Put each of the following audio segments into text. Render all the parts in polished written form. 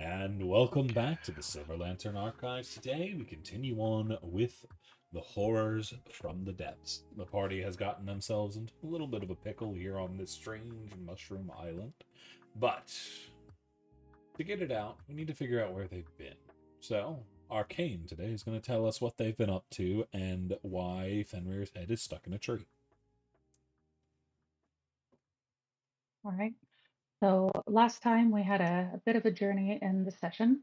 And welcome back to the Silver Lantern Archives. Today we continue on with the horrors from the depths. The party has gotten themselves into a little bit of a pickle here on this strange mushroom island. But to get it out, we need to figure out where they've been. So, Arcane today is going to tell us what they've been up to and why Fenrir's head is stuck in a tree. All right. So last time we had a bit of a journey in the session.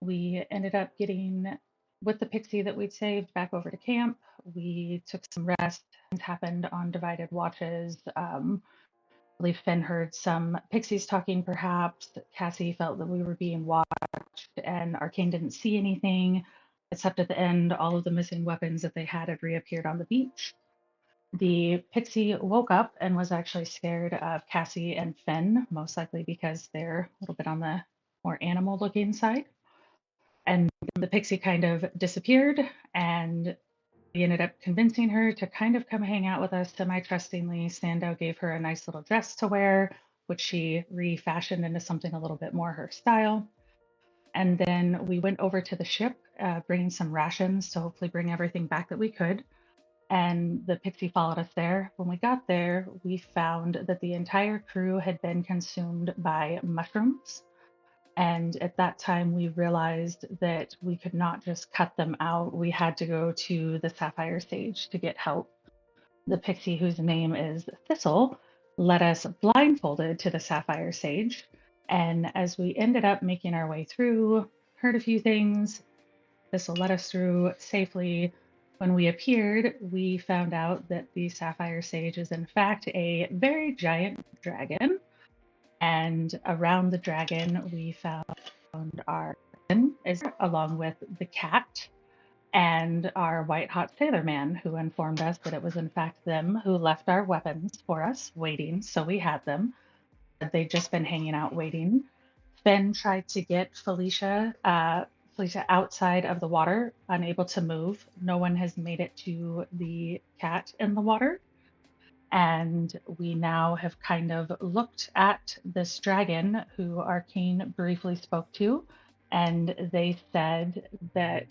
We ended up getting with the pixie that we'd saved back over to camp. We took some rest. Things happened on divided watches. I believe Finn heard some pixies talking, perhaps. Cassie felt that we were being watched, and Arcane didn't see anything, except at the end, all of the missing weapons that they had reappeared on the beach. The pixie woke up and was actually scared of Cassie and Finn, most likely because they're a little bit on the more animal looking side. And the pixie kind of disappeared, and we ended up convincing her to kind of come hang out with us semi trustingly. Sandow gave her a nice little dress to wear, which she refashioned into something a little bit more her style. And then we went over to the ship, bringing some rations to hopefully bring everything back that we could. And the pixie followed us there. When we got there, we found that the entire crew had been consumed by mushrooms. And at that time, we realized that we could not just cut them out. We had to go to the Sapphire Sage to get help. The pixie, whose name is Thistle, led us blindfolded to the Sapphire Sage. And as we ended up making our way through, heard a few things, Thistle led us through safely. When we appeared, we found out that the Sapphire Sage is, in fact, a very giant dragon. And around the dragon, we found our is along with the cat and our white hot sailor man, who informed us that it was in fact them who left our weapons for us waiting, so we had them. They'd just been hanging out waiting. Finn tried to get Felicia outside of the water, unable to move. No one has made it to the cat in the water. And we now have kind of looked at this dragon who Arcane briefly spoke to, and they said that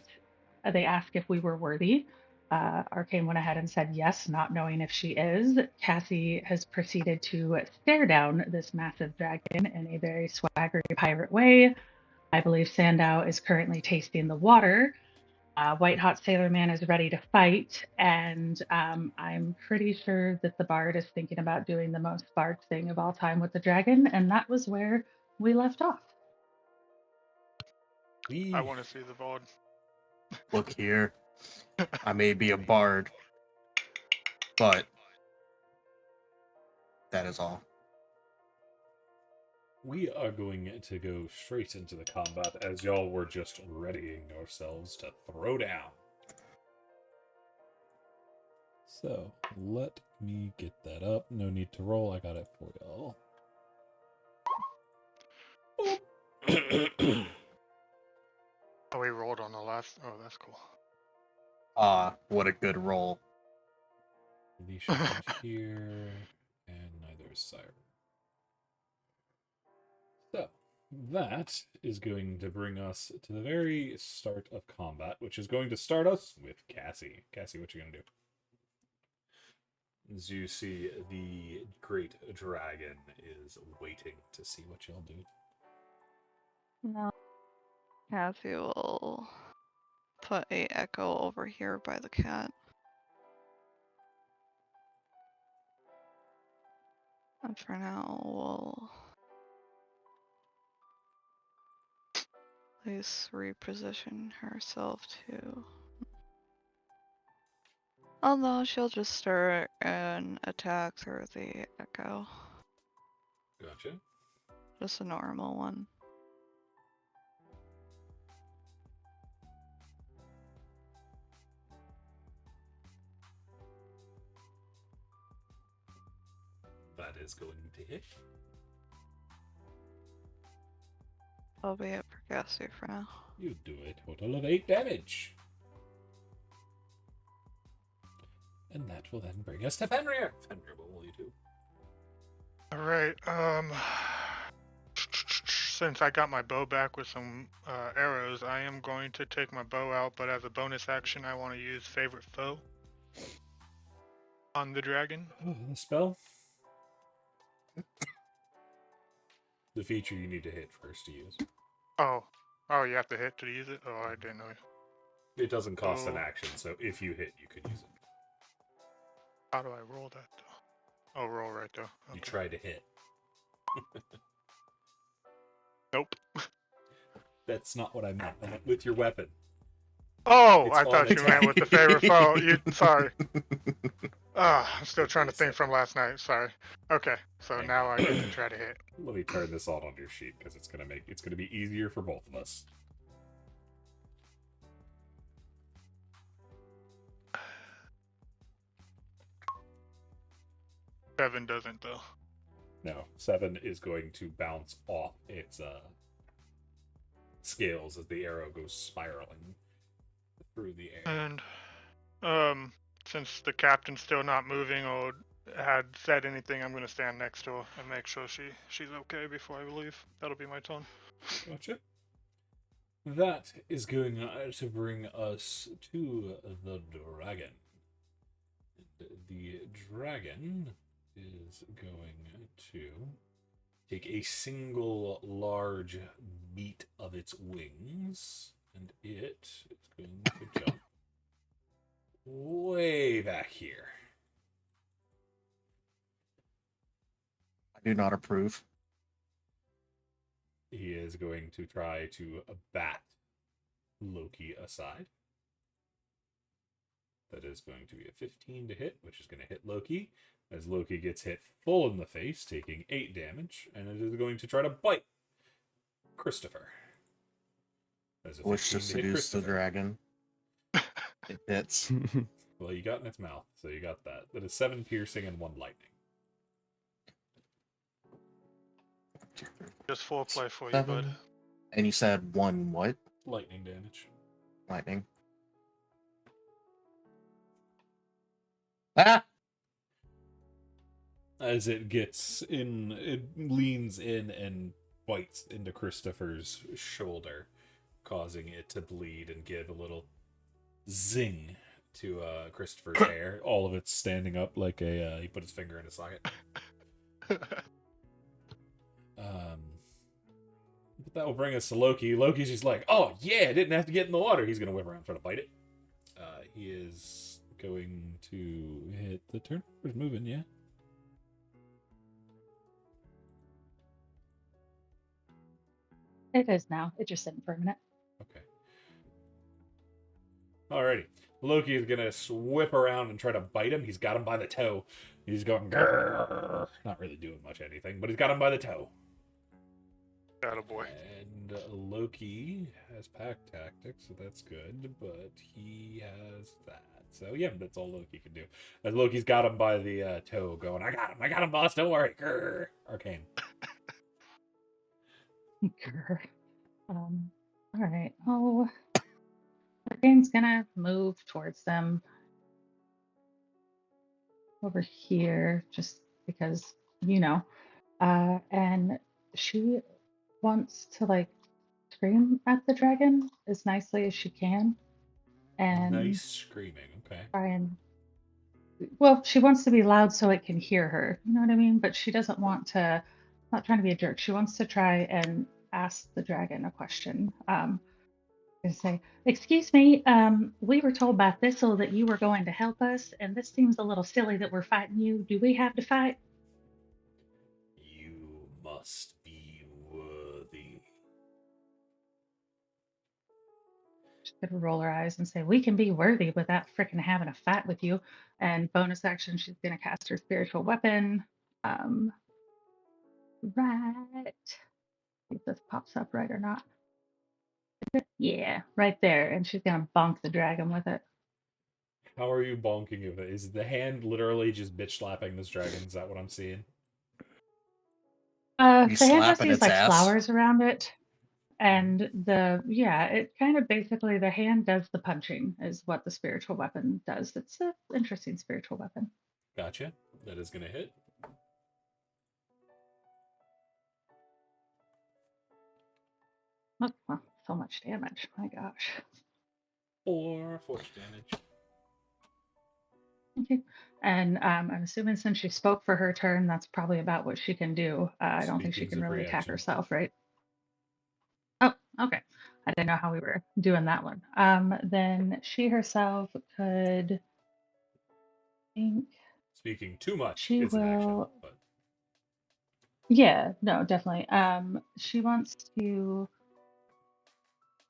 they asked if we were worthy. Arcane went ahead and said yes, not knowing if she is. Cassie has proceeded to stare down this massive dragon in a very swaggery pirate way. I believe Sandow is currently tasting the water. White Hot Sailor Man is ready to fight, and I'm pretty sure that the bard is thinking about doing the most bard thing of all time with the dragon, and that was where we left off. I want to see the VOD. Look here, I may be a bard, but that is all. We are going to go straight into the combat as y'all were just readying yourselves to throw down. So, let me get that up. No need to roll, I got it for y'all. Oh, we rolled on the last. Oh, that's cool. What a good roll. Alicia's not here, and neither is Siren. So, that is going to bring us to the very start of combat, which is going to start us with Cassie. Cassie, what you gonna do? As you see, the great dragon is waiting to see what y'all do. No. Cassie will put a echo over here by the cat. And for now, we'll at least reposition herself to. Although she'll just start an attack through the echo. Gotcha. Just a normal one. That is going to hit. I'll be it for Cassie for now. You do a total of 8 damage. And that will then bring us to Fenrir. Fenrir, what will you do? All right. since I got my bow back with some arrows, I am going to take my bow out, but as a bonus action, I want to use favorite foe on the dragon. The spell? The feature you need to hit first to use. Oh, you have to hit to use it? Oh, I didn't know. It doesn't cost an Oh. action, so if you hit, you could use it. How do I roll that, though? Oh, roll right, though. You Okay. try to hit. Nope. That's not what I meant. I meant with your weapon. Oh, It's I on thought you meant with the favorite foe. Sorry. I'm still trying to think from last night. Sorry. Okay, so Hang now on. I get to try to hit. Let me turn this on your sheet because it's gonna be easier for both of us. Seven doesn't, though. No, 7 is going to bounce off its scales as the arrow goes spiraling through the air. And since the captain's still not moving or had said anything, I'm gonna stand next to her and make sure she's okay before I leave. That'll be my turn. Gotcha. That is going to bring us to the dragon. The dragon is going to take a single large beat of its wings, and it is going to jump way back here. I do not approve. He is going to try to bat Loki aside. That is going to be a 15 to hit, which is going to hit Loki, as Loki gets hit full in the face, taking 8 damage, and it is going to try to bite Christopher. That's a Which 15 just to hit seduce the Christopher. dragon. It hits. Well, you got in its mouth, so you got that. That is 7 piercing and 1 lightning. Just full play for you, 7. bud. And you said 1 what? Lightning damage. Lightning. Ah! As it gets in, it leans in and bites into Christopher's shoulder, causing it to bleed and give a little zing to Christopher's hair. All of it's standing up like a he put his finger in his socket. But that will bring us to Loki. Loki's just like, oh yeah, I didn't have to get in the water. He's gonna whip around and try to bite it. He is going to hit the turnover's moving, yeah. It is now. It just sitting for a minute. Okay. Alrighty. Loki is gonna whip around and try to bite him. He's got him by the toe. He's going grrr. Not really doing much anything, but he's got him by the toe. Atta boy. And Loki has pack tactics, so that's good, but he has that. So yeah, that's all Loki can do. As Loki's got him by the toe, going, I got him, boss, don't worry. Grrr. Arcane. Grr. All right. Oh, Arcane's gonna move towards them over here, just because and she wants to like scream at the dragon as nicely as she can, and Nice screaming, okay. try and she wants to be loud so it can hear her. You know what I mean? But she doesn't want to. Not trying to be a jerk. She wants to try and ask the dragon a question. And say, "Excuse me, we were told by Thistle that you were going to help us, and this seems a little silly that we're fighting you. Do we have to fight?" You must be worthy. She's gonna roll her eyes and say, "We can be worthy without freaking having a fight with you." And bonus action, she's gonna cast her spiritual weapon. Right. See if this pops up right or not. Yeah, right there. And she's gonna bonk the dragon with it. How are you bonking of it? Is the hand literally just bitch slapping this dragon? Is that what I'm seeing? You The hand has slapping these its like ass? flowers around it. And it kind of basically the hand does the punching is what the spiritual weapon does. It's an interesting spiritual weapon. Gotcha. That is going to hit. Oh, so much damage. My gosh. 4 force damage. Okay. And I'm assuming since she spoke for her turn, that's probably about what she can do. I don't think she Speaking's can a really attack reaction. herself, right? Oh, okay. I didn't know how we were doing that one. Then she herself could think Speaking too much she is an action, will. but Yeah, no, definitely. She wants to.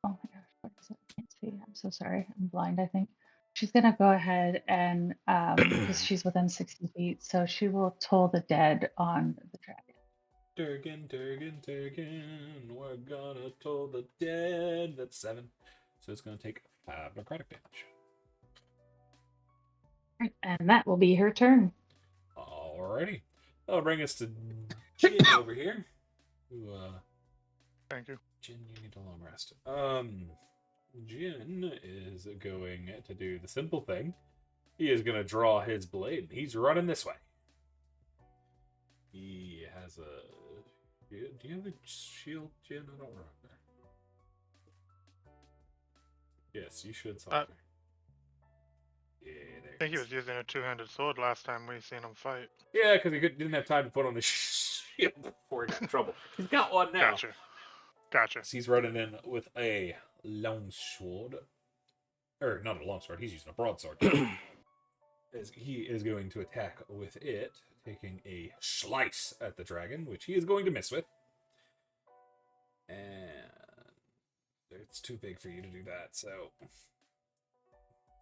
Oh my gosh, what is it? I can't see. I'm so sorry. I'm blind, I think. She's gonna go ahead and because she's within 60 feet, so she will toll the dead on the dragon. Durgan, Durgan, Durgan, we're gonna toll the dead. That's 7. So it's gonna take 5 necrotic damage. Right, and that will be her turn. Alrighty. That'll bring us to Jin over here. Who, Thank you. Jin, you need a long rest. Jin is going to do the simple thing. He is going to draw his blade. He's running this way. He has a... Do you have a shield, Jin? I don't remember. Yes, you should, Sapphire. Yeah, there I think he is. was using a two-handed sword last time we seen him fight. Yeah, because he didn't have time to put on his shield before he got in trouble. He's got one now. Gotcha. So he's running in with a longsword. Or, not a longsword, he's using a broadsword. As he is going to attack with it, taking a slice at the dragon, which he is going to miss with. And it's too big for you to do that, so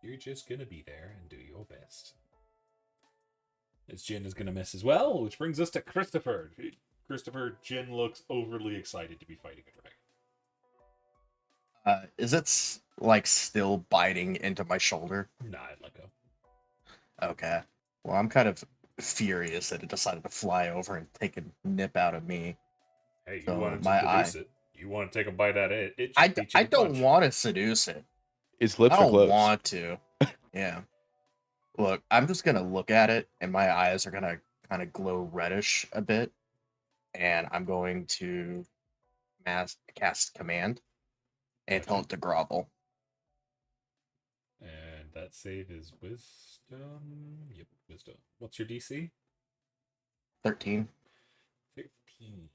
you're just going to be there and do your best. As Jin is going to miss as well, which brings us to Christopher. Christopher, Jin looks overly excited to be fighting a dragon. Is it like still biting into my shoulder? Nah, I'd let go. Okay. Well, I'm kind of furious that it decided to fly over and take a nip out of me. Hey, you So wanted to my seduce it. You want to take a bite at it. It I, just beat you I to don't punch. want to seduce it. Its lips I are don't closed. want to. Yeah. Look, I'm just gonna look at it, and my eyes are gonna kind of glow reddish a bit, and I'm going to cast command and tell Gotcha. it to grovel. And that save is wisdom. Yep, wisdom. What's your DC? 13. 15.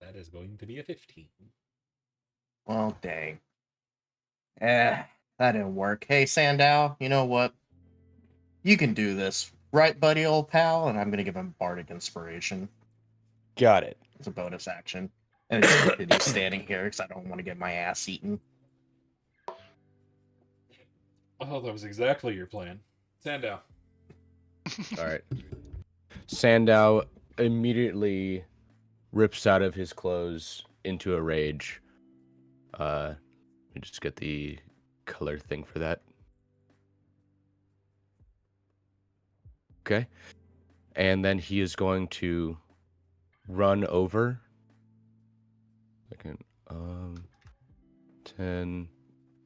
That is going to be a 15. Well, dang. That didn't work. Hey, Sandow, you know what? You can do this, right, buddy, old pal? And I'm gonna give him Bardic Inspiration Got it. as a bonus action. And just continue standing here because I don't want to get my ass eaten. Oh, that was exactly your plan. Sandow. All right. Sandow immediately rips out of his clothes into a rage. Let me just get the color thing for that. Okay. And then he is going to run over. Second, 10.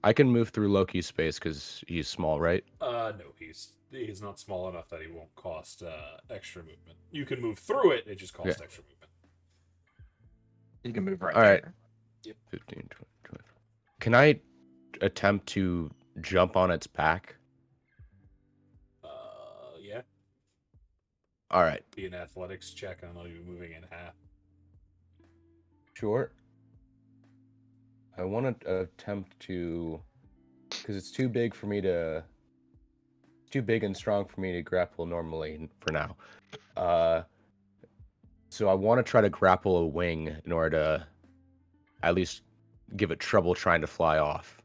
I can move through Loki's space because he's small, right? No, he's not small enough that he won't cost extra movement. You can move through it, it just costs Yeah. extra movement. You can move right All right. there. Yep. 15, 20, 20. Can I attempt to jump on its back? Yeah. All right. Be an athletics check. I'm not even moving in half. Sure. I want to attempt to, because it's too big for me to, too big and strong for me to grapple normally for now. So I want to try to grapple a wing in order to at least give it trouble trying to fly off.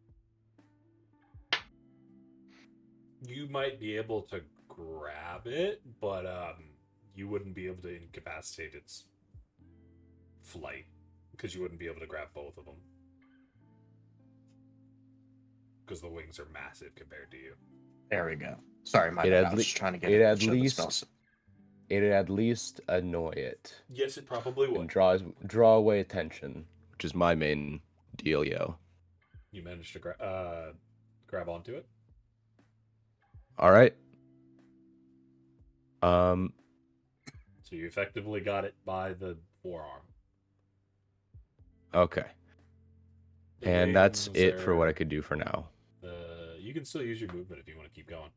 You might be able to grab it, but you wouldn't be able to incapacitate its flight because you wouldn't be able to grab both of them because the wings are massive compared to you. There we go. Sorry, my It bad. at I was lea- just trying to get it it at to show the least- spells. It'd at least annoy it Yes, it probably and would. draw away attention, which is my main dealio. You managed to grab onto it. All right. So you effectively got it by the forearm. Okay. The And that's wings it for what I are- could do for now. You can still use your movement if you want to keep going.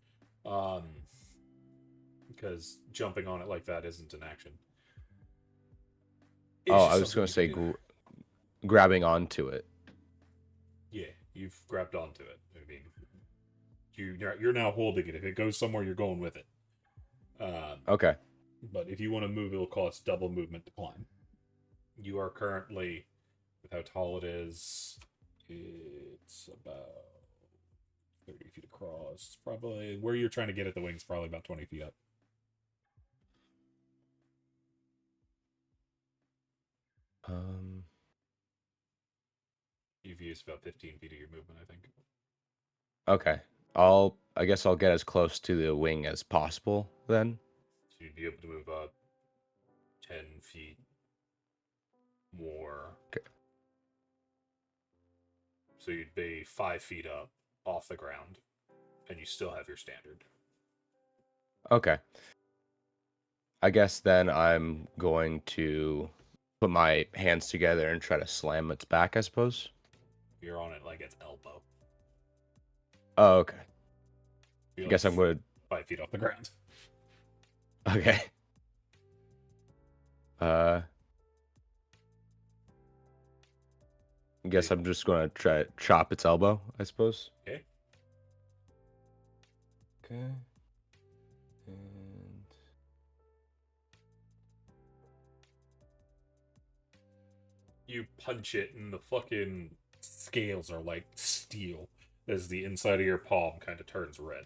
Because jumping on it like that isn't an action. It's Oh, just I was something going to you say can do. grabbing onto it. Yeah, you've grabbed onto it. I mean, you're now holding it. If it goes somewhere, you're going with it. Okay. But if you want to move, it'll cost double movement to climb. You are currently, with how tall it is, it's about 30 feet across. It's probably where you're trying to get at the wings, probably about 20 feet up. You've used about 15 feet of your movement, I think. Okay. I guess I'll get as close to the wing as possible then. So you'd be able to move up 10 feet more. Okay. So you'd be 5 feet up off the ground, and you still have your standard. Okay. I guess then I'm going to put my hands together and try to slam its back, I suppose. You're on it like its elbow. Oh, okay. You're I guess I'm going 5 feet off the ground. to... Okay. I guess I'm just going to try to chop its elbow, I suppose. Okay. Okay. And... You punch it, and the fucking scales are like steel as the inside of your palm kind of turns red.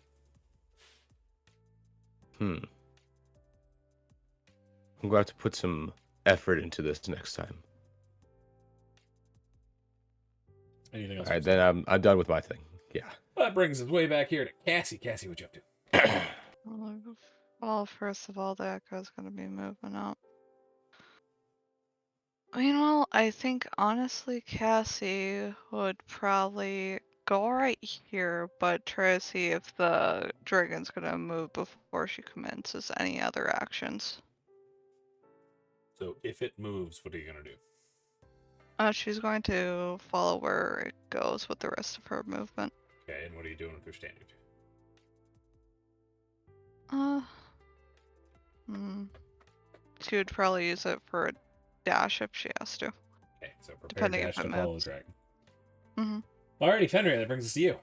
I'm going to have to put some effort into this next time. Anything else? All right, then I'm done with my thing. Yeah. That brings us way back here to Cassie. Cassie, what you up to? Well, first of all, the echo's gonna be moving up. Meanwhile, I think honestly Cassie would probably go right here, but try to see if the dragon's gonna move before she commences any other actions. So if it moves, what are you gonna do? She's going to follow where it goes with the rest of her movement. Okay, and what are you doing with your standard? She would probably use it for a dash if she has to. Okay, so prepare Depending dash if it to follow the moves. dragon. Mm-hmm. Alrighty, Fenrir, that brings us to you.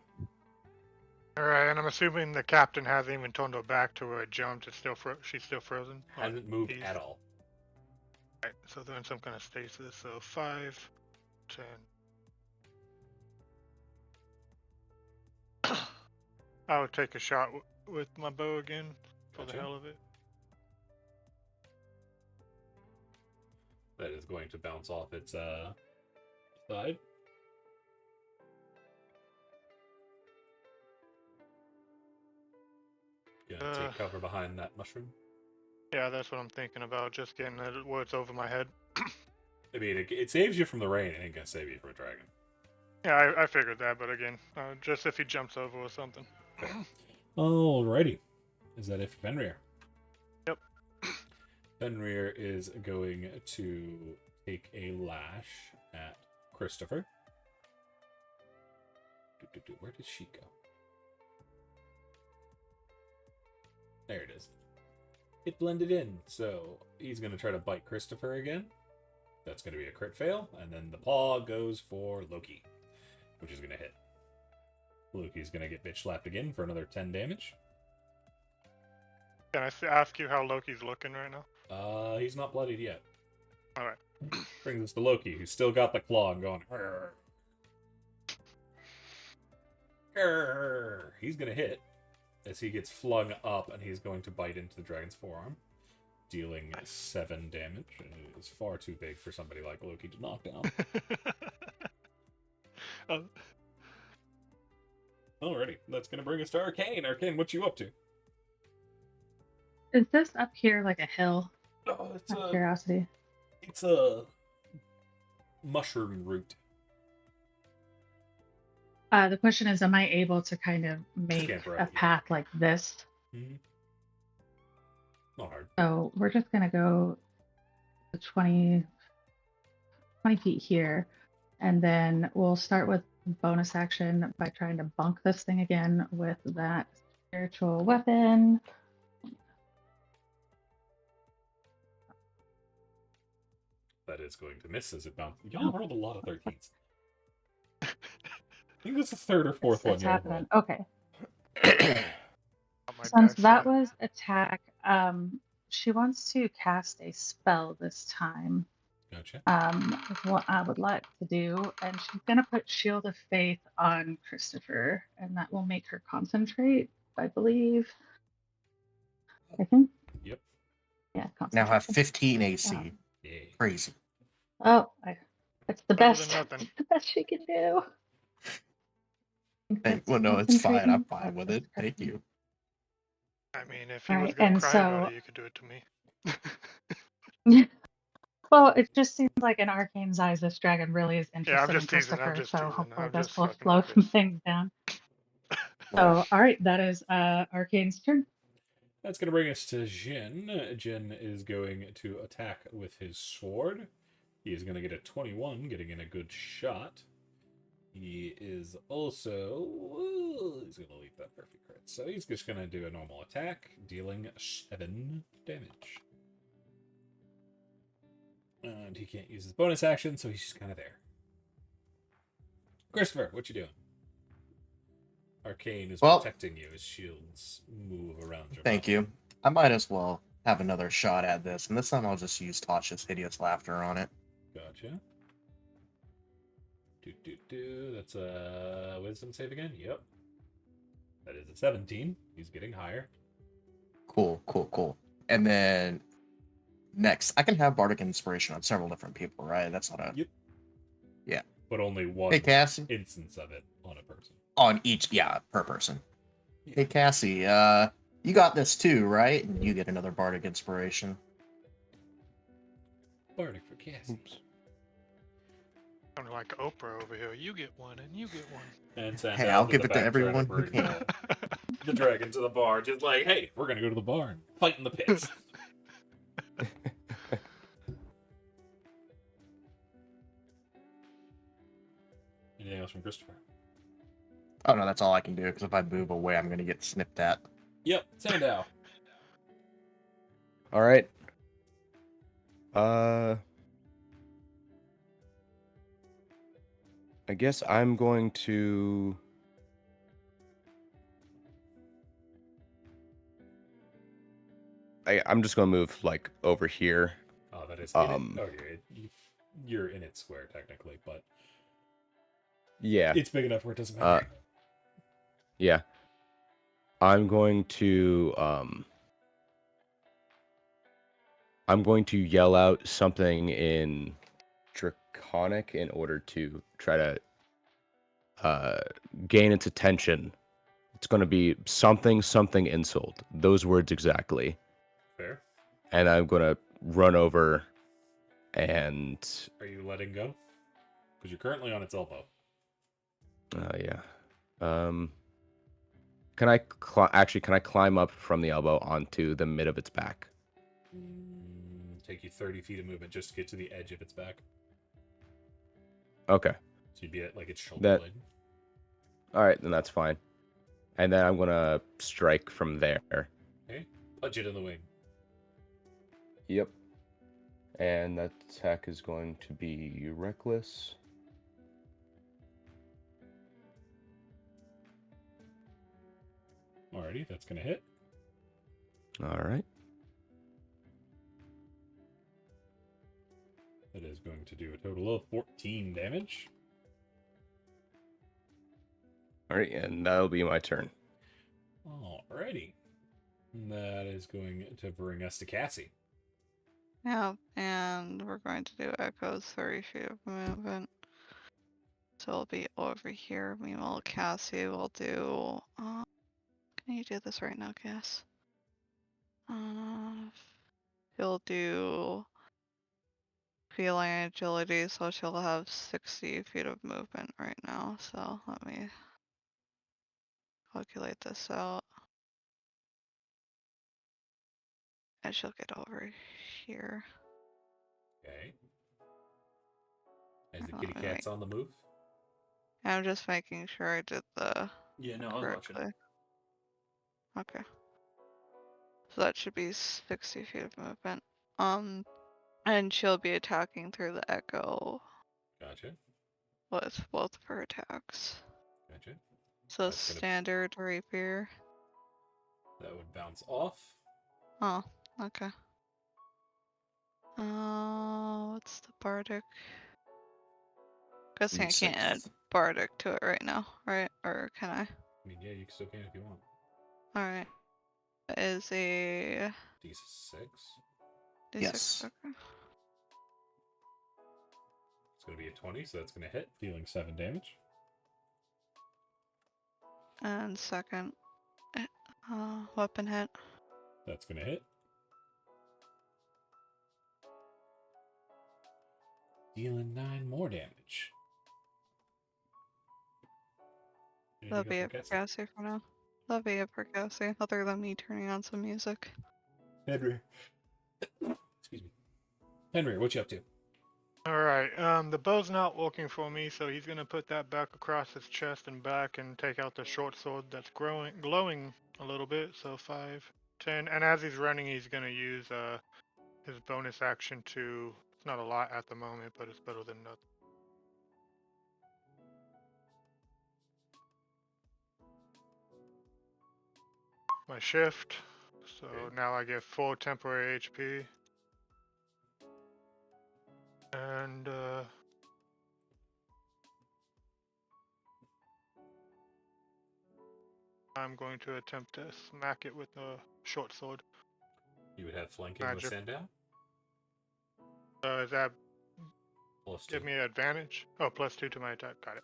Alright, and I'm assuming the captain hasn't even turned her back to where it jumped. It's still she's still frozen. Hasn't moved He's- at all. Alright, so they're in some kind of stasis. So 5, 10. I would take a shot with my bow again for Gotcha. the hell of it. That is going to bounce off its side. Gonna take cover behind that mushroom. Yeah, that's what I'm thinking about. Just getting it where it's over my head. I mean, it saves you from the rain. It ain't gonna save you from a dragon. Yeah, I figured that, but again, just if he jumps over or something. Alrighty. Is that it for Fenrir? Yep. Fenrir is going to take a lash at Christopher. Where did she go? There it is. It blended in, so he's going to try to bite Christopher again. That's going to be a crit fail, and then the paw goes for Loki, which is going to hit. Loki's going to get bitch slapped again for another 10 damage. Can I ask you how Loki's looking right now? He's not bloodied yet. Alright. Brings us to Loki, who's still got the claw and going. "Arr." Arr. He's going to hit as he gets flung up, and he's going to bite into the dragon's forearm, dealing 7 damage. And it is far too big for somebody like Loki to knock down. Alrighty, that's going to bring us to Arcane. Arcane, what you up to? Is this up here like a hill? Oh, Out of curiosity. It's a mushroom root. The question is, am I able to kind of make Scamper a up, yeah. path like this? Mm-hmm. Not hard. So we're just gonna go to 20 feet here. And then we'll start with bonus action by trying to bonk this thing again with that spiritual weapon. That is going to miss as it bounces. Y'all rolled a lot of 13s. I think that's the third or fourth one It's y'all happening. rolled. Okay. My Since dice that today. was attack, she wants to cast a spell this time. Gotcha. Is what I would like to do, and she's gonna put Shield of Faith on Christopher, and that will make her concentrate, I believe. I think. Yep. Yeah, Now have concentration. 15 AC. Yeah. Crazy. Oh, it's the Better than best. nothing. It's the best she can do. Hey, well, no, it's fine. I'm fine with it. Thank you. I mean, if he was Right, gonna and cry about so, it, you could do it to me. well, it just seems like in Arcane's eyes, this dragon really is Yeah, I'm interested in just teasing. I'm Christopher, just so teasing. hopefully I'm this just will fucking slow with some you. things down. Well, So, all right, that is Arcane's turn. That's going to bring us to Jin. Jin is going to attack with his sword. He is going to get a 21, getting in a good shot. He is also... he's going to leave that perfect crit. So he's just going to do a normal attack, dealing 7 damage. And he can't use his bonus action, so he's just kind of there. Christopher, what you doing? Arcane is Well, protecting you as shields move around your thank body. you. I might as well have another shot at this, and this time I'll just use Tasha's Hideous Laughter on it. Gotcha. That's a wisdom save again? Yep. That is a 17. He's getting higher. Cool, cool, cool. And then next, I can have Bardic Inspiration on several different people, right? That's not a... Yep. Yeah. But only one Hey, Cassie. instance of it on a person. On each, yeah, per person. Yeah. Hey, Cassie, you got this too, right? And you get another Bardic Inspiration. Bardic for Cassie. Oops. Sounding like Oprah over here. You get one, and you get one. And Sandal Hey, I'll to give the it to back trying everyone who bring can. the dragon to the bar. Just like, hey, we're going to go to the bar and fight in the pits. Anything else from Christopher? Oh, no, that's all I can do, because if I move away, I'm going to get snipped at. Yep, Sandal. All right. I guess I'm going to. I'm just gonna move like over here. Oh, that is in it. Okay, you're in its square technically, but Yeah. it's big enough where it doesn't matter. Yeah. I'm going to yell out something in Draconic in order to try to gain its attention. It's going to be something insult. Those words exactly. Fair. And I'm going to run over and... Are you letting go? Because you're currently on its elbow. yeah. Can I climb up from the elbow onto the mid of its back? Take you 30 feet of movement just to get to the edge of its back. Okay. So you'd be at like its shoulder blade. All right, then that's fine. And then I'm going to strike from there. Okay. Punch it in the wing. Yep. And that attack is going to be reckless. Alrighty, that's going to hit. All right. That is going to do a total of 14 damage. All right, and that'll be my turn. Alrighty. That is going to bring us to Cassie. Yeah, and we're going to do echoes 30 feet of movement. So it'll be over here. Meanwhile, Cassie will do. Can you do this right now, Cass? He'll do feline agility, so she'll have 60 feet of movement right now. So let me calculate this out. And she'll get over here. Okay. As the Hold kitty on, wait. cat's on the move. I'm just making sure I did the Yeah, no, I was watching. correctly. Okay. So that should be 60 feet of movement. And she'll be attacking through the echo Gotcha. with both of her attacks. Gotcha. So That's gonna- standard rapier. That would bounce off. Oh, okay. What's the bardic? Guessing I can't add D6. bardic to it right now, right? Or can I? I mean, yeah, you still can if you want. Alright. That is a D6. D6. Yes. Okay. It's going to be a 20, so that's going to hit, dealing 7 damage. And second, weapon hit. That's going to hit. Dealing 9 more damage. Ready to That'll go be for it for Cassie? Cassie for now. That'll be it for Cassie, other than me turning on some music. Henry. Excuse me. Henry, what you up to? Alright, the bow's not working for me, so he's gonna put that back across his chest and back and take out the short sword that's glowing a little bit, so 5, 10, and as he's running he's gonna use his bonus action to, it's not a lot at the moment, but it's better than nothing. My shift, so Okay. now I get full temporary HP. And I'm going to attempt to smack it with a short sword. You would have flanking with Magic. Sandow. Does that Plus 2. give me an advantage? Oh, +2 to my attack. Got it.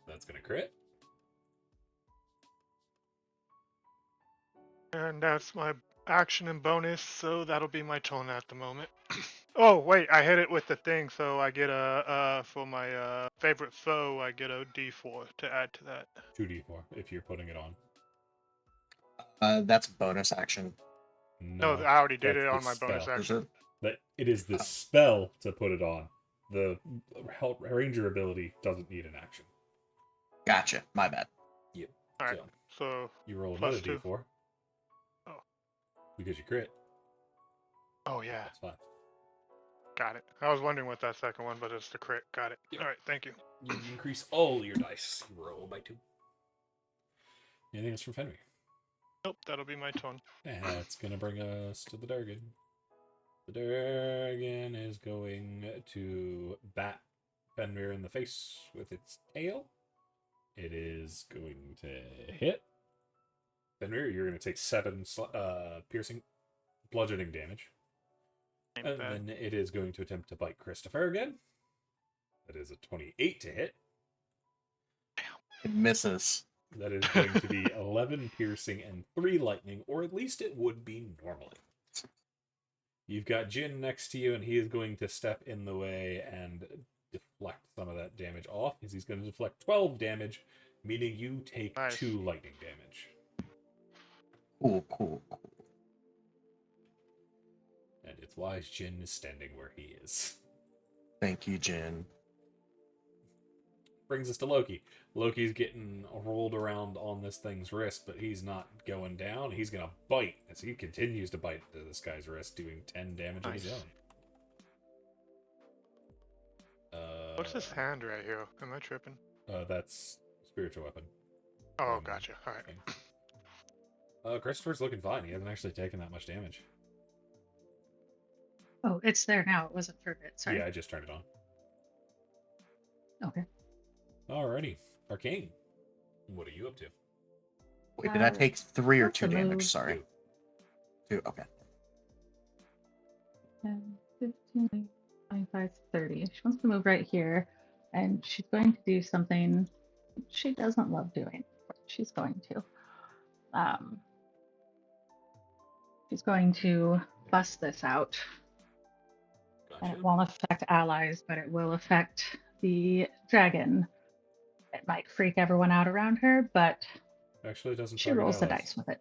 That's going to crit. And that's my action and bonus, so that'll be my turn at the moment. Oh, wait, I hit it with the thing, so I get for my favorite foe, I get a D4 to add to that. 2d4 if you're putting it on. That's bonus action. No, I already did that's it the on my bonus spell. Is action. it? That it is the Oh. spell to put it on. The ranger ability doesn't need an action. Gotcha. My bad. Alright, So so, you roll another +2. d4. Oh. Because you crit. Oh, yeah. That's 5. Got it. I was wondering what that second one, but it's the crit. Got it. Yep. Alright, thank you. You increase all your dice. You roll by 2. Anything else from Fenrir? Nope, that'll be my turn. That's going to bring us to the Durgan. The Durgan is going to bat Fenrir in the face with its tail. It is going to hit. Fenrir, you're going to take 7 piercing, bludgeoning damage. Ain't And bad. then it is going to attempt to bite Christopher again. That is a 28 to hit. It misses. That is going to be 11 piercing and 3 lightning, or at least it would be normally. You've got Jin next to you, and he is going to step in the way and deflect some of that damage off, because he's going to deflect 12 damage, meaning you take Nice. 2 lightning damage. Cool, cool, cool. And it's why Jin is standing where he is. Thank you, Jin. Brings us to Loki. Loki's getting rolled around on this thing's wrist, but he's not going down. He's going to bite as he continues to bite into this guy's wrist, doing 10 damage of his Nice. own. What's this hand right here? Am I tripping? That's spiritual weapon. Oh, gotcha. Alright. Christopher's looking fine. He hasn't actually taken that much damage. Oh, it's there now. It wasn't for a bit. Sorry. Yeah, I just turned it on. Okay. Alrighty. Arcane. What are you up to? Wait, did I take 3 or that's 2 a damage? move. Sorry. 2. Okay. 10, 15, 25, 30. She wants to move right here, and she's going to do something she doesn't love doing. But she's going to. She's going to bust this out. And it Gotcha. won't affect allies, but it will affect the dragon. It might freak everyone out around her, but Actually, it doesn't she target rolls the allies. dice with it.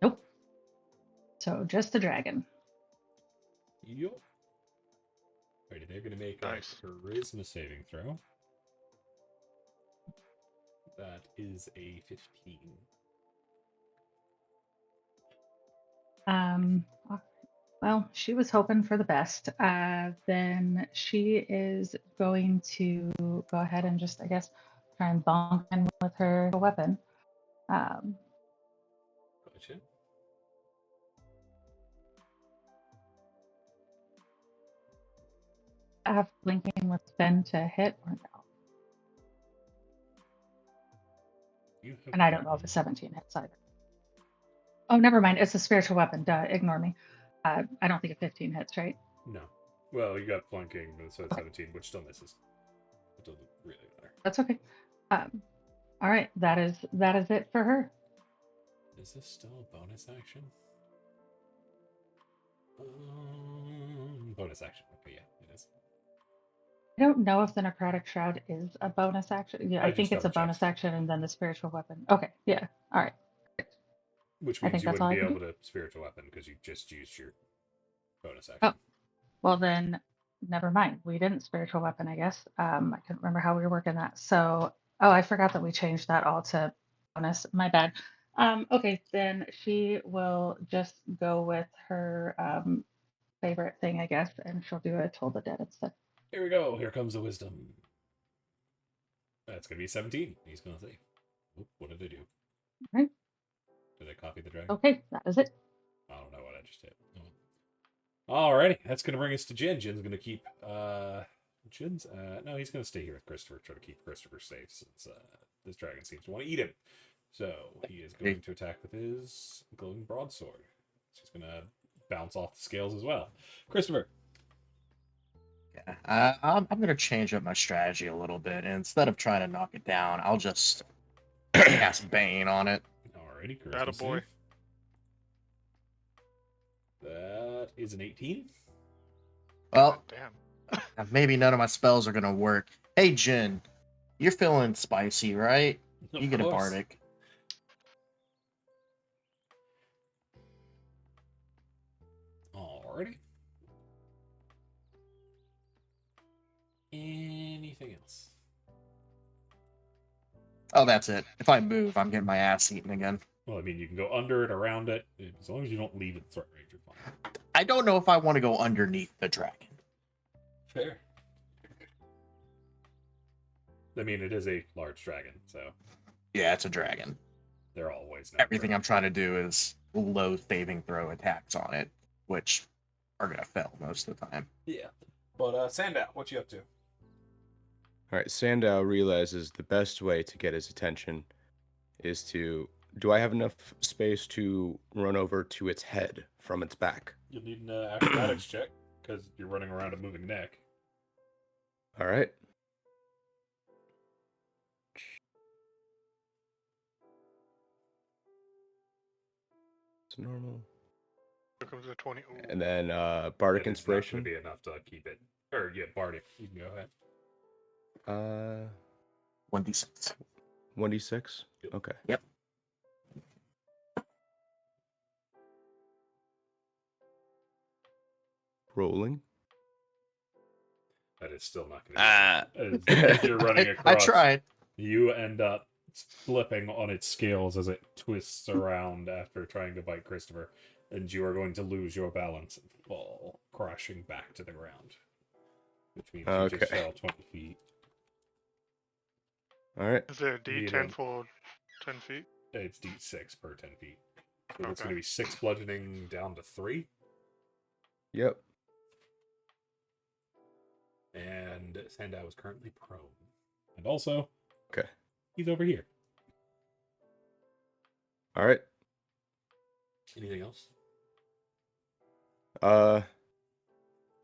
Nope. So just the dragon. Yup. Alrighty, they're gonna make Nice. a charisma saving throw. That is a 15. Well, she was hoping for the best. Then she is going to go ahead and just, I guess, try and bonk him with her weapon. Um, Gotcha. I have blinking with Ben to hit or no. You have And I don't know if a 17 hits either. Oh, never mind. It's a spiritual weapon. Duh, ignore me. I don't think a 15 hits, right? No. Well, you got flanking, so it's Okay. 17, which still misses. It doesn't really matter. That's okay. All right, that is it for her. Is this still a bonus action? Bonus action. Okay, yeah, it is. I don't know if the necrotic shroud is a bonus action. Yeah, I I think just it's a bonus double-checked. action and then the spiritual weapon. Okay, yeah. All right. Which I means think you that's all wouldn't I be can able do. to spiritual weapon because you just used your bonus Oh, action. well then, never mind. We didn't spiritual weapon, I guess. I couldn't remember how we were working that. So, oh, I forgot that we changed that all to bonus. My bad. Okay, then she will just go with her favorite thing, I guess, and she'll do a Toll the Dead instead. Here we go. Here comes the wisdom. That's going to be 17. He's going to say, oop, what did I do? Right. Did I copy the dragon? Okay, that is it. I don't know what I just did. Alrighty, that's going to bring us to Jin. Jin's going to keep, no, he's going to stay here with Christopher, try to keep Christopher safe since this dragon seems to want to eat him. So he is going to attack with his glowing broadsword. So he's going to bounce off the scales as well. Christopher. Yeah, I'm going to change up my strategy a little bit. And instead of trying to knock it down, I'll just cast Bane on it. Alrighty, charisma Attaboy. save. That is an 18. Well, Damn. maybe none of my spells are going to work. Hey, Jin, you're feeling spicy, right? Of You get a course. bardic. Alrighty. Anything else? Oh, that's it. If I move, I'm getting my ass eaten again. Well, I mean, you can go under it, around it. As long as you don't leave it threat range, you're fine. I don't know if I want to go underneath the dragon. Fair. I mean, it is a large dragon, so Yeah, it's a dragon. they're always Everything I'm trying to do is low saving throw attacks on it, which are going to fail most of the time. Yeah. But, Sandow, what you up to? All right, Sandow realizes the best way to get his attention is to... Do I have enough space to run over to its head from its back? You'll need an acrobatics check, because you're running around a moving neck. All right. It's normal. Here comes the 20. Ooh. And then Bardic And it's not Inspiration. going to be enough to keep it. Or, yeah, Bardic. You can go ahead. 1d6. 1d6? Yep. Okay. Yep. Rolling. That is still not going to be as you're running across. I tried. You end up flipping on its scales as it twists around after trying to bite Christopher, and you are going to lose your balance and fall, crashing back to the ground. Which means you just Okay. fell 20 feet. All right. Is there a Need D10 a- for 10 feet? It's d6 per 10 feet. So that's Okay. going to be 6 bludgeoning down to 3. Yep. And Sandow is currently prone. And also, Okay. he's over here. All right. Anything else?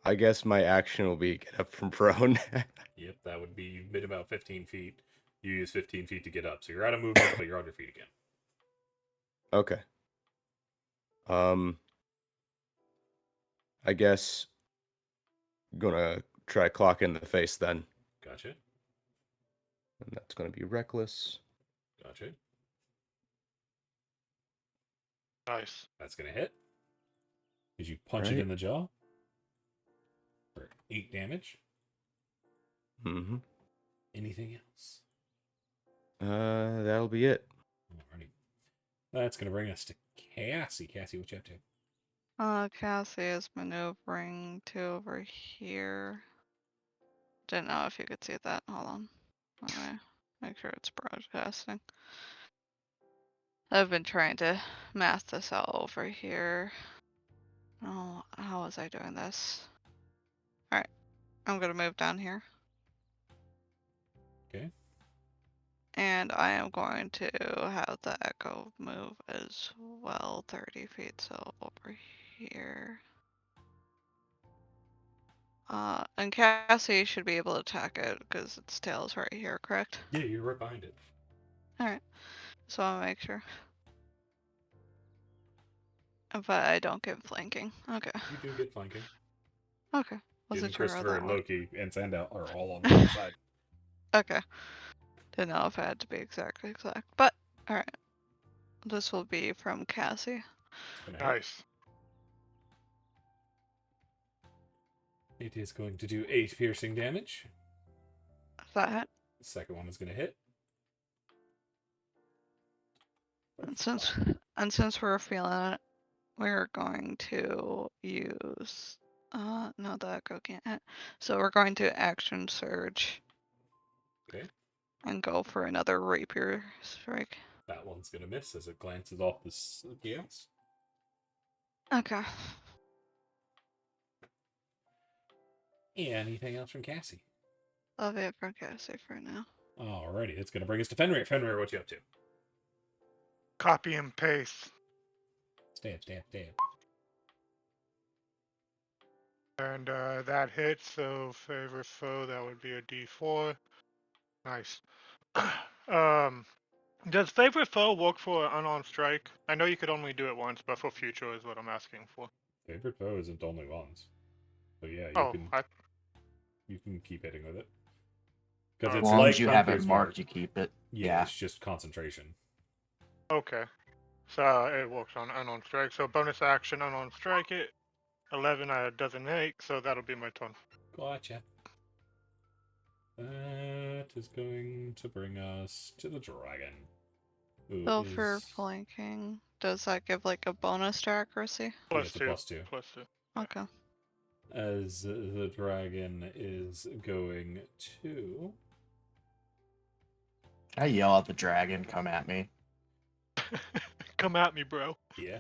I guess my action will be get up from prone. Yep, that would be you've been about 15 feet. You use 15 feet to get up. So you're out of movement, but you're on your feet again. Okay. I guess gonna try clock in the face then. Gotcha. And that's gonna be reckless. Gotcha. Nice. That's going to hit. Did you punch it Right. in the jaw? for 8 damage. Mm-hmm. Anything else? That'll be it. Alrighty. That's going to bring us to Cassie. Cassie, what you up to? Cassie is maneuvering to over here. Didn't know if you could see that. Hold on. Let me make sure it's broadcasting. I've been trying to math this out over here. Oh, how was I doing this? Alright, I'm gonna move down here. Okay. And I am going to have the echo move as well, 30 feet, so over here. And Cassie should be able to attack it because its tail is right here, correct? Yeah, you're right behind it. Alright, so I'll make sure. But I don't get flanking. Okay. You do get flanking. Okay. You Was and it sure of Christopher that and one? Loki and Sandow are all on the other side. Okay. Didn't know if it had to be exact. But, alright. This will be from Cassie. It's gonna hit. Nice. It is going to do 8 piercing damage. Is that it? The second one is going to hit. And since we're feeling it, we're going to use no, the echo can't hit. So we're going to action surge. Okay. And go for another rapier strike. That one's going to miss as it glances off the scales. Okay. Anything else from Cassie? Love it from Cassie for now. Alrighty, it's going to bring us to Fenrir. Fenrir, what you up to? Copy and paste. Stab. And that hits, so favorite foe, that would be a D4. Nice. Does favorite foe work for unarmed strike? I know you could only do it once, but for future is what I'm asking for. Favorite foe isn't only once. So yeah, you can keep hitting with it. Because As it's As long like as you have it Hunter's marked, Mark. you keep it. Yeah, Yeah. it's just concentration. Okay. So it works on unarmed strike. So bonus action, unarmed strike it. 11 doesn't make, so that'll be my turn. Gotcha. That is going to bring us to the dragon. Who So is... for flanking, does that give like a bonus to accuracy? Yeah, Plus it's a two. +2. Plus 2. Okay. As the dragon is going to... I yell at the dragon, come at me. Come at me, bro. Yeah.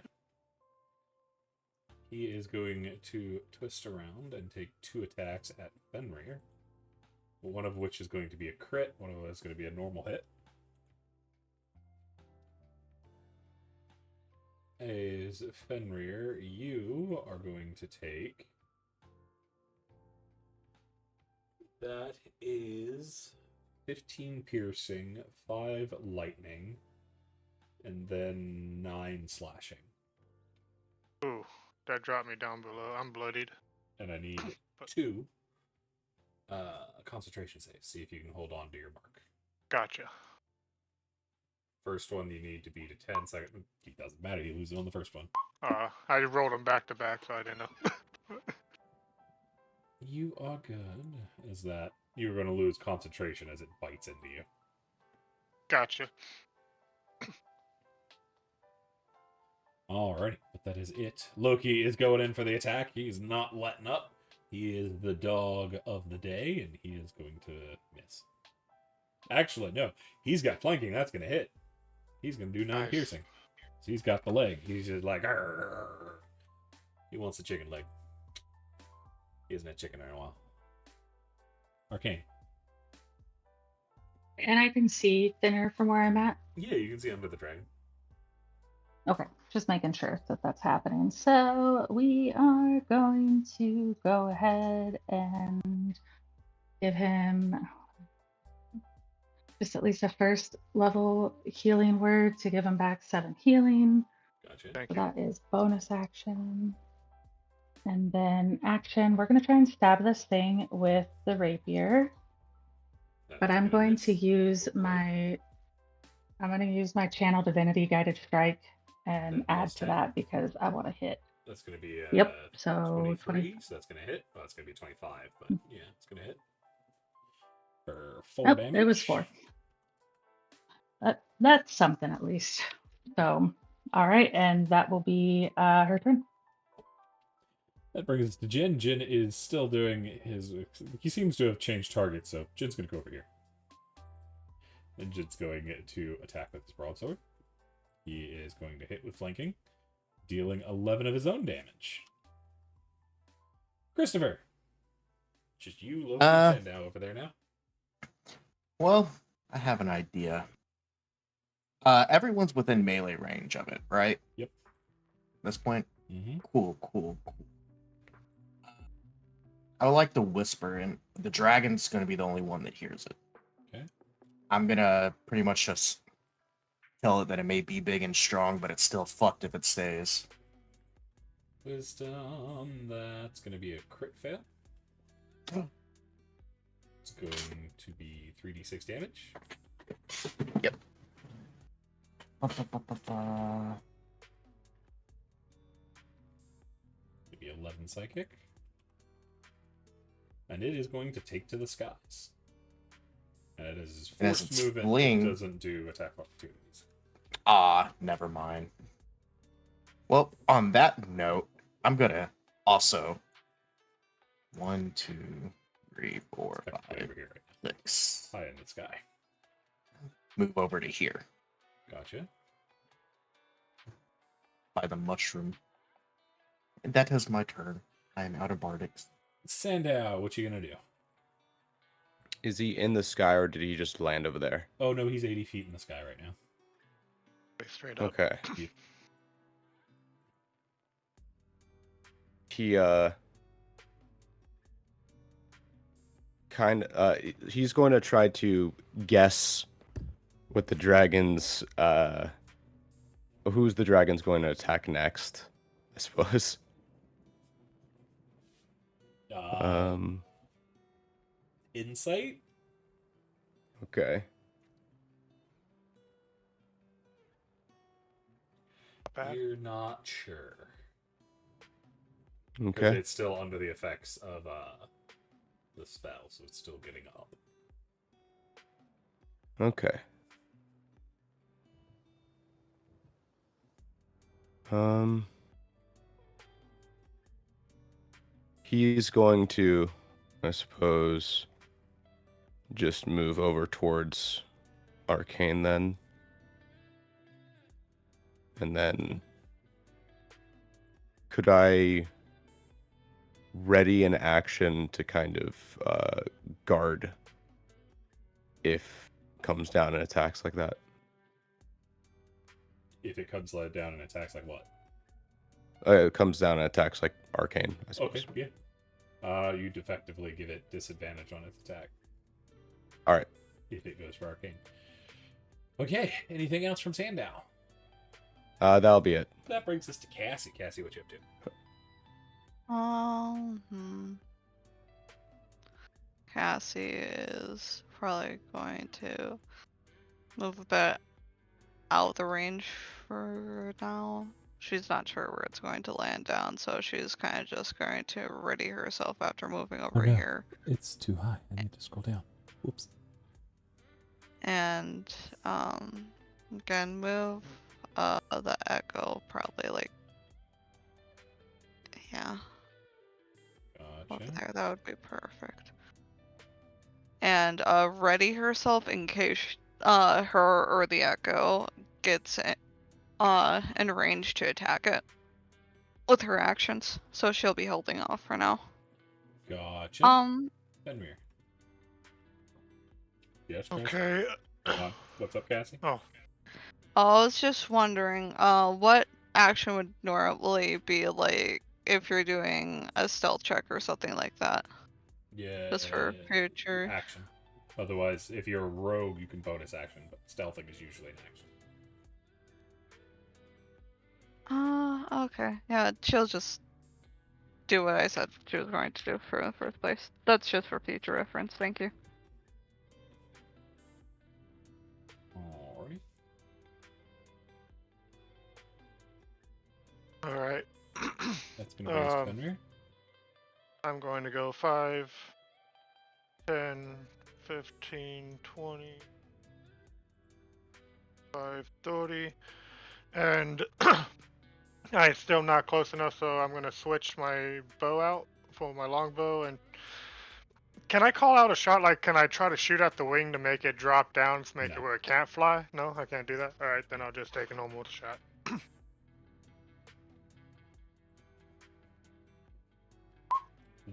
He is going to twist around and take 2 attacks at Fenrir. One of which is going to be a crit, one of which is going to be a normal hit. As Fenrir, you are going to take... That is 15 piercing, 5 lightning, and then 9 slashing. Ooh, that dropped me down below. I'm bloodied. And I need 2 concentration saves. See if you can hold on to your mark. Gotcha. First one you need to beat a 10. Second, it doesn't matter. You lose it on the first one. I rolled them back to back, so I didn't know. You are good. Is that you're going to lose concentration as it bites into you. Gotcha. Alrighty, but that is it. Loki is going in for the attack. He's not letting up. He is the dog of the day, and he is going to miss. Actually, no. He's got flanking. That's going to hit. He's going to do 9 Nice. piercing. So he's got the leg. He's just like, arr. He wants the chicken leg. He hasn't had chicken in a while. Arcane. And I can see thinner from where I'm at. Yeah, you can see under the dragon. Okay, just making sure that that's happening. So we are going to go ahead and give him just at least a first level healing word to give him back 7 healing. Gotcha. Thank So you. that is bonus action. And then action, we're going to try and stab this thing with the rapier. That's But I'm gonna going miss. to use Okay. my channel divinity guided strike and That add does to 10. that because I want to hit That's going to be Yep. So 23, so that's going to hit. Oh, that's going to be 25, but yeah, it's going to hit. For 4 Nope, damage. it was 4. That's something at least. So, all right, and that will be her turn. That brings us to Jin. Jin is still doing his... He seems to have changed targets, so Jin's going to go over here. And Jin's going to attack with his broadsword. He is going to hit with flanking, dealing 11 of his own damage. Christopher! Just you, Loki, and Sandow over there now. Well, I have an idea. Everyone's within melee range of it, right? Yep. At this point? Mm-hmm. Cool. I would like to whisper, and the dragon's going to be the only one that hears it. Okay. I'm going to pretty much just tell it that it may be big and strong, but it's still fucked if it stays. Wisdom, that's going to be a crit fail. Oh. It's going to be 3d6 damage. Yep. Maybe 11 psychic. And it is going to take to the skies. And it is forced its movement. fling. It doesn't do attack opportunities. Never mind. Well, on that note, I'm gonna also 1, 2, 3, 4, Technically 5, over here, right? 6. High in the sky. Move over to here Gotcha. by the mushroom. And that is my turn. I am out of bardics. Sandow, what you gonna do? Is he in the sky or did he just land over there? Oh no, he's 80 feet in the sky right now. Straight up. Okay. Yep. He he's going to try to guess what the dragon's who's the dragon's going to attack next, I suppose. Insight? Okay. Bad. You're not sure. Because Okay. it's still under the effects of the spell, so it's still getting up. Okay. He's going to, I suppose, just move over towards Arcane then. And then could I ready an action to kind of guard if comes down and attacks like that? If it comes down and attacks like what? It comes down and attacks like Arcane, I suppose. Okay, yeah. You'd effectively give it disadvantage on its attack. Alright. If it goes for Arcane. Okay, anything else from Sandow? That'll be it. That brings us to Cassie. Cassie, what you up to? Cassie is probably going to move a bit out of the range for now. She's not sure where it's going to land down, so she's kind of just going to ready herself after moving over no. here. It's too high. I need to scroll down. Whoops. And again, move the echo probably like, yeah, over Gotcha. there. That would be perfect. And ready herself in case her or the echo gets in range to attack it with her actions. So she'll be holding off for now. Gotcha. Fenrir. Yes, Chris? Okay. What's up, Cassie? Oh, I was just wondering, what action would normally be like if you're doing a stealth check or something like that? Yeah. Just for future. Action. Otherwise, if you're a rogue, you can bonus action, but stealthing is usually an action. Okay. Yeah, she'll just do what I said she was going to do for in the first place. That's just for future reference. Thank you. Alright. all right. That's going to be a spinner. I'm going to go 5, 10, 15, 20, 5, 30, and I'm still not close enough, so I'm going to switch my bow out for my longbow. And can I call out a shot? Like, can I try to shoot at the wing to make it drop down to make it No. where it can't fly? No, I can't do that. All right, then I'll just take a normal shot.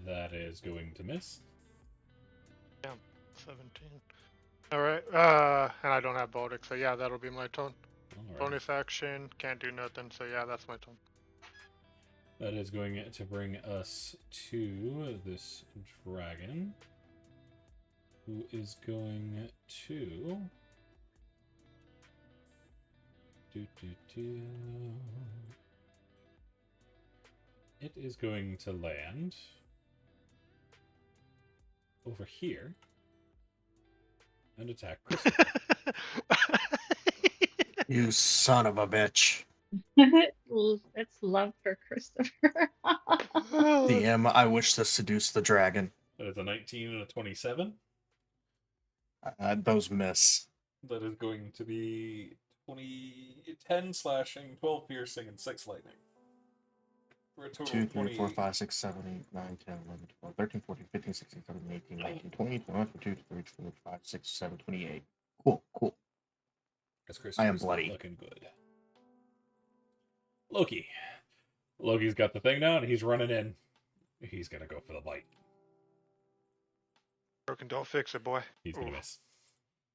That is going to miss. Yeah, 17. All right, and I don't have Baltic, so yeah, that'll be my turn. All right. Bonus action, can't do nothing, so yeah, that's my turn. That is going to bring us to this dragon, who is going to It is going to land over here and attack Christopher. You son of a bitch. It's love for Christopher. DM, I wish to seduce the dragon. That is a 19 and a 27. Those miss. That is going to be 10 slashing, 12 piercing, and 6 lightning. For a total 2, of 3, 4, 20. 5, 6, 7, 8, 9, 10, 11, 12, 13, 14, 15, 16, 17, 18, 19, 20, 21, 22, 23, 24, 5, 6, 7, 28. Cool, cool. As I am Christopher's not bloody. looking good. Loki. Loki's got the thing down. He's running in. He's going to go for the bite. Broken, don't fix it, boy. He's going to Ooh. miss.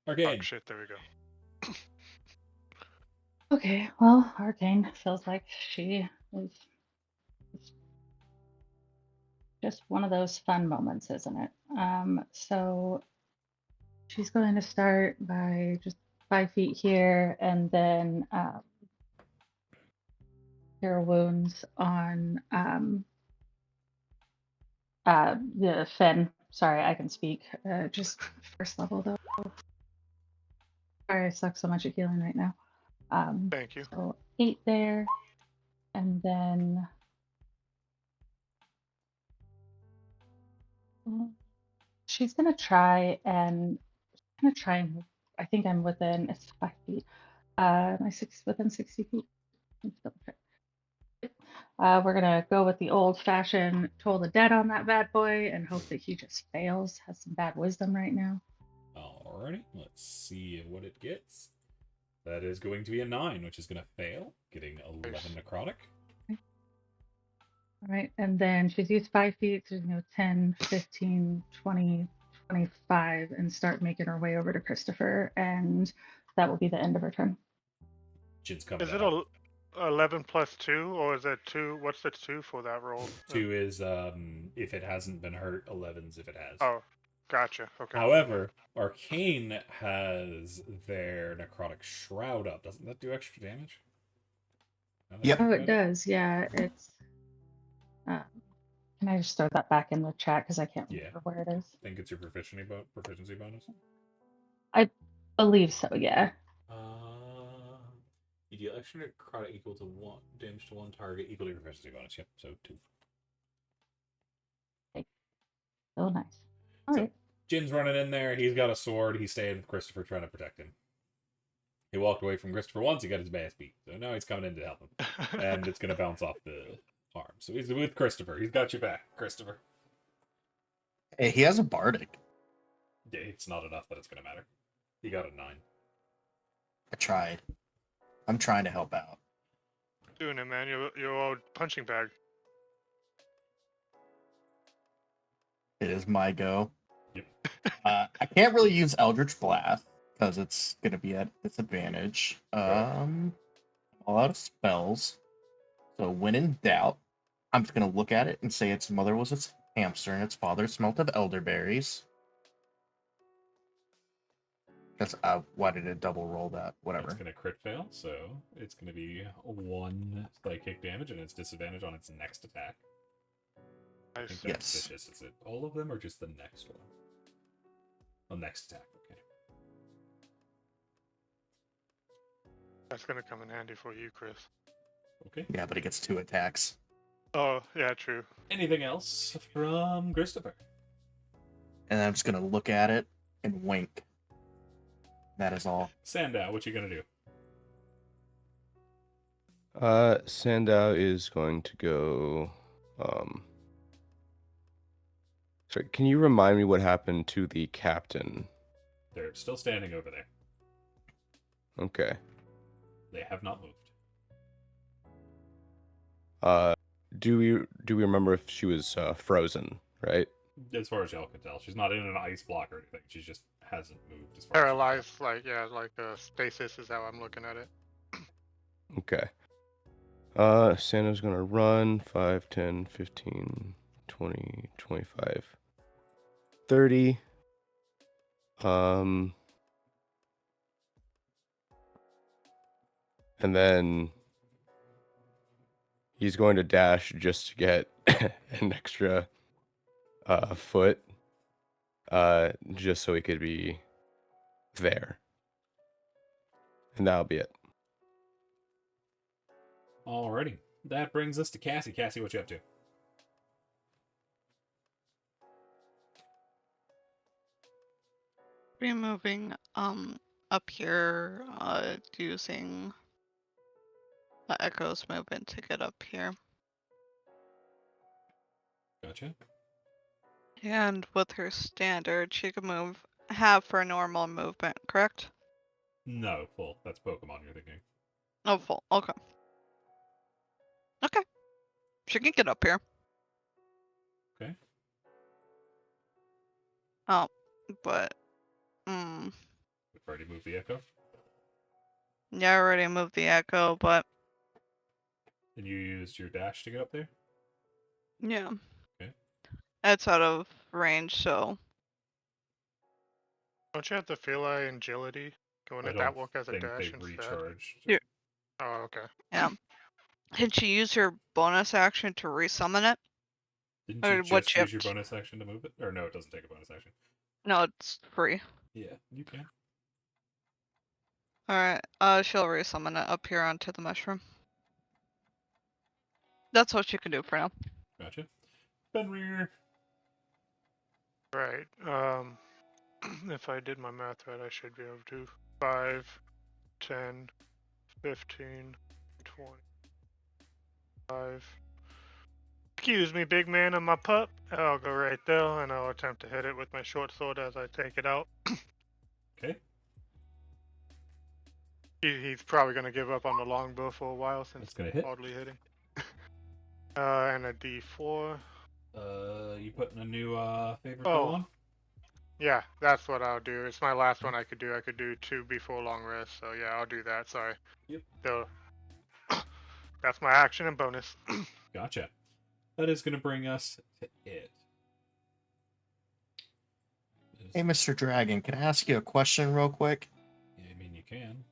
Oh, Arcane. shit, there we go. Okay, well, Arcane feels like she is just one of those fun moments, isn't it? So she's going to start by just 5 feet here and then cure wounds on the Finn. Sorry, I can speak. Just first level though. Sorry, I suck so much at healing right now. Thank you. So 8 there, and then she's gonna try and I think I'm within, it's 5 feet. Am I within 60 feet? Let's double check. We're gonna go with the old-fashioned Toll the Dead on that bad boy and hope that he just fails. Has some bad wisdom right now. Alrighty, let's see what it gets. That is going to be a 9, which is going to fail, getting 11 necrotic. All right, and then she's used 5 feet, so she's gonna go 10, 15, 20, 25, and start making her way over to Christopher, and that will be the end of her turn. Jin's coming Is it out. 11 plus 2, or is it 2? What's the 2 for that roll? 2 is if it hasn't been hurt, 11's if it has. Oh, gotcha. Okay. However, Arcane has their necrotic shroud up. Doesn't that do extra damage? Yep. Oh, it does, yeah. It's. Can I just throw that back in the chat because I can't remember where it is? I think it's your proficiency bonus. I believe so, yeah. You deal extra necrotic equal to 1 damage to 1 target equal to your proficiency bonus. Yep, so 2. Okay. Oh, nice. All right. Jin's running in there. He's got a sword. He's staying with Christopher, trying to protect him. He walked away from Christopher once. He got his ass beat. So now he's coming in to help him. And it's going to bounce off the arm. So he's with Christopher. He's got you back, Christopher. Hey, he has a bardic. Yeah, it's not enough that it's going to matter. He got a 9. I tried. I'm trying to help out. Doing it, man. You're old punching bag. It is my go. Yep. I can't really use Eldritch Blast because it's gonna be at disadvantage. All out of spells. So when in doubt, I'm just gonna look at it and say its mother was its hamster and its father smelt of elderberries. That's why did it double roll that? Whatever. It's going to crit fail, so it's going to be 1 psychic damage, and it's disadvantage on its next attack. I think that's Yes. vicious. Is it all of them or just the next one? The next attack, okay. That's gonna come in handy for you, Chris. Okay. Yeah, but it gets 2 attacks. Oh, yeah, true. Anything else from Christopher? And I'm just gonna look at it and wink. That is all. Sandow, what you gonna do? Sandow is going to go. Sorry, can you remind me what happened to the captain? They're still standing over there. Okay. They have not moved. Do we remember if she was frozen? Right. As far as y'all can tell, she's not in an ice block or anything. She just hasn't moved. As far Paralyzed, like, yeah, like stasis is how I'm looking at it. Okay. Sandow's gonna run 5, 10, 15, 20, 25, 30. And then he's going to dash just to get an extra foot, just so he could be there. And that'll be it. Alrighty. That brings us to Cassie. Cassie, what you up to? Be moving up here, using the Echo's movement to get up here. Gotcha. And with her standard, she can move half for normal movement, correct? No, full. That's Pokemon you're thinking. Oh, full. Okay. Okay. She can get up here. Okay. Oh, but We've already moved the Echo. yeah, I already moved the Echo, but And you used your dash to get up there? yeah. Okay. It's out of range, so Don't you have the Fili agility? Wouldn't I that don't work as a think dash they've instead? recharged. Yeah. Oh, okay. yeah. Can she use her bonus action to resummon it? Didn't Or you what just use your bonus action to move it? Or no, it doesn't take a bonus action. No, it's free. Yeah, you can. Alright, she'll resummon it up here onto the mushroom. That's what she can do for now. Gotcha. Fenrir. Right. If I did my math right, I should be able to. 5, 10, 15, 25. Excuse me, big man, and my pup. I'll go right there, and I'll attempt to hit it with my short sword as I take it out. Okay. He's probably going to give up on the longbow for a while since That's gonna hit. hardly hitting. And a D4. You putting a new favorite Oh. bow on? Yeah, that's what I'll do. It's my last one I could do. I could do 2 before long rest, so yeah, I'll do that. Sorry. Yep. So, that's my action and bonus. Gotcha. That is gonna bring us to it. Hey, Mr. Dragon, can I ask you a question real quick? Yeah, I mean, you can.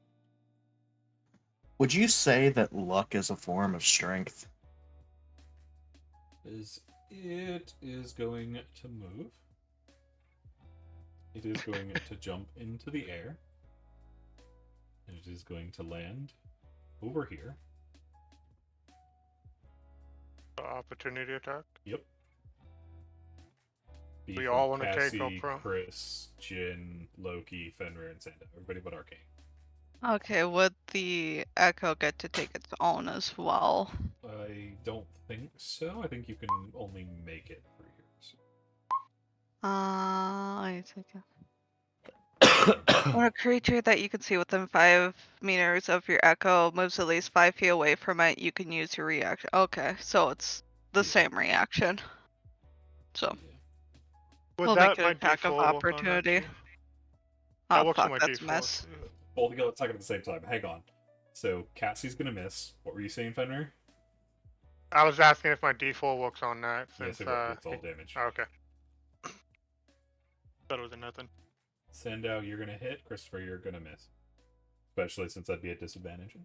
Would you say that luck is a form of strength? It is going to move. It is going to jump into the air. And it is going to land over here. Opportunity attack. Yep. Be We from all wanna take Cassie, up front. Chris, Jin, Loki, Fenrir, and Sanda. Everybody but Arcane. Okay, would the Echo get to take its own as well? I don't think so. I think you can only make it for yours. I think. When a creature that you can see within 5 meters of your Echo moves at least 5 feet away from it, you can use your reaction. Okay, so it's the Yeah. same reaction. So Yeah. Would we'll that make it my an attack of D4 work on that opportunity. too? That Oh works on fuck, my that's a D4 miss. too. Both of you attack at the same time. Hang on. So Cassie's gonna miss. What were you saying, Fenrir? I was asking if my D4 works on that Yes, since it will. It's all damage. okay. Better than nothing. Sandow, you're gonna hit. Christopher, you're gonna miss. Especially since I'd be at disadvantage.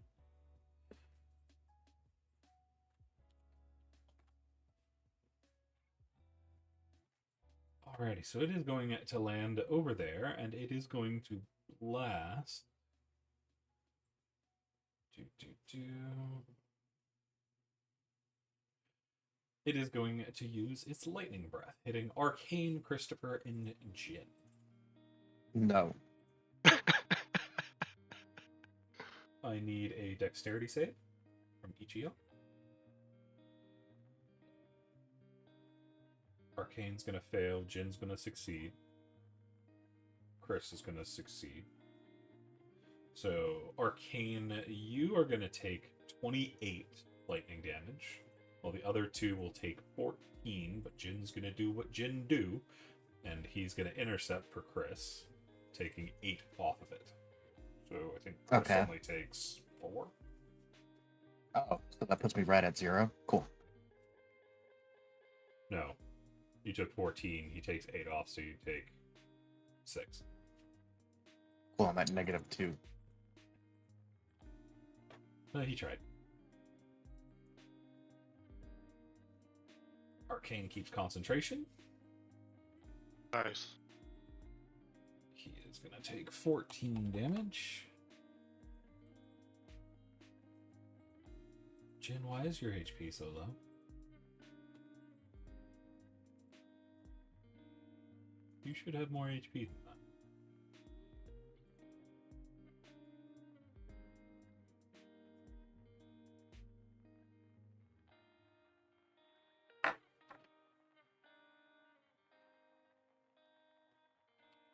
Alrighty, so it is going to land over there, and it is going to blast. It is going to use its lightning breath, hitting Arcane, Christopher, and Jin. No. I need a dexterity save from each of you. Arcane's going to fail. Jin's going to succeed. Chris is going to succeed. So, Arcane, you are going to take 28 lightning damage, while the other two will take 14, but Jin's going to do what Jin do, and he's going to intercept for Chris, taking 8 off of it. So, I think Chris only takes 4. Oh, so that puts me right at 0. Cool. No. You took 14, he takes 8 off, so you take 6. Cool, I'm at -2. He tried. Arcane keeps concentration. Nice. He is going to take 14 damage. Jin, why is your HP so low? You should have more HP than that.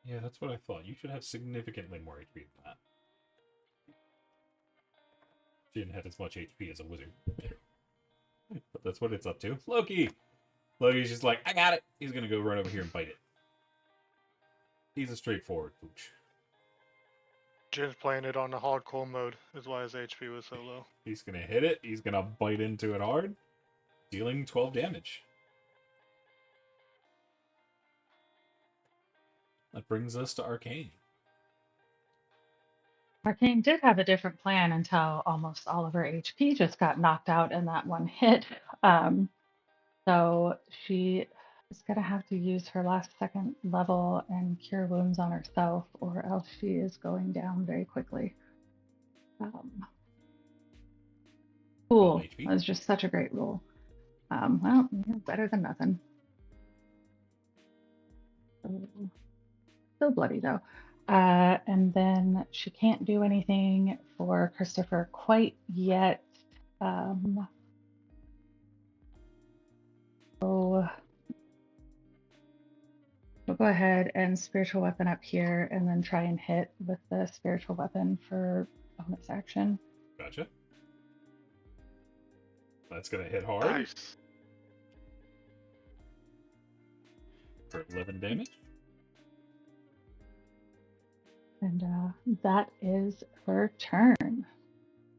Yeah, that's what I thought. You should have significantly more HP than that. Jin had as much HP as a wizard. But that's what it's up to. Loki! Loki's just like, I got it! He's gonna go run over here and bite it. He's a straightforward pooch. Jin's playing it on the hardcore mode, is why his HP was so low. He's gonna hit it. He's gonna bite into it hard, dealing 12 damage. That brings us to Arcane. Arcane did have a different plan until almost all of her HP just got knocked out in that one hit. So she is going to have to use her last second level and cure wounds on herself, or else she is going down very quickly. Cool. HP. That was just such a great roll. Well, yeah, better than nothing. Still bloody though. And then she can't do anything for Christopher quite yet. So we'll go ahead and spiritual weapon up here and then try and hit with the spiritual weapon for bonus action. Gotcha. That's gonna hit hard. Nice. For 11 damage. And that is her turn.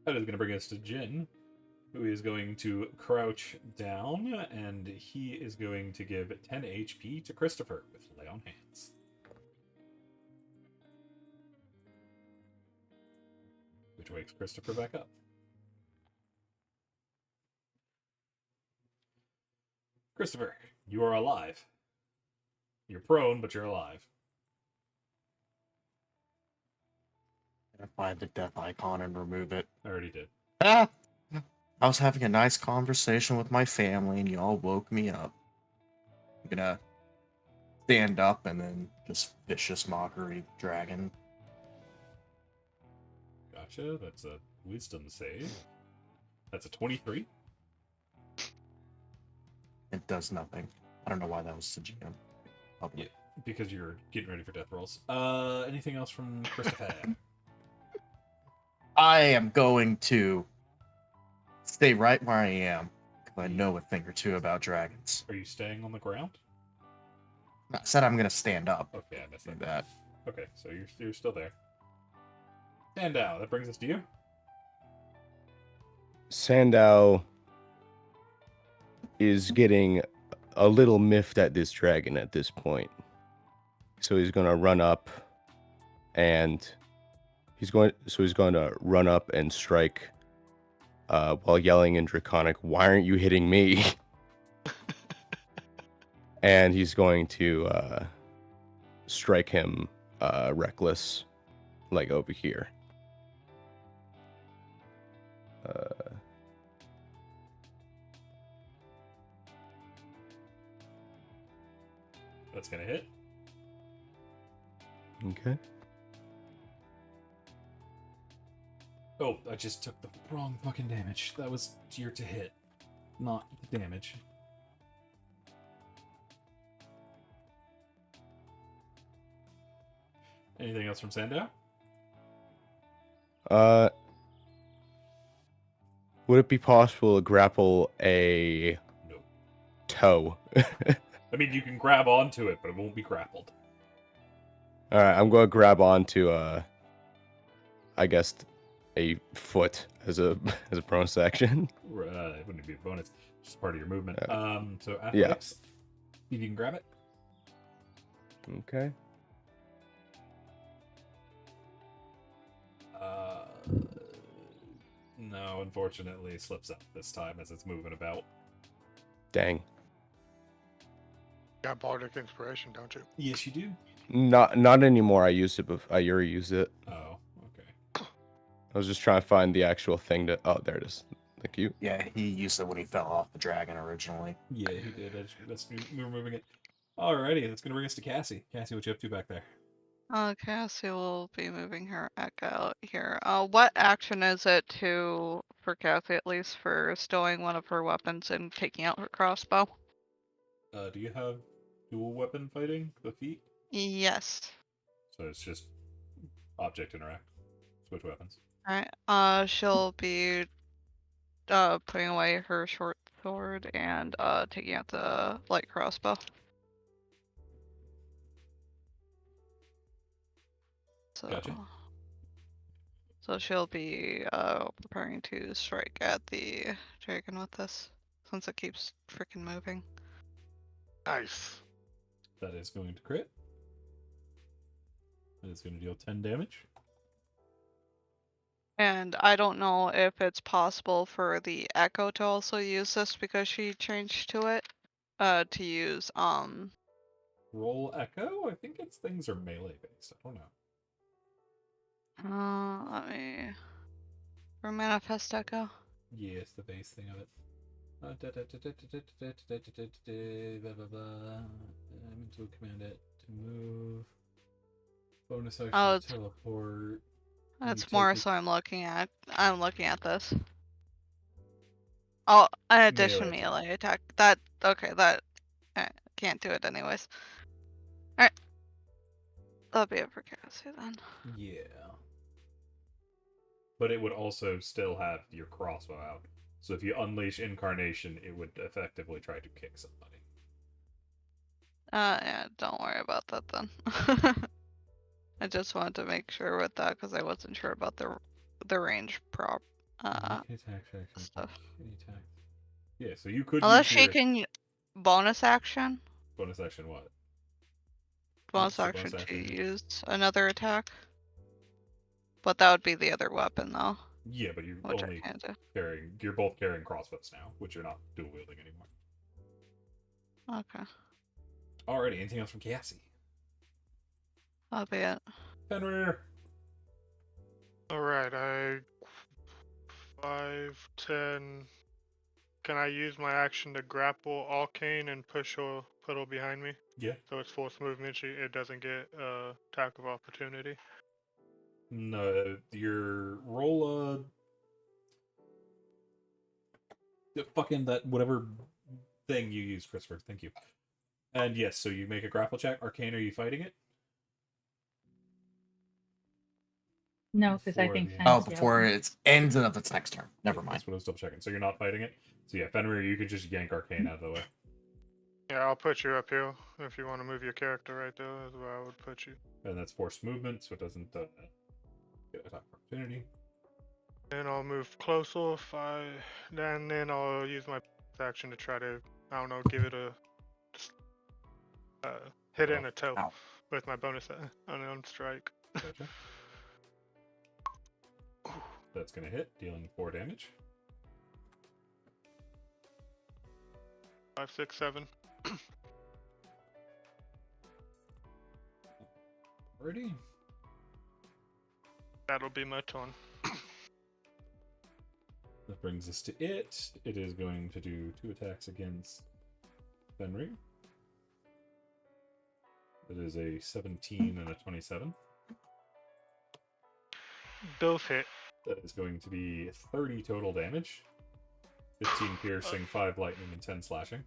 That is going to bring us to Jin, who is going to crouch down, and he is going to give 10 HP to Christopher with Lay on Hands. Which wakes Christopher back up. Christopher, you are alive. You're prone, but you're alive. I find the death icon and remove it. I already did. Ah! I was having a nice conversation with my family and y'all woke me up. I'm gonna stand up and then just vicious mockery dragon. Gotcha. That's a wisdom save. That's a 23. It does nothing. I don't know why that was the GM. Yeah, because you're getting ready for death rolls. Anything else from Christopher? I am going to stay right where I am, because I know a thing or two about dragons. Are you staying on the ground? I said I'm gonna stand up. Okay, I missed Like that. that. Okay, so you're still there. Sandow, that brings us to you. Sandow is getting a little miffed at this dragon at this point. So he's going to run up and he's going to run up and strike while yelling in Draconic, "Why aren't you hitting me?" And he's going to strike him reckless, like over here. That's gonna hit. Okay. Oh, I just took the wrong fucking damage. That was your to hit, not the damage. Anything else from Sandow? Would it be possible to grapple a No. toe? I mean, you can grab onto it, but it won't be grappled. All right, I'm gonna grab onto I guess a foot as a bonus action. It wouldn't be a bonus, just part of your movement. So Yeah. athletics, if you can grab it. Okay. No, unfortunately, it slips up this time as it's moving about. Dang. Got bardic inspiration, don't you? Yes, you do. Not anymore. I used it. I already used it. Oh, okay. I was just trying to find the actual thing to. Oh, there it is. Thank you. Yeah, he used it when he fell off the dragon originally. Yeah, he did. That's we're moving it. Alrighty, that's gonna bring us to Cassie. Cassie, what you up to back there? Cassie will be moving her back out here. What action is it for Cassie at least for stowing one of her weapons and taking out her crossbow? Do you have dual weapon fighting the feat? Yes. So it's just object interact. Switch weapons. Alright. She'll be putting away her short sword and taking out the light crossbow. So, Gotcha. so she'll be preparing to strike at the dragon with this, since it keeps freaking moving. Nice. That is going to crit. That is going to deal 10 damage. And I don't know if it's possible for the Echo to also use this because she changed to it. To use Roll Echo? I think its things are melee based. I don't know. let me for Manifest Echo. Yeah, it's the base thing of it. Blah, blah, blah. I'm to command it to move. Bonus action Oh, to teleport. it's You more take so I'm looking at this. Oh, an addition Melee melee attack. That okay, that can't do it anyways. Alright. That'll be it for Cassie then. Yeah. But it would also still have your crossbow out. So if you unleash Incarnation, it would effectively try to kick somebody. Yeah, don't worry about that then. I just wanted to make sure with that because I wasn't sure about the range prop stuff. Attack. Yeah, so you could Unless use she your can bonus action. bonus action what? Bonus So action bonus to action. use another attack. But that would be the other weapon though. Yeah, but you're Which only I can't do. you're both carrying crossbows now, which you're not dual wielding anymore. Okay. Alrighty, anything else from Cassie? That'll be it. Fenrir. Alright, 5, 10. Can I use my action to grapple Arcane and push her behind me? Yeah. So it's forced movement, it doesn't get attack of opportunity. No, your roll fucking that whatever thing you use, Christopher. Thank you. And yes, so you make a grapple check. Arcane, are you fighting it? No, because I Before think the- Fenn's Oh, before it ends of its next turn. Never mind. That's what I was double checking. So you're not fighting it. So yeah, Fenrir, you can just yank Arcane out of the way. Yeah, I'll put you up here if you want to move your character right there. That's where I would put you. And that's forced movement, so it doesn't get attack opportunity. Then I'll move closer, and then I'll use my action to try to, I don't know, give it a hit in a toe Ow. with my bonus on strike. Gotcha. That's gonna hit, dealing 4 damage. 5, 6, 7. Alrighty. That'll be my turn. That brings us to it. It is going to do 2 attacks against Fenrir. That is a 17 and a 27. Both hit. That is going to be 30 total damage. 15 piercing, 5 lightning, and 10 slashing.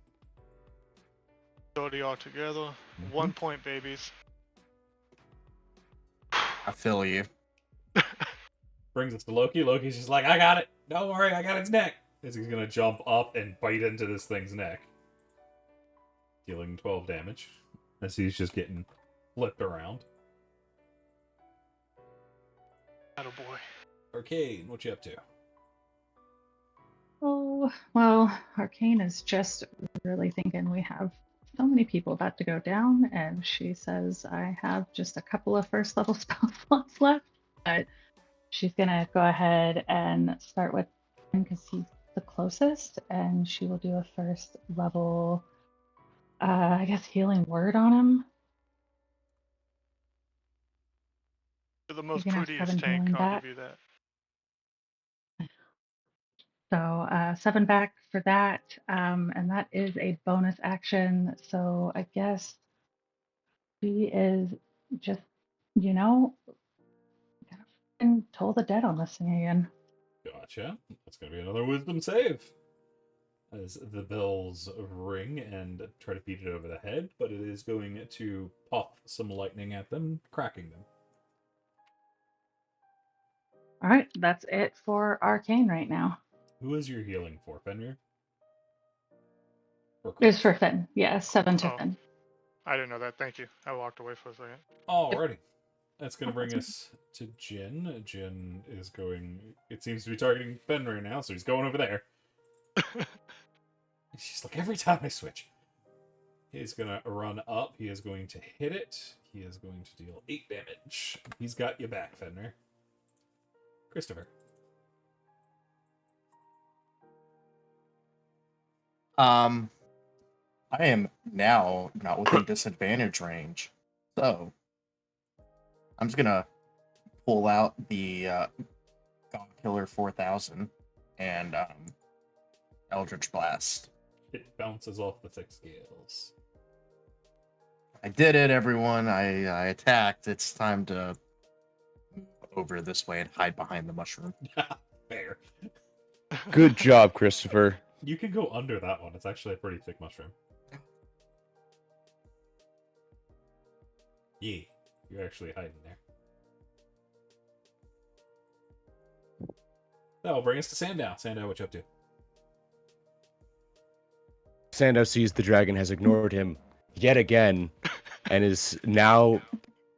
30 altogether. 1 point, babies. I feel you. Brings us to Loki. Loki's just like, I got it. Don't worry, I got its neck. As he's going to jump up and bite into this thing's neck. Dealing 12 damage. As he's just getting flipped around. Attaboy. Arcane, what you up to? Oh, well, Arcane is just really thinking we have so many people about to go down, and she says I have just a couple of first level spell slots left, but she's gonna go ahead and start with him because he's the closest, and she will do a first level, I guess, healing word on him. You're the most You can have prettiest 7 tank, healing I'll back. give you that. So 7 back for that, and that is a bonus action. So I guess she is just, gonna fucking toll the dead on this thing again. Gotcha. That's going to be another wisdom save. As the bells ring and try to beat it over the head, but it is going to pop some lightning at them, cracking them. All right, that's it for Arcane right now. Who is your healing for, Fenrir? Or It's Chris? for Finn. Yeah, 7 to Oh. Finn. I didn't know that. Thank you. I walked away for a second. Alrighty. That's going to bring us to Jin. Jin is going... It seems to be targeting Fenrir now, so he's going over there. She's like, every time I switch. He's going to run up. He is going to hit it. He is going to deal 8 damage. He's got you back, Fenrir. Christopher. I am now not within disadvantage range, so I'm just gonna pull out the God Killer 4000 and Eldritch Blast. It bounces off the 6 scales. I did it, everyone. I attacked. It's time to move over this way and hide behind the mushroom. Fair. Good job, Christopher. You can go under that one. It's actually a pretty thick mushroom. Yeah, you're actually hiding there. That will bring us to Sandow. Sandow, what you up to? Sandow sees the dragon has ignored him yet again and is now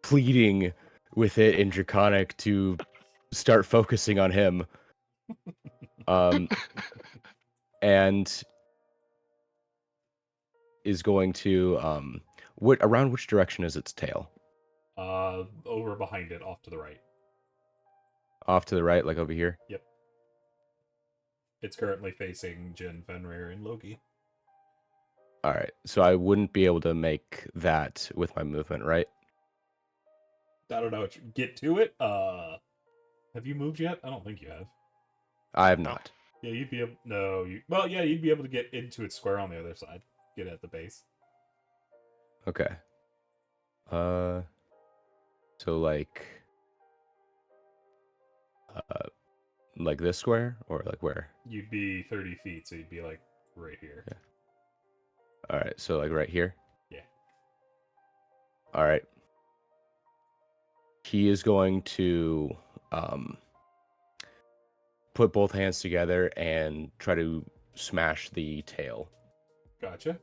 pleading with it in Draconic to start focusing on him. And is going to around which direction is its tail? Over behind it, off to the right. Off to the right, like over here? Yep. It's currently facing Jin, Fenrir, and Loki. Alright, so I wouldn't be able to make that with my movement, right? I don't know. Get to it. Have you moved yet? I don't think you have. I have not. Yeah, you'd be able. No, well, yeah, you'd be able to get into its square on the other side. Get at the base. Okay. So like this square or like where? You'd be 30 feet, so you'd be like right here. Yeah. All right, so like right here. Yeah. All right. He is going to put both hands together and try to smash the tail. Gotcha.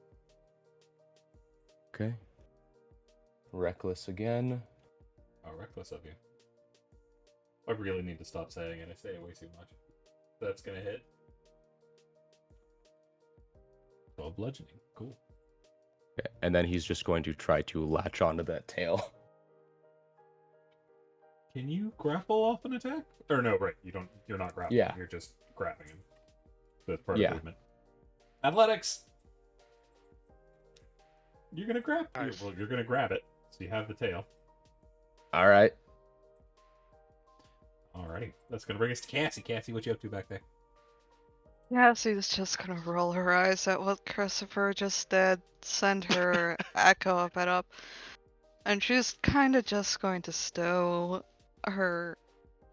Okay. Reckless again. Oh, reckless of you. I really need to stop saying it. I say it way too much. That's gonna hit. 12 bludgeoning. Cool. Okay. And then he's just going to try to latch onto that tail. Can you grapple off an attack? Or no, right? You don't. You're not grappling. Yeah. You're just grabbing him. That's part Yeah. of movement. Athletics. You're gonna grab. Nice. Well, you're gonna grab it. So you have the tail. All right. Alrighty. That's gonna bring us to Cassie. Cassie, what you up to back there? Yeah, she's just gonna roll her eyes at what Christopher just did. Send her echo up and up. And she's kind of just going to stow her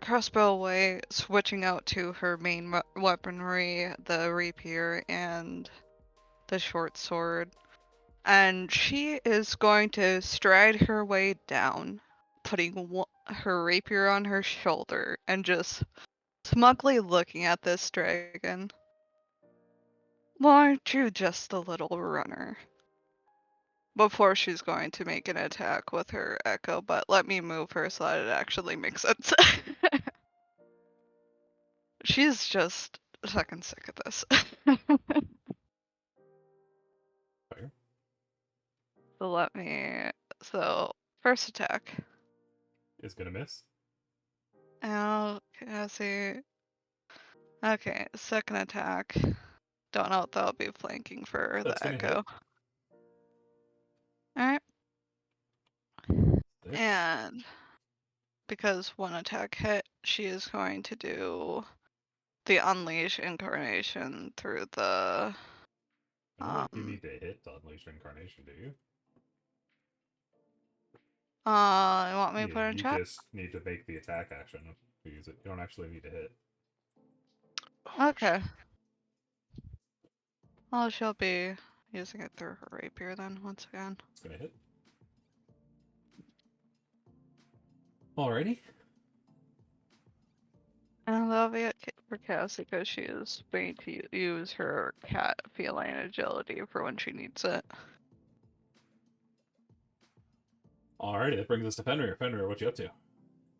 crossbow away, switching out to her main weaponry, the rapier and the short sword. And she is going to stride her way down, putting her rapier on her shoulder and just smugly looking at this dragon. Well, aren't you just a little runner? Before she's going to make an attack with her echo, but let me move her so that it actually makes sense. She's just fucking sick of this. Fire. So first attack. Is gonna miss. Oh, Cassie. Okay, second attack. Don't know if that'll be flanking for That's the gonna hit. echo. Alright, 6. and because one attack hit, she is going to do the unleash incarnation through the I don't think you need to hit to unleash incarnation, do you? you want me to Yeah, put it in you chat? just need to make the attack action to use it. You don't actually need to hit. Oh, Okay. Well, she'll be using it through her rapier then, once again. It's gonna hit. Alrighty. And that'll be it for Cassie because she is going to use her cat feline agility for when she needs it. Alrighty, that brings us to Fenrir. Fenrir, what you up to?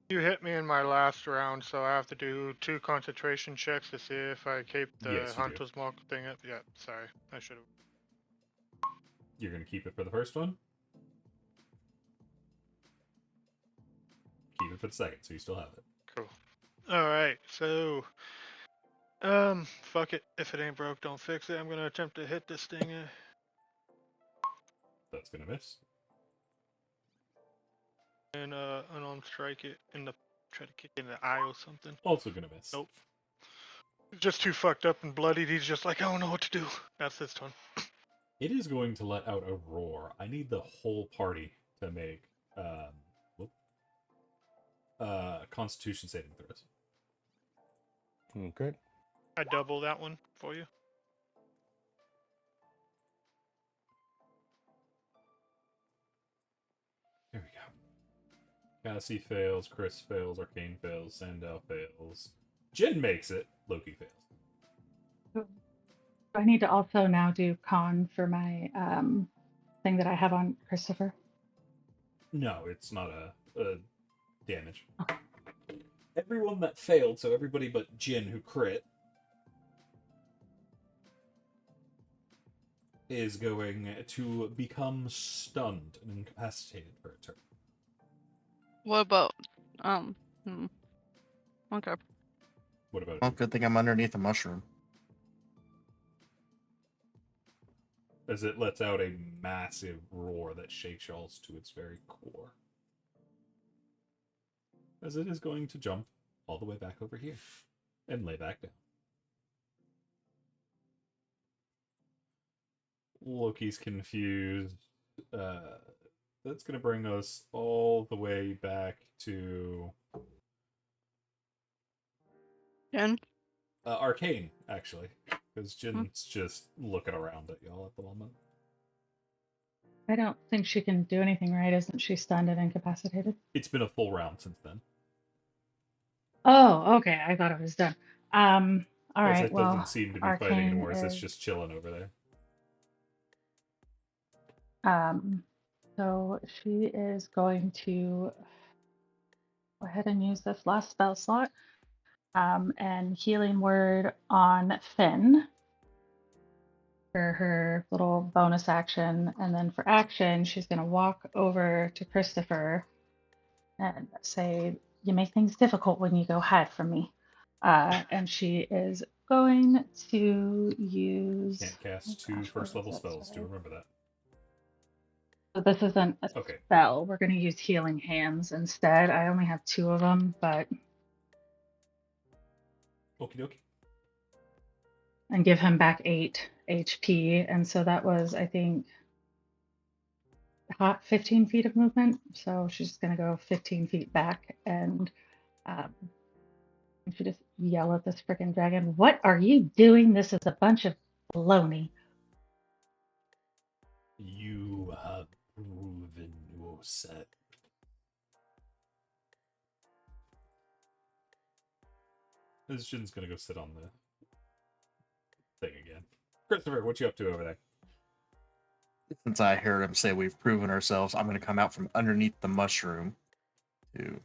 You hit me in my last round, so I have to do 2 concentration checks to see if I keep the Yes, you do. Hunter's Mark thing up. Yeah, sorry. I should have. You're gonna keep it for the first one? Keep it for the second, so you still have it. Cool. Alright, so... fuck it. If it ain't broke, don't fix it. I'm gonna attempt to hit this thing. That's gonna miss. And unarmed strike it in the... Try to kick it in the eye or something. Also gonna miss. Nope. He's just too fucked up and bloodied. He's just like, I don't know what to do. That's this turn. It is going to let out a roar. I need the whole party to make Constitution saving throws. Okay. I double that one for you. There we go. Cassie fails, Chris fails, Arcane fails, Sandow fails. Jin makes it, Loki fails. I need to also now do con for my thing that I have on Christopher. No, it's not a damage. Okay. Everyone that failed, so everybody but Jin who crit, is going to become stunned and incapacitated for a turn. What about, okay. What about Well, you? good thing I'm underneath a mushroom. As it lets out a massive roar that shakes y'all to its very core. As it is going to jump all the way back over here and lay back down. Loki's confused. That's going to bring us all the way back to Jen? Arcane, actually. Because Jin's just looking around at y'all at the moment. I don't think she can do anything, right? Isn't she stunned and incapacitated? It's been a full round since then. Oh, okay. I thought it was done. All As right. it Well, doesn't seem to be fighting Arcane anymore, as it's is just chilling over there. so she is going to go ahead and use this last spell slot. And healing word on Finn for her little bonus action. And then for action, she's going to walk over to Christopher and say, "You make things difficult when you go hide from me." And she is going to use... Can't cast Oh, gosh, two first where level is it? spells. Do Sorry. remember that. So this isn't a Okay. spell. We're going to use healing hands instead. I only have 2 of them, but... Okie dokie. And give him back 8 HP. And so that was, I think, hot 15 feet of movement, so she's just gonna go 15 feet back and um, she just yell at this freaking dragon. What are you doing? This is a bunch of baloney. You have proven your set. This Shin's gonna go sit on the thing again. Christopher, what you up to over there? Since I heard him say we've proven ourselves, I'm going to come out from underneath the mushroom to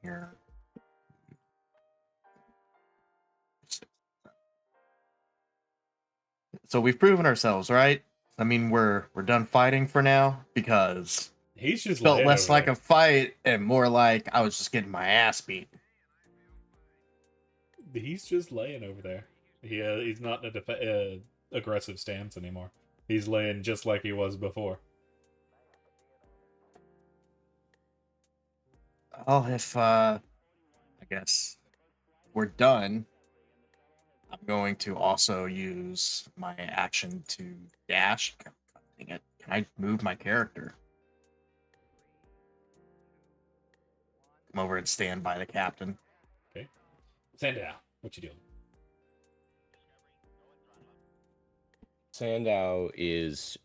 here. So we've proven ourselves, right? I mean, we're done fighting for now because He's just it felt laying less over like there. a fight and more like I was just getting my ass beat. He's just laying over there. He's not in a aggressive stance anymore. He's laying just like he was before. Well, if I guess we're done, I'm going to also use my action to dash. God dang it. Can I move my character? Come over and stand by the captain. Okay. Sandow, what you doing? Sandow is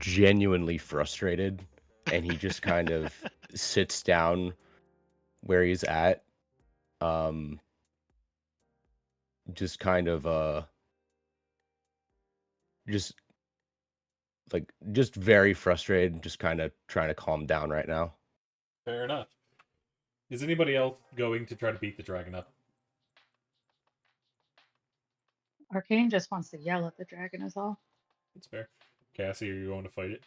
genuinely frustrated, and he just kind of sits down where he's at. Just kind of just just very frustrated, just kind of trying to calm down right now. Fair enough. Is anybody else going to try to beat the dragon up? Arcane just wants to yell at the dragon, is all. That's fair. Cassie, are you going to fight it?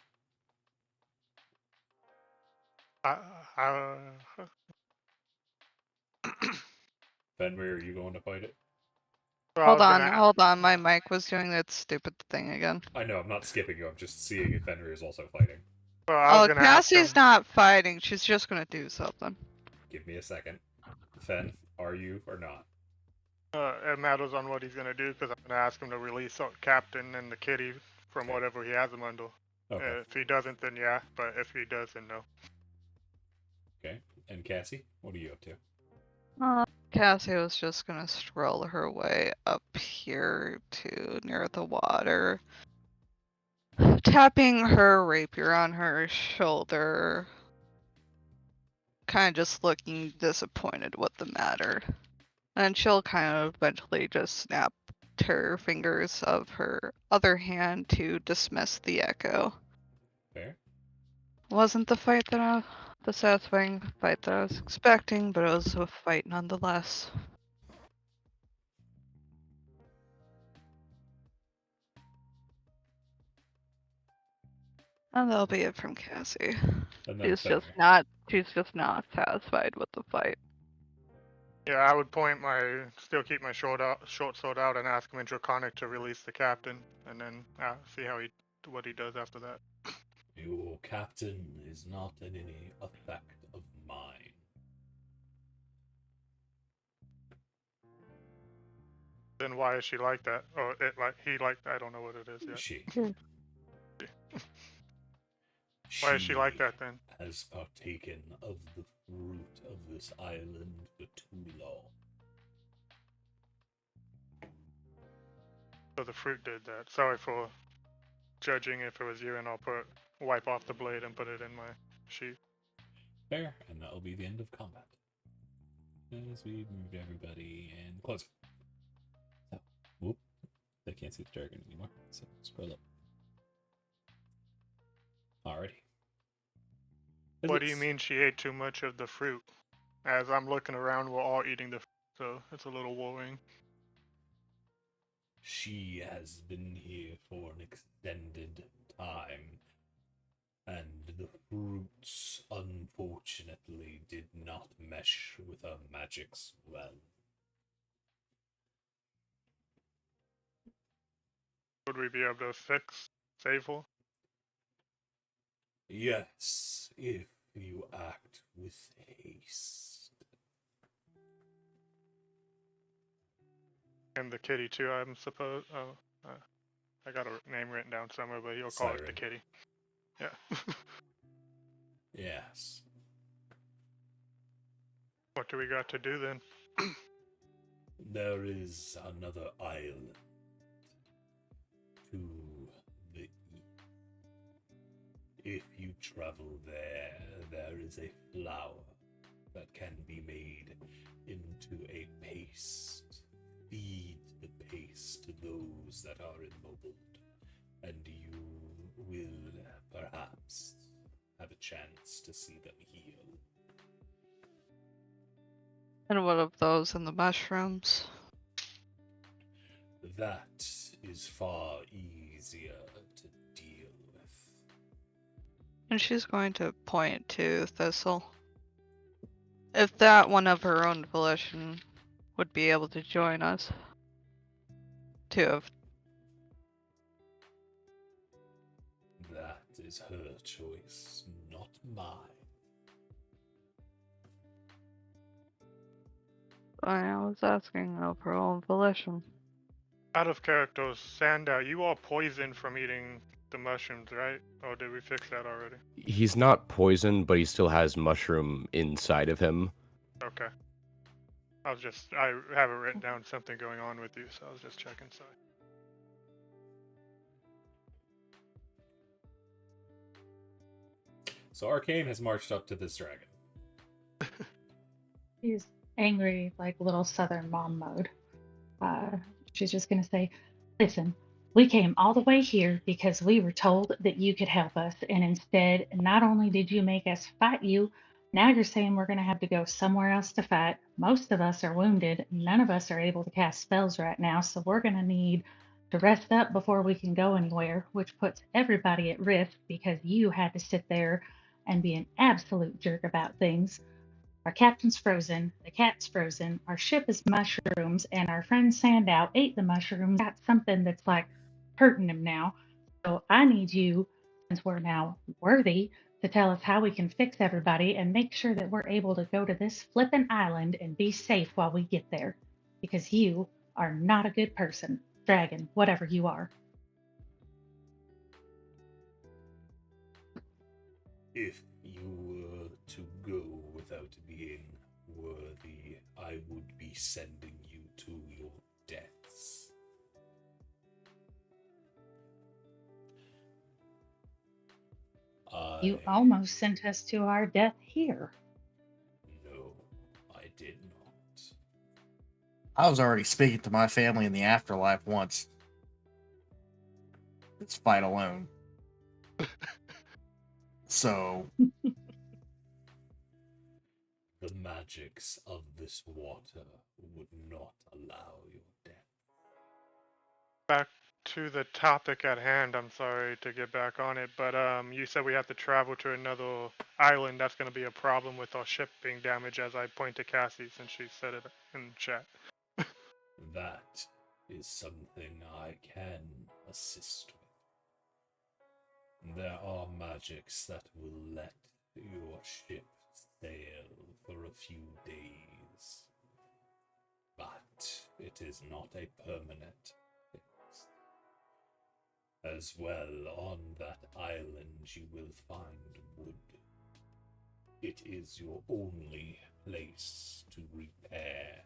I, Fenrir, are you going to fight it? well, I was gonna a- Hold on. My mic was doing that stupid thing again. I know, I'm not skipping you. I'm just seeing if Fenrir is also fighting. Well, I was Oh, gonna ask him. Cassie's not fighting. She's just gonna do something. Give me a second. Fen, are you or not? It matters on what he's gonna do because I'm gonna ask him to release Captain and the kitty from Okay. whatever he has him under. Okay. If he doesn't, then yeah. But if he does, then no. Okay. And Cassie, what are you up to? Cassie was just gonna stroll her way up here to near the water, tapping her rapier on her shoulder, kind of just looking disappointed what the matter. And she'll kind of eventually just snap her fingers of her other hand to dismiss the echo. Fair. Wasn't the satisfying fight that I was expecting, but it was a fight nonetheless. And that'll be it from Cassie. And then Fenrir. She's just not satisfied with the fight. Yeah, I would still keep my short sword out and ask him in Draconic to release the captain, and then see what he does after that. Your captain is not in any effect of mine. Then why is she like that? Or he like I don't know what it is yet. She. Why is she like that then? Has partaken of the fruit of this island for too long. So the fruit did that. Sorry for judging if it was you, and I'll wipe off the blade and put it in my sheath. Fair, and that'll be the end of combat. As we moved everybody and close it. So, whoop. They can't see the dragon anymore, so scroll up. Alrighty. What do you mean she ate too much of the fruit? As I'm looking around, we're all eating the fruit, so it's a little worrying. She has been here for an extended time, and the fruits, unfortunately, did not mesh with her magics well. Would we be able to save her? Yes, if you act with haste. And the kitty too, I'm suppose. I got a name written down somewhere, but he'll call it the Siren. kitty. Yeah. Yes. What do we got to do then? There is another island to the east. If you travel there, there is a flower that can be made into a paste. Feed the paste to those that are ennobled, and you will perhaps have a chance to see them heal. And what of those in the mushrooms? That is far easier to deal with. And she's going to point to Thistle. If that one of her own volition would be able to join us. Two of. That is her choice, not mine. I was asking of her own volition. Out of character, Sandow, you are poisoned from eating the mushrooms, right? Or did we fix that already? He's not poisoned, but he still has mushroom inside of him. Okay. I have it written down something going on with you, so I was just checking, sorry. So Arcane has marched up to this dragon. She's angry, like little southern mom mode. She's just going to say, listen, we came all the way here because we were told that you could help us. And instead, not only did you make us fight you, now you're saying we're going to have to go somewhere else to fight. Most of us are wounded. None of us are able to cast spells right now. So we're going to need to rest up before we can go anywhere, which puts everybody at risk because you had to sit there and be an absolute jerk about things. Our captain's frozen, the cat's frozen, our ship is mushrooms, and our friend Sandow ate the mushrooms. Got something that's like hurting him now. So I need you, since we're now worthy, to tell us how we can fix everybody and make sure that we're able to go to this flippin' island and be safe while we get there. Because you are not a good person, dragon, whatever you are. If you were to go without being worthy, I would be sending you to your deaths. You almost sent us to our death here. No, I did not. I was already speaking to my family in the afterlife once. It's fight alone. So The magics of this water would not allow your death. Back to the topic at hand, I'm sorry to get back on it, but you said we have to travel to another island. That's going to be a problem with our ship being damaged, as I point to Cassie since she said it in chat. That is something I can assist with. There are magics that will let your ship sail for a few days, but it is not a permanent fix. As well, on that island you will find wood. It is your only place to repair.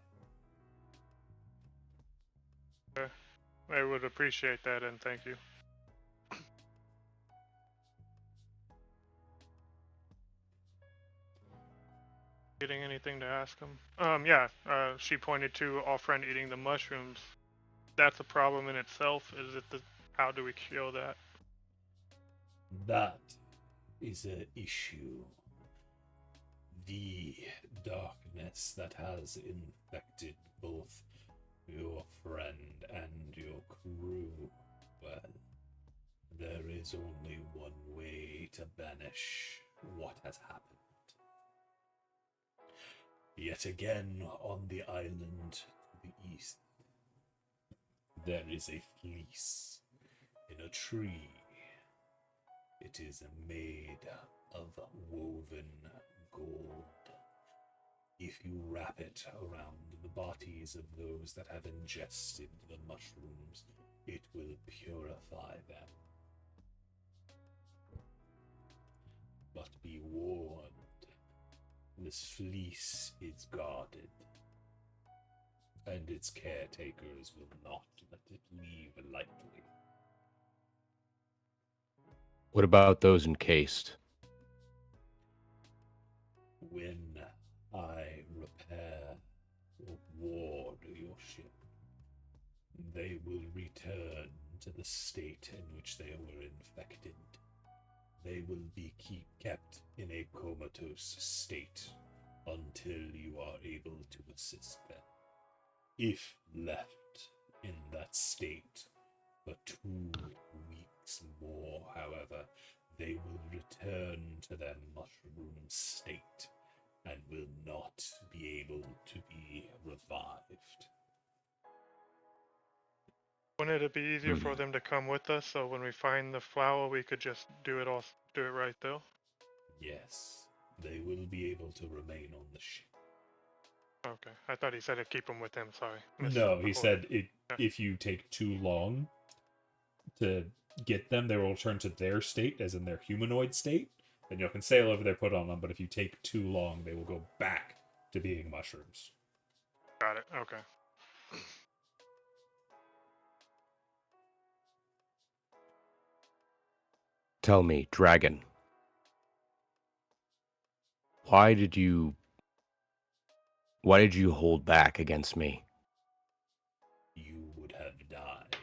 I would appreciate that, and thank you. Getting anything to ask him? She pointed to our friend eating the mushrooms. That's a problem in itself. How do we cure that? That is an issue. The darkness that has infected both your friend and your crew, well, there is only one way to banish what has happened. Yet again, on the island to the east, there is a fleece in a tree. It is made of woven gold. If you wrap it around the bodies of those that have ingested the mushrooms, it will purify them. but be warned. This fleece is guarded, and its caretakers will not let it leave lightly. What about those encased? When I repair or ward your ship, they will return to the state in which they were infected. They will be kept in a comatose state until you are able to assist them. If left in that state for 2 weeks more, however, they will return to their mushroom state and will not be able to be revived. Wouldn't it be easier for them to come with us, so when we find the flower, we could just do it right though? Yes, they will be able to remain on the ship. Okay, I thought he said to keep them with him. Sorry. No, he misquoted. said Yeah. if you take too long to get them, they will return to their state, as in their humanoid state. Then you can sail over there, put on them. But if you take too long, they will go back to being mushrooms. Got it. Okay. Tell me, dragon. Why did you hold back against me? You would have died.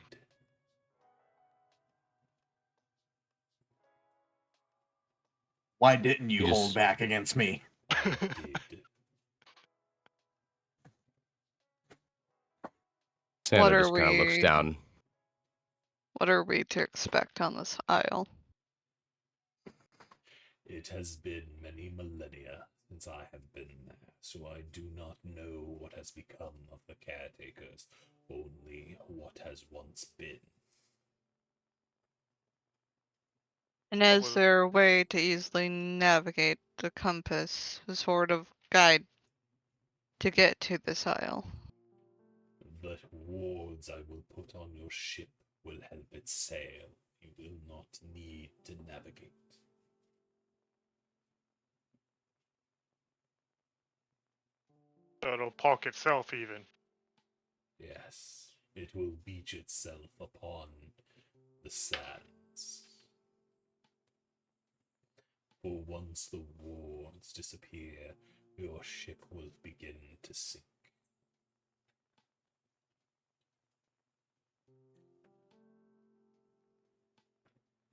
Why didn't you You hold just- back against me? I did. Santa What are just kind of looks we- down. What are we to expect on this isle? It has been many millennia since I have been there, so I do not know what has become of the caretakers, only what has once been. And What is was- there a way to easily navigate the compass, a sort of guide to get to this isle? The wards I will put on your ship will help it sail. You will not need to navigate. So it'll park itself even. Yes, it will beach itself upon the sands. For once the wards disappear, your ship will begin to sink.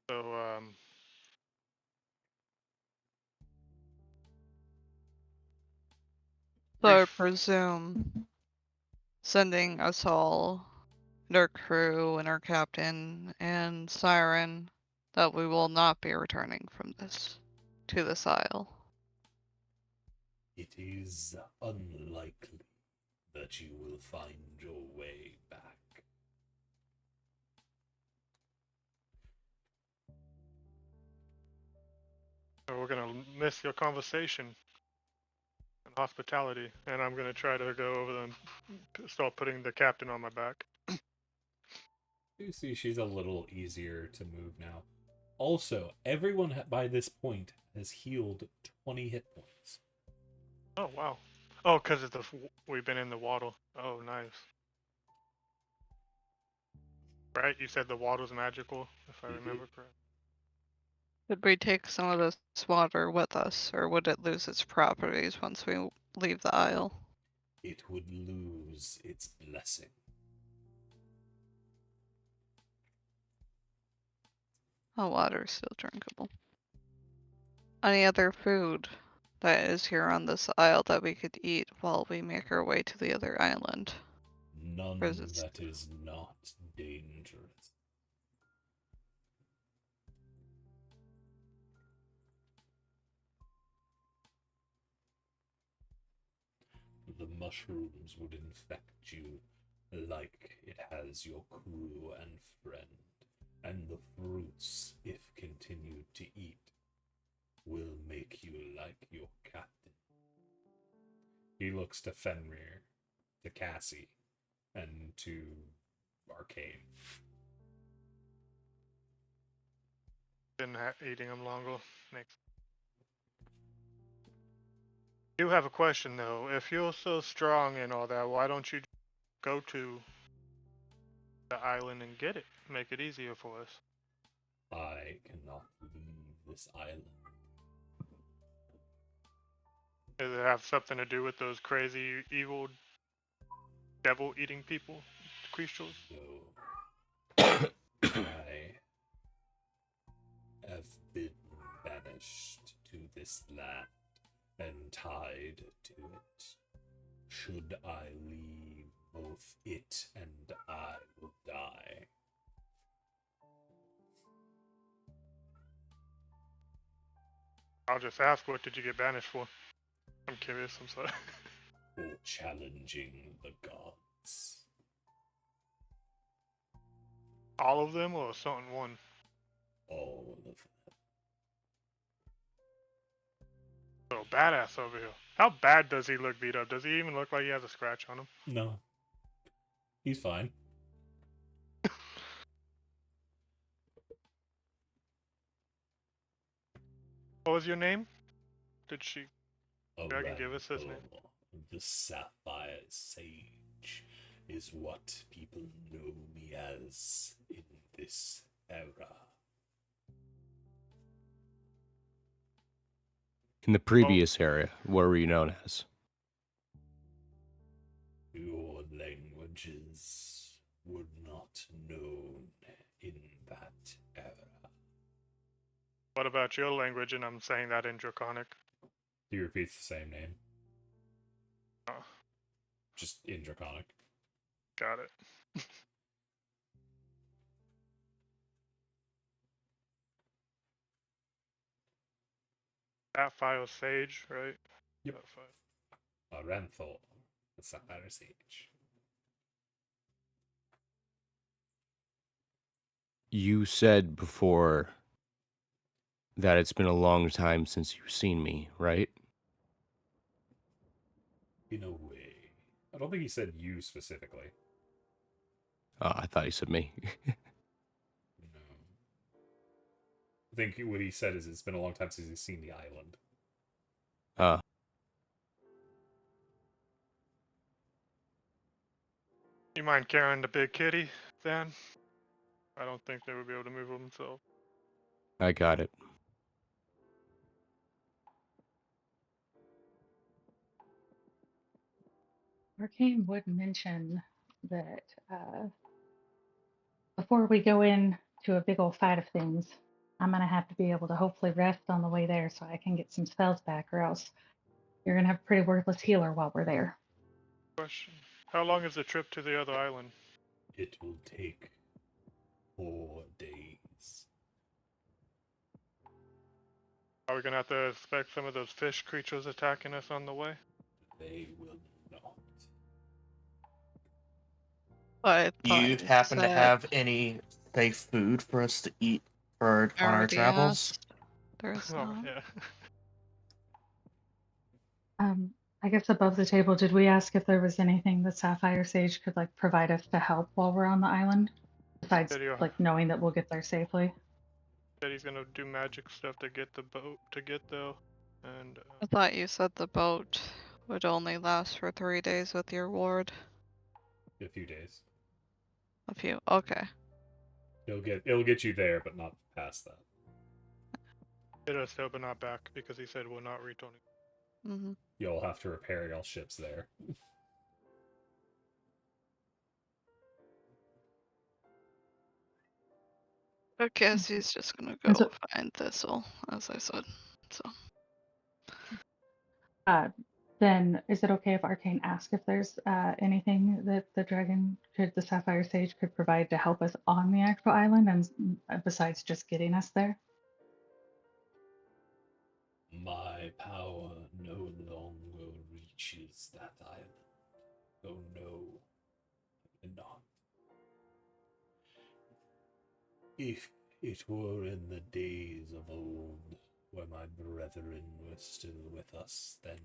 So So I brief- presume sending us all, and our crew and our captain and Siren, that we will not be returning from this to this isle. It is unlikely that you will find your way back. So we're gonna miss your conversation and hospitality, and I'm gonna try to go over them, start putting the captain on my back. You see, she's a little easier to move now. Also, everyone by this point has healed 20 hit points. Oh wow. Oh, because it's we've been in the water. Oh, nice. Right? You said the water's magical, if I remember correctly. Could we take some of this water with us, or would it lose its properties once we leave the isle? It would lose its blessing. The water is still drinkable. Any other food that is here on this isle that we could eat while we make our way to the other island? None Or is it that is not dangerous. The mushrooms would infect you like it has your crew and friend, and the fruits, if continued to eat, will make you like your captain. He looks to Fenrir, to Cassie, and to Arcane. Been eating them longer. Next. do have a question though. If you're so strong and all that, why don't you go to the island and get it? Make it easier for us. I cannot leave this island. Does it have something to do with those crazy, evil, devil-eating people, creatures? No. I have been banished to this land and tied to it. Should I leave, both it and I will die. I'll just ask, what did you get banished for? I'm curious, I'm sorry. For challenging the gods. All of them or something one? All of them. So badass over here. How bad does he look beat up? Does he even look like he has a scratch on him? No. He's fine. What was your name? Did she... I can give us his name. Aranthor, the Sapphire Sage, is what people know me as in this era. In the previous area, what were you known as? Your languages were not known in that era. What about your language? And I'm saying that in Draconic. He repeats the same name, Oh, just in Draconic. got it. Sapphire Sage, right? Yep. Sapphire. Aranthor, the Sapphire Sage. You said before that it's been a long time since you've seen me, right? In a way. I don't think he said you specifically. Oh, I thought you said me. No. I think what he said is it's been a long time since he's seen the island. You mind carrying the big kitty, then? I don't think they would be able to move him, so... I got it. Arcane would mention that before we go in to a big old fight of things, I'm going to have to be able to hopefully rest on the way there so I can get some spells back, or else you're going to have a pretty worthless healer while we're there. Question. How long is the trip to the other island? It will take 4 days. Are we gonna have to expect some of those fish creatures attacking us on the way? They will not. I Do thought you happen to said have any safe food for us to eat for I on our already travels? asked. There's Oh, not. yeah. I guess above the table, did we ask if there was anything that Sapphire Sage could like provide us to help while we're on the island, besides Video. like knowing that we'll get there safely? Said he's gonna do magic stuff to get the boat to get there, and I thought you said the boat would only last for 3 days with your ward. A few days. A few. Okay. It'll get you there, but not past that. it'll still be not back because he said we're not returning. Mm-hmm. You'll have to repair your ships there. I guess he's just gonna And go so, find Thistle, as I said. So then is it okay if Arcane asks if there's anything that the Sapphire Sage could provide to help us on the actual island, and besides just getting us there? My power no longer reaches that island. Oh no, not. If it were in the days of old, where my brethren were still with us, then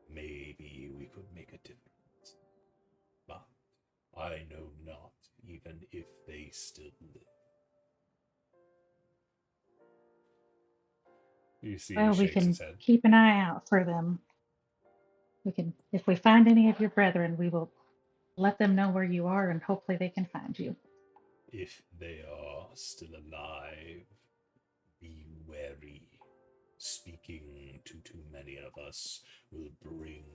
maybe we could make a difference. But I know not, even if they still live. You see, Well, he we shakes his can head. keep an eye out for them. We can, if we find any of your brethren, we will let them know where you are, and hopefully they can find you. If they are still alive, be wary. Speaking to too many of us will bring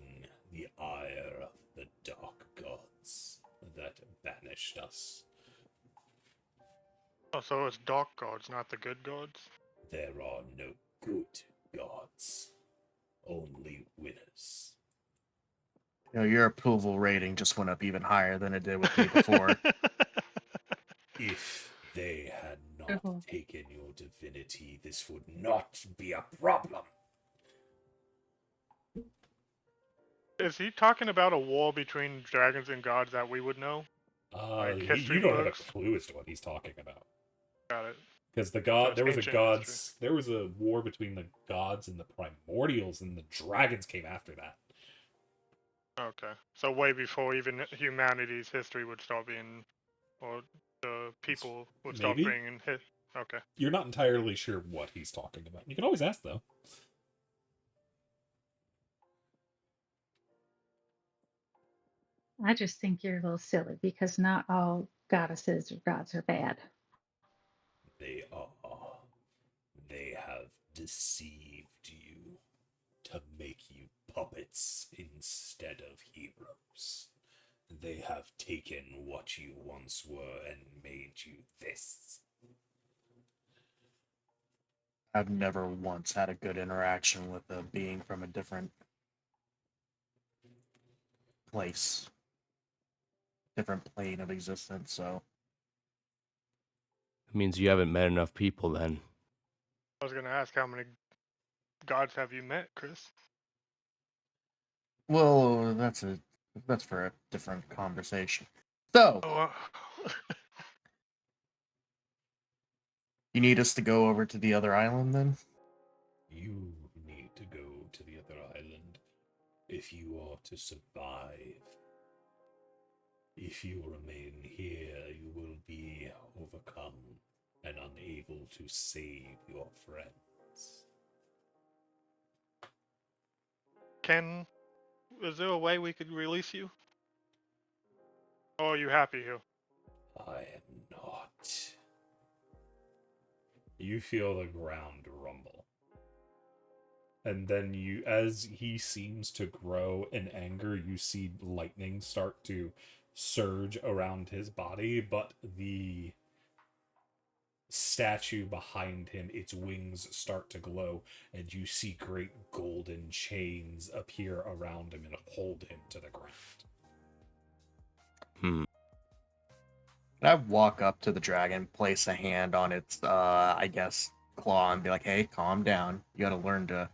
the ire of the dark gods that banished us. Oh, so it's dark gods, not the good gods? There are no good gods, only winners. You know, your approval rating just went up even higher than it did with me before. If they had not Approval. taken your divinity, this would not be a problem. Is he talking about a war between dragons and gods that we would know? Like history You don't have books? a clue as to what he's talking about. Got it. Because So it's there was a ancient gods, there was a war between the gods and the primordials, and the dragons came after that. Okay. So way before even humanity's history would start being, or the people would start Maybe? bringing hit. Okay. You're not entirely sure what he's talking about. You can always ask, though. I just think you're a little silly because not all goddesses or gods are bad. They are. They have deceived you to make you puppets instead of heroes. They have taken what you once were and made you this. I've never once had a good interaction with a being from a different place, different plane of existence, so It means you haven't met enough people then. I was gonna ask how many gods have you met, Chris? well, that's for a different conversation. So, Oh, you need us to go over to the other island then? You need to go to the other island if you are to survive. If you remain here, you will be overcome and unable to save your friends. is there a way we could release you? Or are you happy here? I am not. You feel the ground rumble. And then as he seems to grow in anger, you see lightning start to surge around his body, but the statue behind him, its wings start to glow, and you see great golden chains appear around him and hold him to the ground. Hmm. Can I walk up to the dragon, place a hand on its, I guess, claw, and be like, hey, calm down. You gotta learn to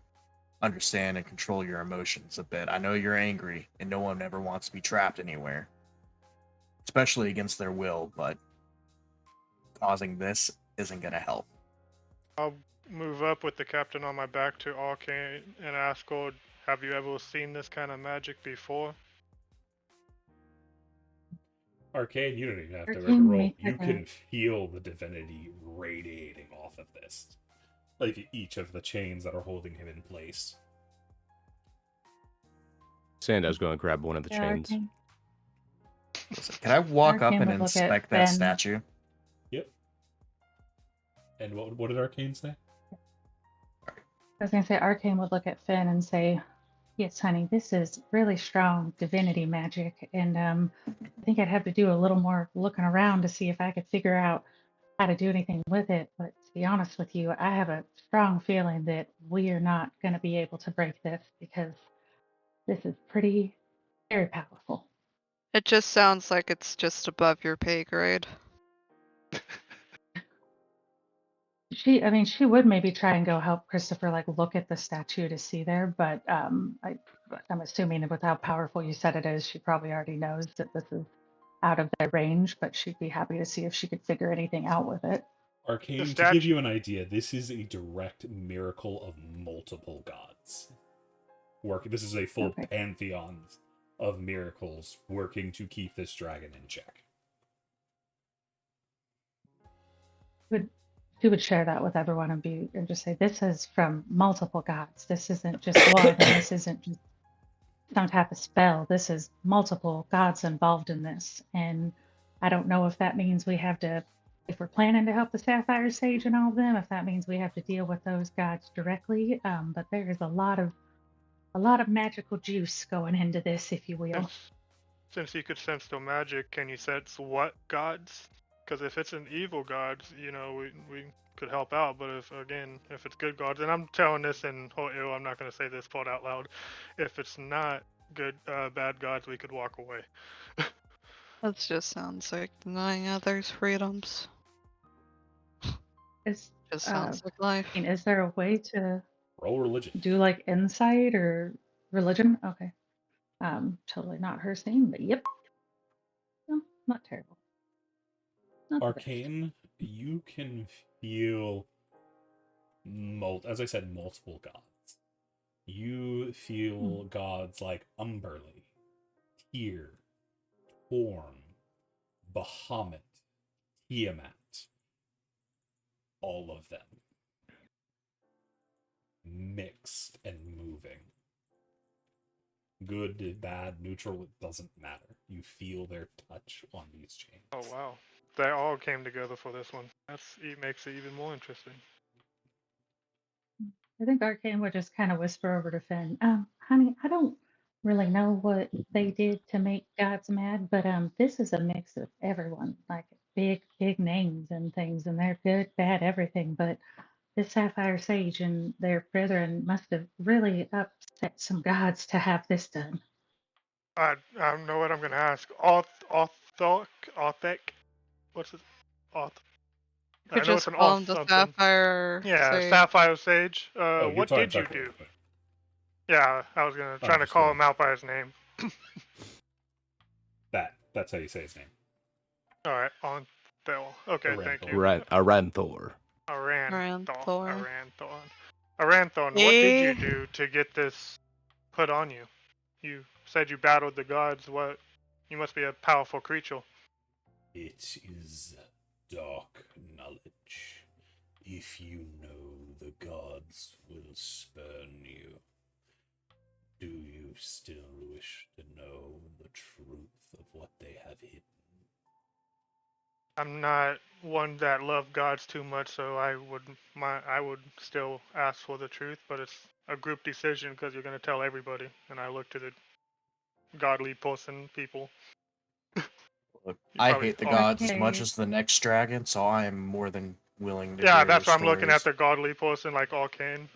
understand and control your emotions a bit. I know you're angry, and no one ever wants to be trapped anywhere, especially against their will, but causing this isn't gonna help. I'll move up with the captain on my back to Arcane and ask, "God, have you ever seen this kind of magic before?" Arcane, you don't even have to make a Arcane roll. make You like a- can feel the divinity radiating off of this. Like each of the chains that are holding him in place. Sandow's going to grab one of the Yeah, chains. Arcane. Listen, can I walk up Arcane and would look at inspect that Finn. statue? Yep. And what did Arcane say? I was going to say Arcane would look at Finn and say, yes, honey, this is really strong divinity magic. And I think I'd have to do a little more looking around to see if I could figure out how to do anything with it. But to be honest with you, I have a strong feeling that we are not going to be able to break this because this is very powerful. It just sounds like it's just above your pay grade. She would maybe try and go help Christopher like look at the statue to see there, but I'm assuming that with how powerful you said it is, she probably already knows that this is out of their range, but she'd be happy to see if she could figure anything out with it. Arcane, to give you an idea, this is a direct miracle of multiple gods. This is a full Okay. pantheon of miracles working to keep this dragon in check. she would share that with everyone and just say, this is from multiple gods. This isn't just one, and this isn't just some type of spell. This is multiple gods involved in this. And I don't know if that means we have to, if we're planning to help the Sapphire Sage and all of them, if that means we have to deal with those gods directly. But there is a lot of magical juice going into this, if you will. Since you could sense the magic, can you sense what gods? Because if it's an evil gods, we could help out. But if it's good gods, and I'm telling this in Ho'il, I'm not going to say this part out loud. If it's not good, bad gods, we could walk away. That just sounds like denying others' freedoms. It's, Just sounds like life. I mean, is there a way to Roll religion. do like insight or religion? Okay. Totally not her scene, but yep. No, not terrible. Not the best. Arcane, you can feel, as I said, multiple gods. You feel gods like Umberly, Tyr, Torm, Bahamut, Tiamat. All of them. Mixed and moving. Good, bad, neutral, it doesn't matter. You feel their touch on these chains. Oh wow, they all came together for this one. It makes it even more interesting. I think Arcane would just kind of whisper over to Finn, honey, I don't really know what they did to make gods mad, but this is a mix of everyone, like big names and things, and they're good, bad, everything. But this Sapphire Sage and their brethren must have really upset some gods to have this done. I know what I'm gonna ask. Authek? What's it? You could just call him the Sapphire Sage. Sapphire Sage. You're What talking did you Sapphire, do? okay. Yeah, I was trying to call him out by his name. That's how you say his name. Alright, on Thel. Okay, Aranthorn. thank you. Aranthor. Aranthorn, what did you do to get this put on you? You said you battled the gods. What? You must be a powerful creature. It is dark knowledge. If you know, the gods will spurn you. Do you still wish to know the truth of what they have hidden? I'm not one that love gods too much, so I would still ask for the truth, but it's a group decision because you're gonna tell everybody, and I look to the godly person people. Look, I hate the all- gods as much as the next dragon, so I am more than willing to Yeah, hear that's your why I'm looking at stories. the godly person, like Arcane.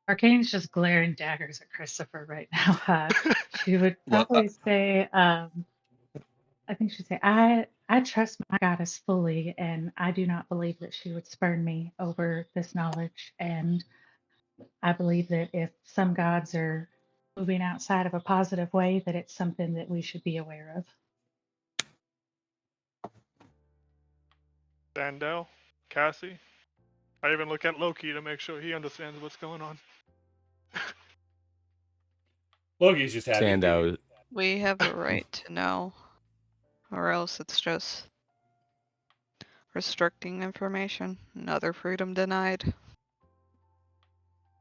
Arcane's just glaring daggers at Christopher right now. She would Look, probably say, I think she'd say, I trust my goddess fully, and I do not believe that she would spurn me over this knowledge. And I believe that if some gods are moving outside of a positive way, that it's something that we should be aware of. Sandel, Cassie. I even look at Loki to make sure he understands what's going on. Loki's just happy. Stand out. We have a right to know, or else it's just restricting information. Another freedom denied.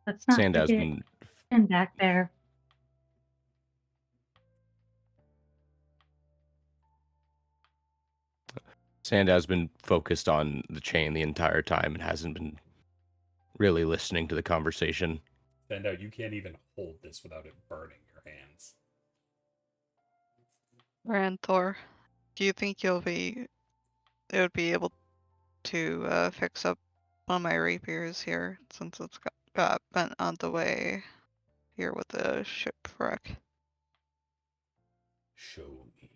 Let's not Sandow's forget been Finn back there. Sandow's been focused on the chain the entire time and hasn't been really listening to the conversation. Sandow, you can't even hold this without it burning your hands. Ranthor, do you think it would be able to fix up one of my rapiers here, since it's got bent on the way here with the shipwreck? Show me.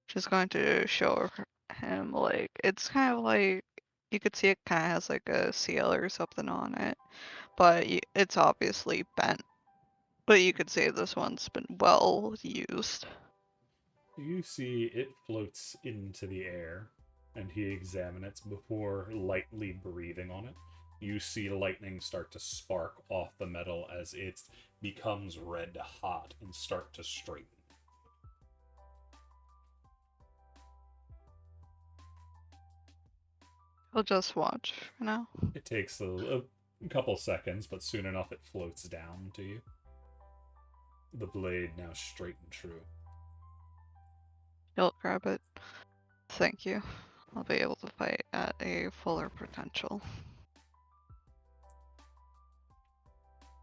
She's going to show him, like, it's kind of like, you could see it kind of has like a seal or something on it, but it's obviously bent. But you could say this one's been well used. You see it floats into the air, and he examines it before lightly breathing on it. You see lightning start to spark off the metal as it becomes red hot and start to straighten. We'll just watch for now. It takes a couple seconds, but soon enough it floats down to you. The blade now straight and true. You'll grab it. Thank you. I'll be able to fight at a fuller potential.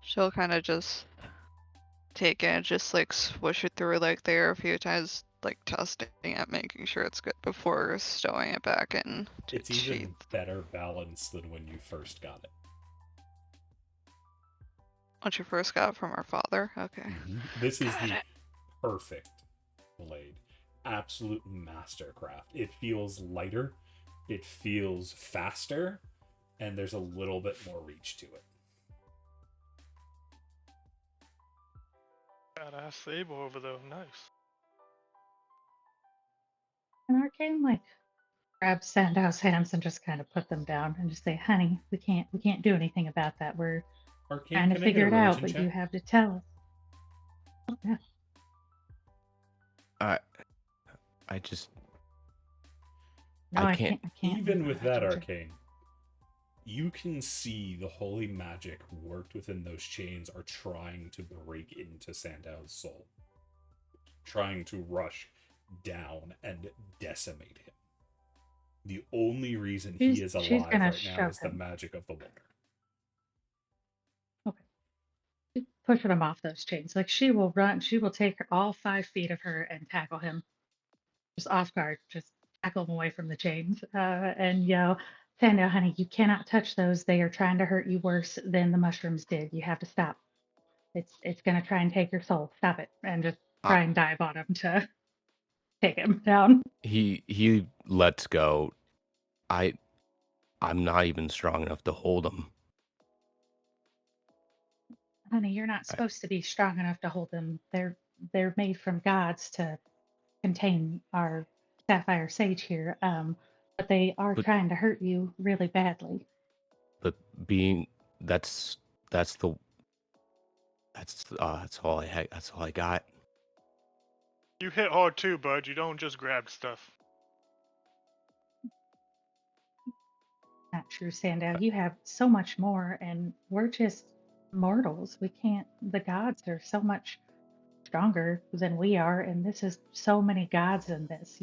She'll kind of just take it and just like swish it through like there a few times, like testing it, making sure it's good before stowing it back in. It's even better balanced than when you first got it. Once you first got it from our father? Okay. This is Got the it. perfect blade. Absolute mastercraft. It feels lighter, it feels faster, and there's a little bit more reach to it. Badass saber over there. Nice. And Arcane like grab Sandow's hands and just kind of put them down and just say, "Honey, we can't do anything about that. We're Arcane, trying to can I get figure a it out, religion but check? you have to tell us." Oh, yeah. No, I I can't- can't. Even make a with that, religion check. Arcane, you can see the holy magic worked within those chains are trying to break into Sandow's soul, trying to rush down and decimate him. The only reason he is She's alive gonna right now shove is the him. magic of the water. She's pushing him off those chains. Like she will run. She will take all 5 feet of her and tackle him, just off guard. Just tackle him away from the chains and yell, "Sandow, honey, you cannot touch those. They are trying to hurt you worse than the mushrooms did. You have to stop. It's gonna try and take your soul. Stop it!" And just Uh, try and dive on him to take him down. He lets go. I'm not even strong enough to hold him. Honey, you're not I- supposed to be strong enough to hold them. They're made from gods to contain our Sapphire Sage here. But they are But- trying to hurt you really badly. But being that's all that's all I got. You hit hard too, bud. You don't just grab stuff. Not true, Sandow. You have so much more, and we're just mortals. We can't. The gods are so much stronger than we are, and this is so many gods in this.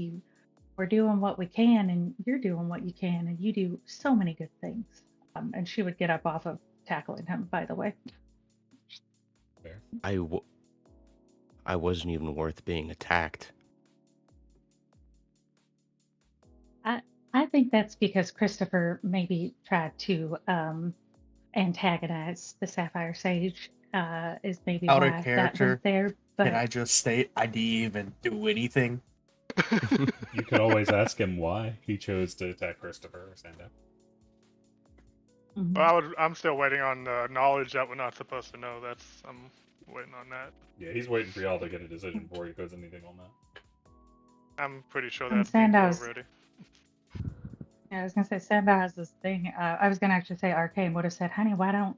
We're doing what we can, and you're doing what you can, and you do so many good things. And she would get up off of tackling him, by the way. Fair. I wasn't even worth being attacked. I think that's because Christopher maybe tried to antagonize the Sapphire Sage. Is maybe Out of why that character, went there. But Can I just state I didn't even do anything? You could always ask him why he chose to attack Christopher or Sandow. Mhm. Well, I'm still waiting on knowledge that we're not supposed to know. I'm waiting on that. Yeah, he's waiting for y'all to get a decision before he does anything on that. I'm pretty sure And that's been Sandow's- already. Yeah, I was gonna say Sandow has this thing. I was gonna actually say Arcane would have said, "Honey, why don't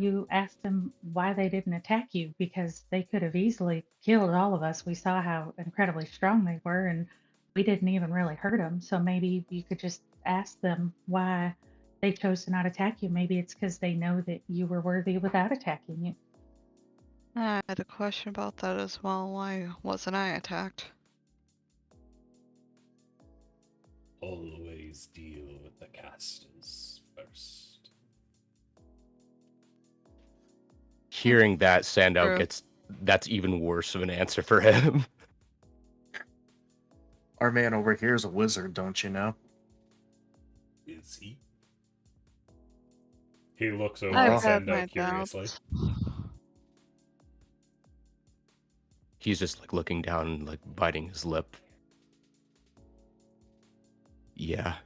you ask them why they didn't attack you? Because they could have easily killed all of us. We saw how incredibly strong they were, and we didn't even really hurt them. So maybe you could just ask them why they chose to not attack you. Maybe it's because they know that you were worthy without attacking you." I had a question about that as well. Why wasn't I attacked? Always deal with the casters first. Hearing that, Sandow True. that's even worse of an answer for him. Our man over here is a wizard, don't you know? Is he? He looks over I've at had Sandow my curiously. doubts. He's just like looking down and like biting his lip. Yeah.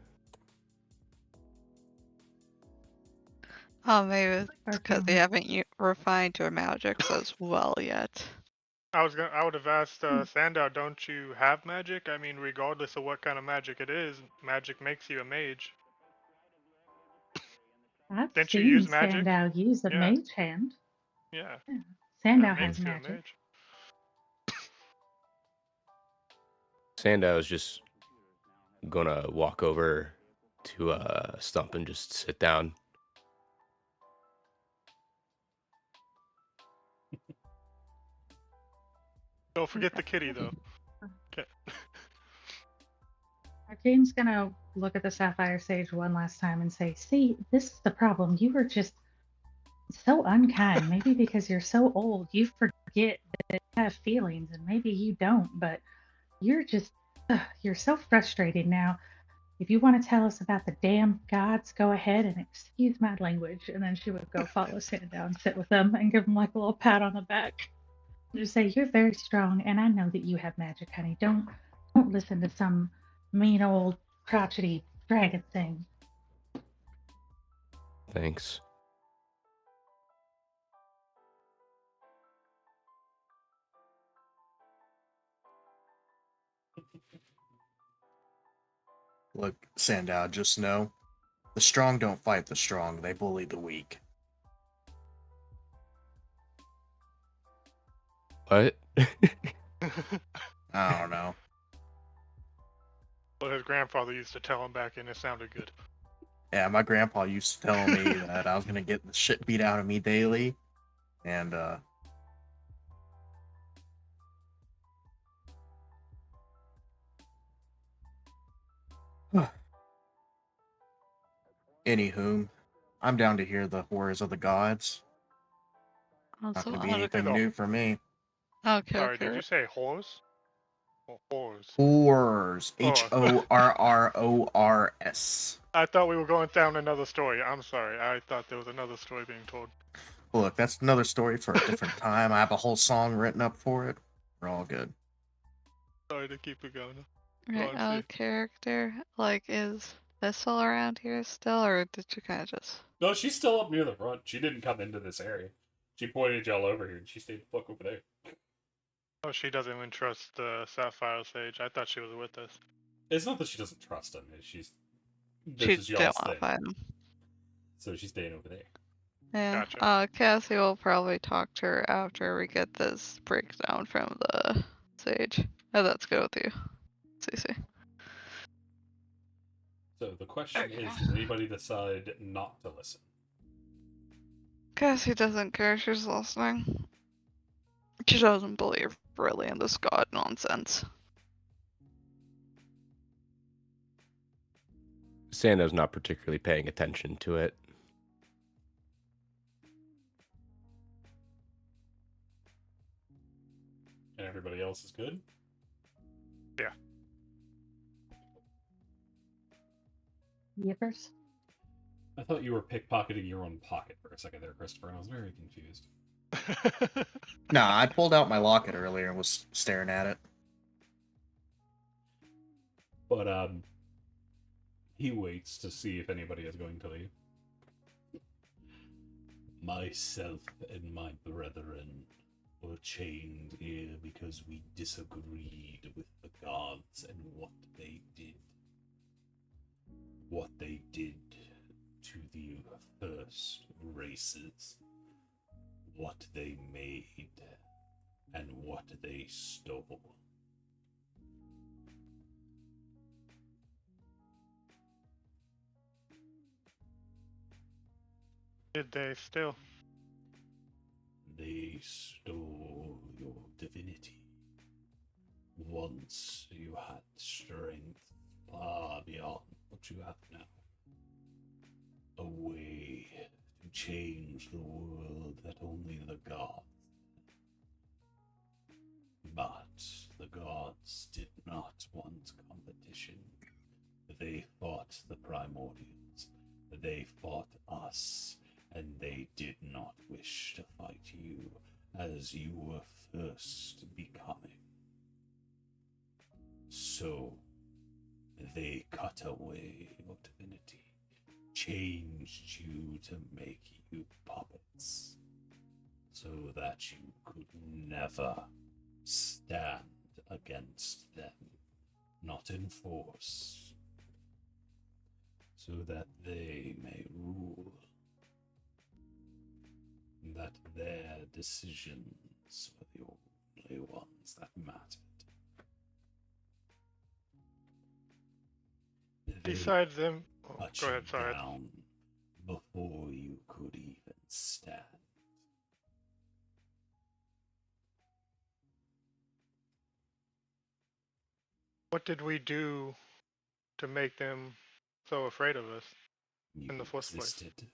Oh, maybe it's because Arcane they would- haven't refined your magics as well yet. I would have asked Sandow, don't you have magic? I mean, regardless of what kind of magic it is, magic makes you a mage. I've Didn't you seen use magic? Sandow use a Yeah. mage hand. Yeah. Sandow that has makes you a magic. mage. Sandow is just gonna walk over to stump and just sit down. Don't forget the kitty, though. Okay. Arcane's gonna look at the Sapphire Sage one last time and say, "See, this is the problem. You were just so unkind. Maybe because you're so old, you forget that you have feelings, and maybe you don't. But you're just, you're so frustrated now. If you want to tell us about the damn gods, go ahead and excuse my language." And then she would go follow Sandow and sit with them and give him like a little pat on the back. And just say, "You're very strong, and I know that you have magic, honey. Don't listen to some mean old crotchety dragon thing." Thanks. Look, Sandow, just know the strong don't fight the strong, they bully the weak. What? I don't know. Well, his grandfather used to tell him back, and it sounded good. Yeah, my grandpa used to tell me that I was gonna get the shit beat out of me daily, and anywho, I'm down to hear the horrors of the gods. Not Also, gonna be out of anything Hello. new for me. okay, Sorry, did okay. you say horse? Or whores? Horrors. Oh. HORRORS. I thought we were going down another story. I'm sorry. I thought there was another story being told. Look, that's another story for a different time. I have a whole song written up for it. We're all good. Sorry to keep it going. Right, Go on, out see. of character. Like, is Thistle around here still, or did you kind of just? No, she's still up near the front. She didn't come into this area. She pointed y'all over here, and she stayed the fuck over there. Oh, she doesn't even trust the Sapphire Sage. I thought she was with us. It's not that she doesn't trust him. This She is didn't y'all's want to thing. fight him. So she's staying over there. Yeah. Gotcha. Cassie will probably talk to her after we get this breakdown from the sage. Oh, that's good with you, Cece. So the question is, does anybody decide not to listen? Cassie doesn't care. She's listening. She doesn't believe really in this god nonsense. Sandow's not particularly paying attention to it. And everybody else is good? Yeah. Yippers. I thought you were pickpocketing your own pocket for a second there, Christopher, and I was very confused. Nah, I pulled out my locket earlier and was staring at it. But, he waits to see if anybody is going to leave. Myself and my brethren were chained here because we disagreed with the gods and what they did. What they did to the first races. What they made. And what they stole. Did they still? They stole your divinity. Once you had strength far beyond what you have now. A way to change the world that only the gods. But the gods did not want competition. They fought the primordials. They fought us. And they did not wish to fight you as you were first becoming. So, they cut away your divinity, changed you to make you puppets, so that you could never stand against them, not in force, so that they may rule. That their decisions were the only ones that mattered. Besides them, Cut Go ahead, you sorry. down before you could even stand. What did we do to make them so afraid of us You in the first place? existed.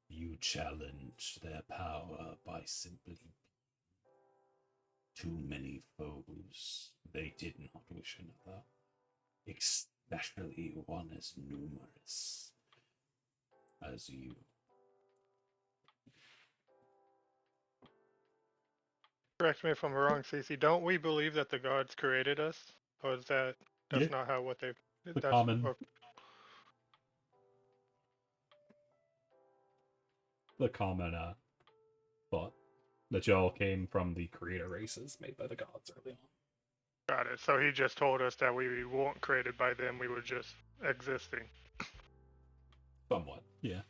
You challenged their power by simply too many foes. They did not wish another, especially one as numerous as you. Correct me if I'm wrong, Cece. Don't we believe that the gods created us, or is that's Yeah. not how what they? The That's common or, thought that y'all came from the creator races made by the gods early on. got it. So he just told us that we weren't created by them. We were just existing. Somewhat, yeah.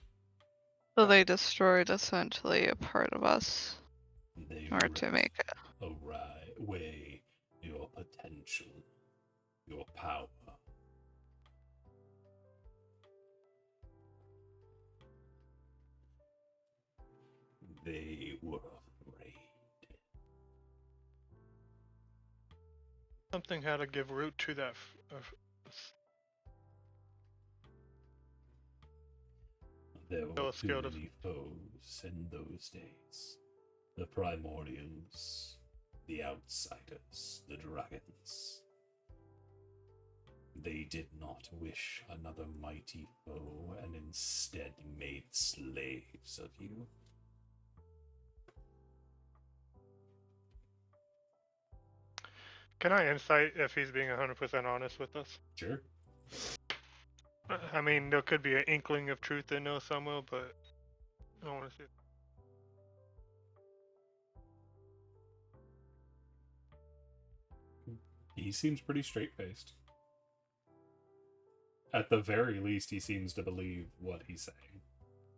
So they destroyed essentially a part of us They in order to make it. away your potential, your power. They were afraid. Something had to give root to that. There were Those too skilled of- many foes in those days. The primordials, the outsiders, the dragons. They did not wish another mighty foe and instead made slaves of you. Can I insight if he's being 100% honest with us? Sure. I mean, there could be an inkling of truth in there somewhere, but I want to see it. He seems pretty straight-faced. At the very least, he seems to believe what he's saying.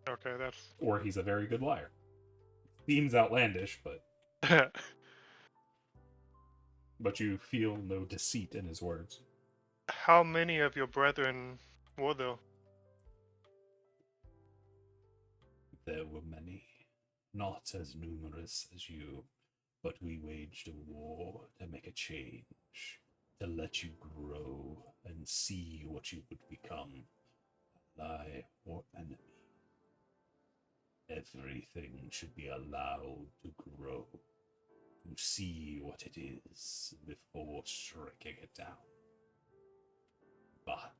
Okay, that's. Or he's a very good liar. Seems outlandish, but you feel no deceit in his words. How many of your brethren were there? There were many, not as numerous as you, but we waged a war to make a change, to let you grow and see what you would become, ally or enemy. Everything should be allowed to grow, to see what it is before striking it down. But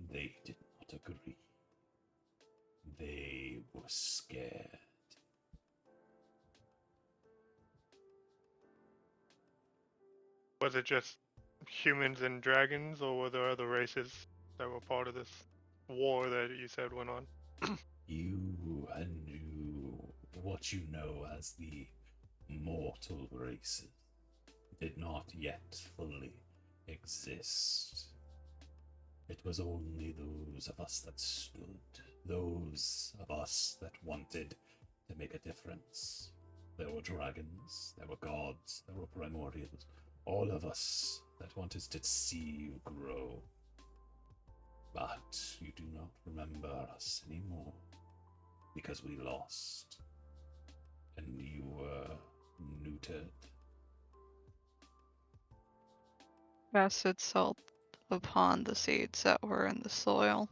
they did not agree. They were scared. Was it just humans and dragons, or were there other races that were part of this war that you said went on? You knew what you know as the mortal races did not yet fully exist. It was only those of us that stood, those of us that wanted to make a difference. There were dragons, there were gods, there were primordials, all of us that wanted to see you grow. But you do not remember us anymore, because we lost, and you were neutered. Acid salt upon the seeds that were in the soil.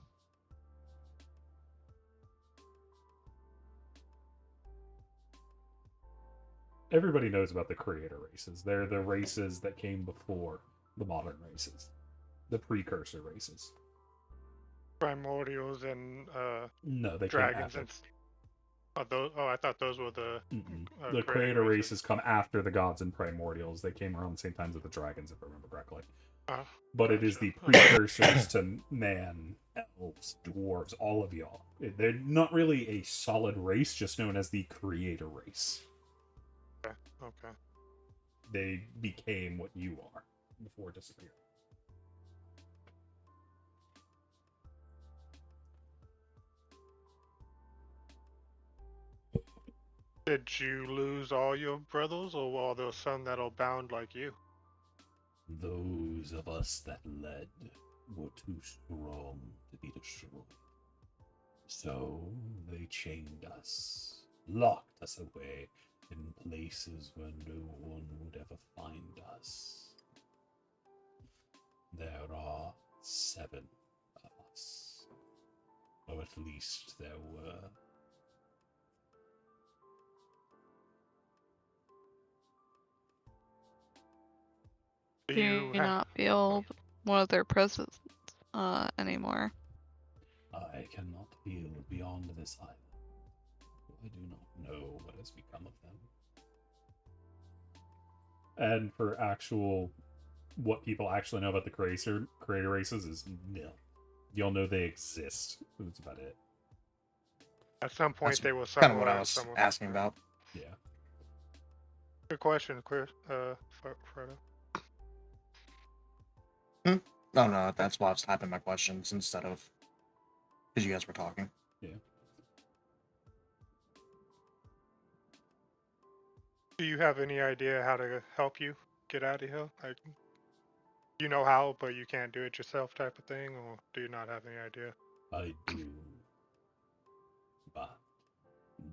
Everybody knows about the creator races. They're the races that came before the modern races, the precursor races. Primordials and No, they dragons came and. after. I thought those were the. The creator races come after the gods and primordials. They came around the same times as the dragons, if I remember correctly. But it is Gotcha. the precursors to man, elves, dwarves, all of y'all. They're not really a solid race, just known as the creator race. Okay. They became what you are before disappearing. Did you lose all your brothers, or are there some that are bound like you? Those of us that led were too strong to be destroyed. So they chained us, locked us away in places where no one would ever find us. There are 7 of us. Or at least there were. Do Do you you not feel one of their presence anymore? I cannot feel beyond this island. I do not know what has become of them. And for actual, what people actually know about the creator races is nil. You'll know they exist. That's about it. At some point That's they will kind of what I somewhere was somewhere. asking about. Yeah. Good question, Chris. Fredo. No, that's why I was typing my questions instead of because you guys were talking. Yeah. Do you have any idea how to help you get out of here? Like, you know how, but you can't do it yourself, type of thing, or do you not have any idea? I do. But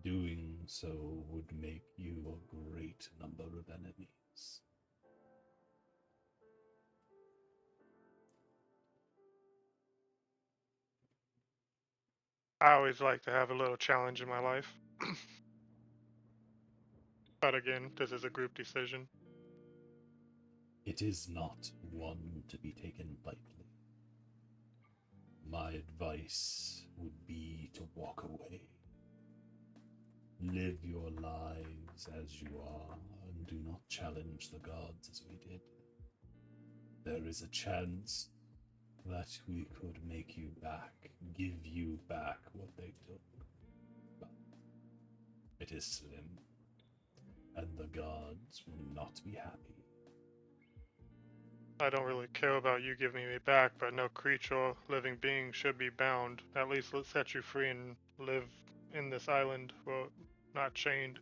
doing so would make you a great number of enemies. I always like to have a little challenge in my life. But again, this is a group decision. It is not one to be taken lightly. My advice would be to walk away. Live your lives as you are, and do not challenge the gods as we did. There is a chance that we could make you back, give you back what they took. But it is slim, and the gods will not be happy. I don't really care about you giving me back, but no creature or living being should be bound. At least let's set you free and live in this island, well, not chained.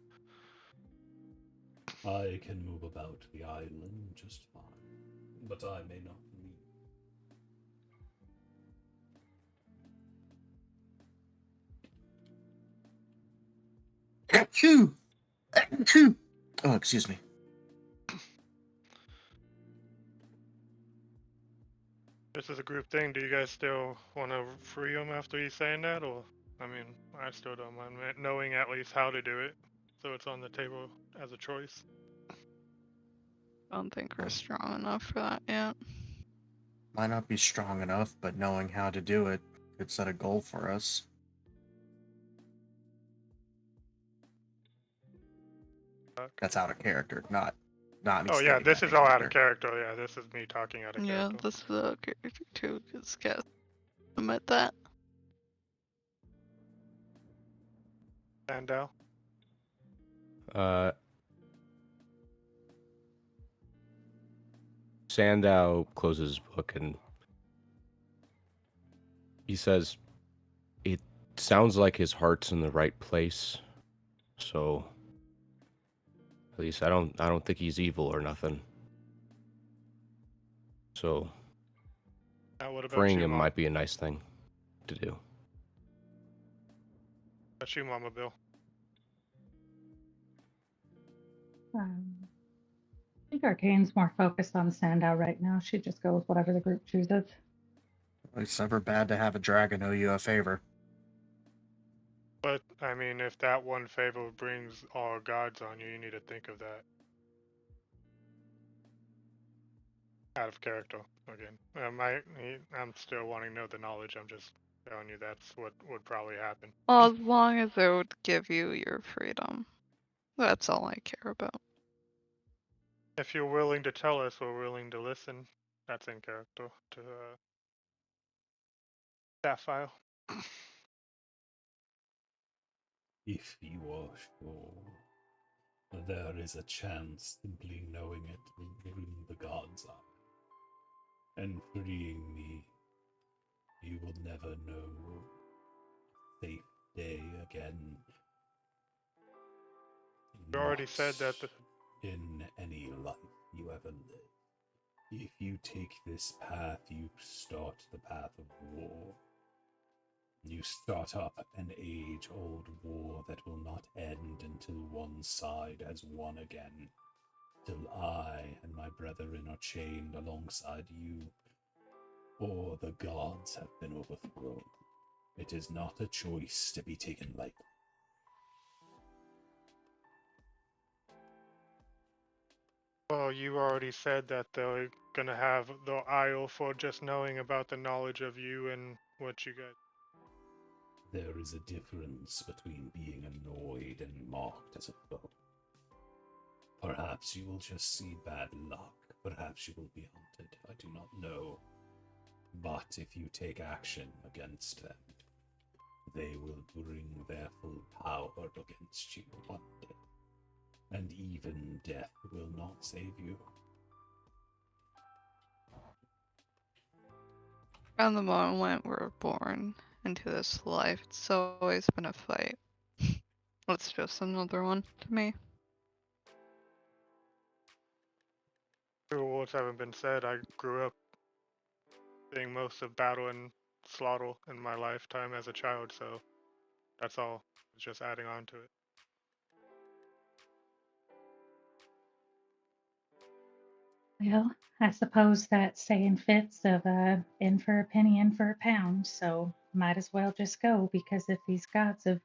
I can move about the island just fine, but I may not leave. Achoo! Achoo! Oh, excuse me. This is a group thing. Do you guys still want to free him after he's saying that, or I mean, I still don't mind knowing at least how to do it, so it's on the table as a choice. I don't think we're strong enough for that yet. Might not be strong enough, but knowing how to do it could set a goal for us. That's out of character, not me. Oh yeah, stating this that is in all out of character. Yeah, this is me talking out of Yeah, character. this is a character too, because Cass admit that. Sandow. Sandow closes his book and he says, "It sounds like his heart's in the right place. So, at least I don't think he's evil or nothing. So, Now what about freeing you, him Mom? might be a nice thing to do." That's you, Mama Bill. I think Arcane's more focused on Sandow right now. She'd just go with whatever the group chooses. It's never bad to have a dragon owe you a favor. But I mean, if that one favor brings all gods on you, you need to think of that. Out of character again. I'm still wanting to know the knowledge. I'm just telling you that's what would probably happen. Well, as long as it would give you your freedom. That's all I care about. If you're willing to tell us, we're willing to listen. That's in character to Sapphire. If you are sure, there is a chance simply knowing it will bring the gods up. And freeing me, you will never know a safe day again. You already said that in any life you ever lived. If you take this path, you start the path of war. You start up an age-old war that will not end until one side has won again. Till I and my brethren are chained alongside you, or the gods have been overthrown. It is not a choice to be taken lightly. Well, you already said that they're gonna have the Isle for just knowing about the knowledge of you and what you got. There is a difference between being annoyed and mocked as a foe. Perhaps you will just see bad luck. Perhaps you will be hunted. I do not know. But if you take action against them, they will bring their full power against you one day. And even death will not save you. From the moment we're born into this life, it's always been a fight. It's just another one to me. True words haven't been said. I grew up seeing most of battle and slaughter in my lifetime as a child, so that's all. It's just adding on to it. Well, I suppose that saying fits of in for a penny, in for a pound. So might as well just go, because if these gods have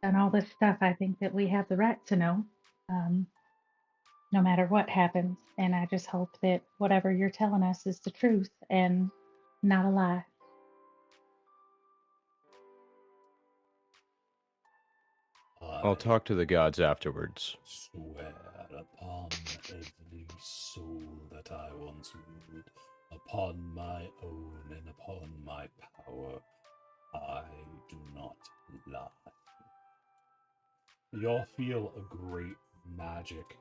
done all this stuff, I think that we have the right to know, no matter what happens. And I just hope that whatever you're telling us is the truth and not a lie. I'll talk to the gods afterwards. Swear upon every soul that I once ruled, upon my own and upon my power, I do not lie. Y'all feel a great magic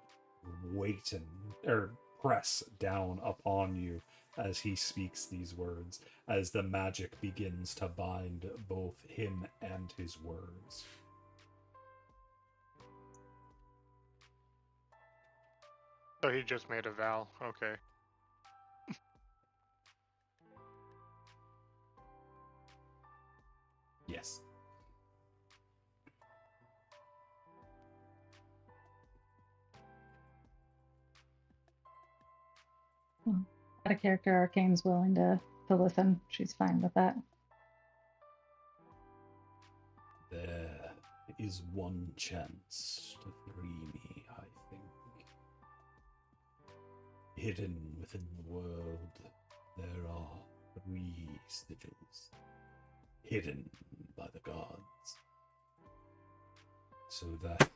weighten or press down upon you as he speaks these words, as the magic begins to bind both him and his words. So he just made a vow. Okay. Yes. Out of character, Arcane's willing to listen. She's fine with that. There is one chance to free me, I think. Hidden within the world, there are 3 sigils, hidden by the gods, so that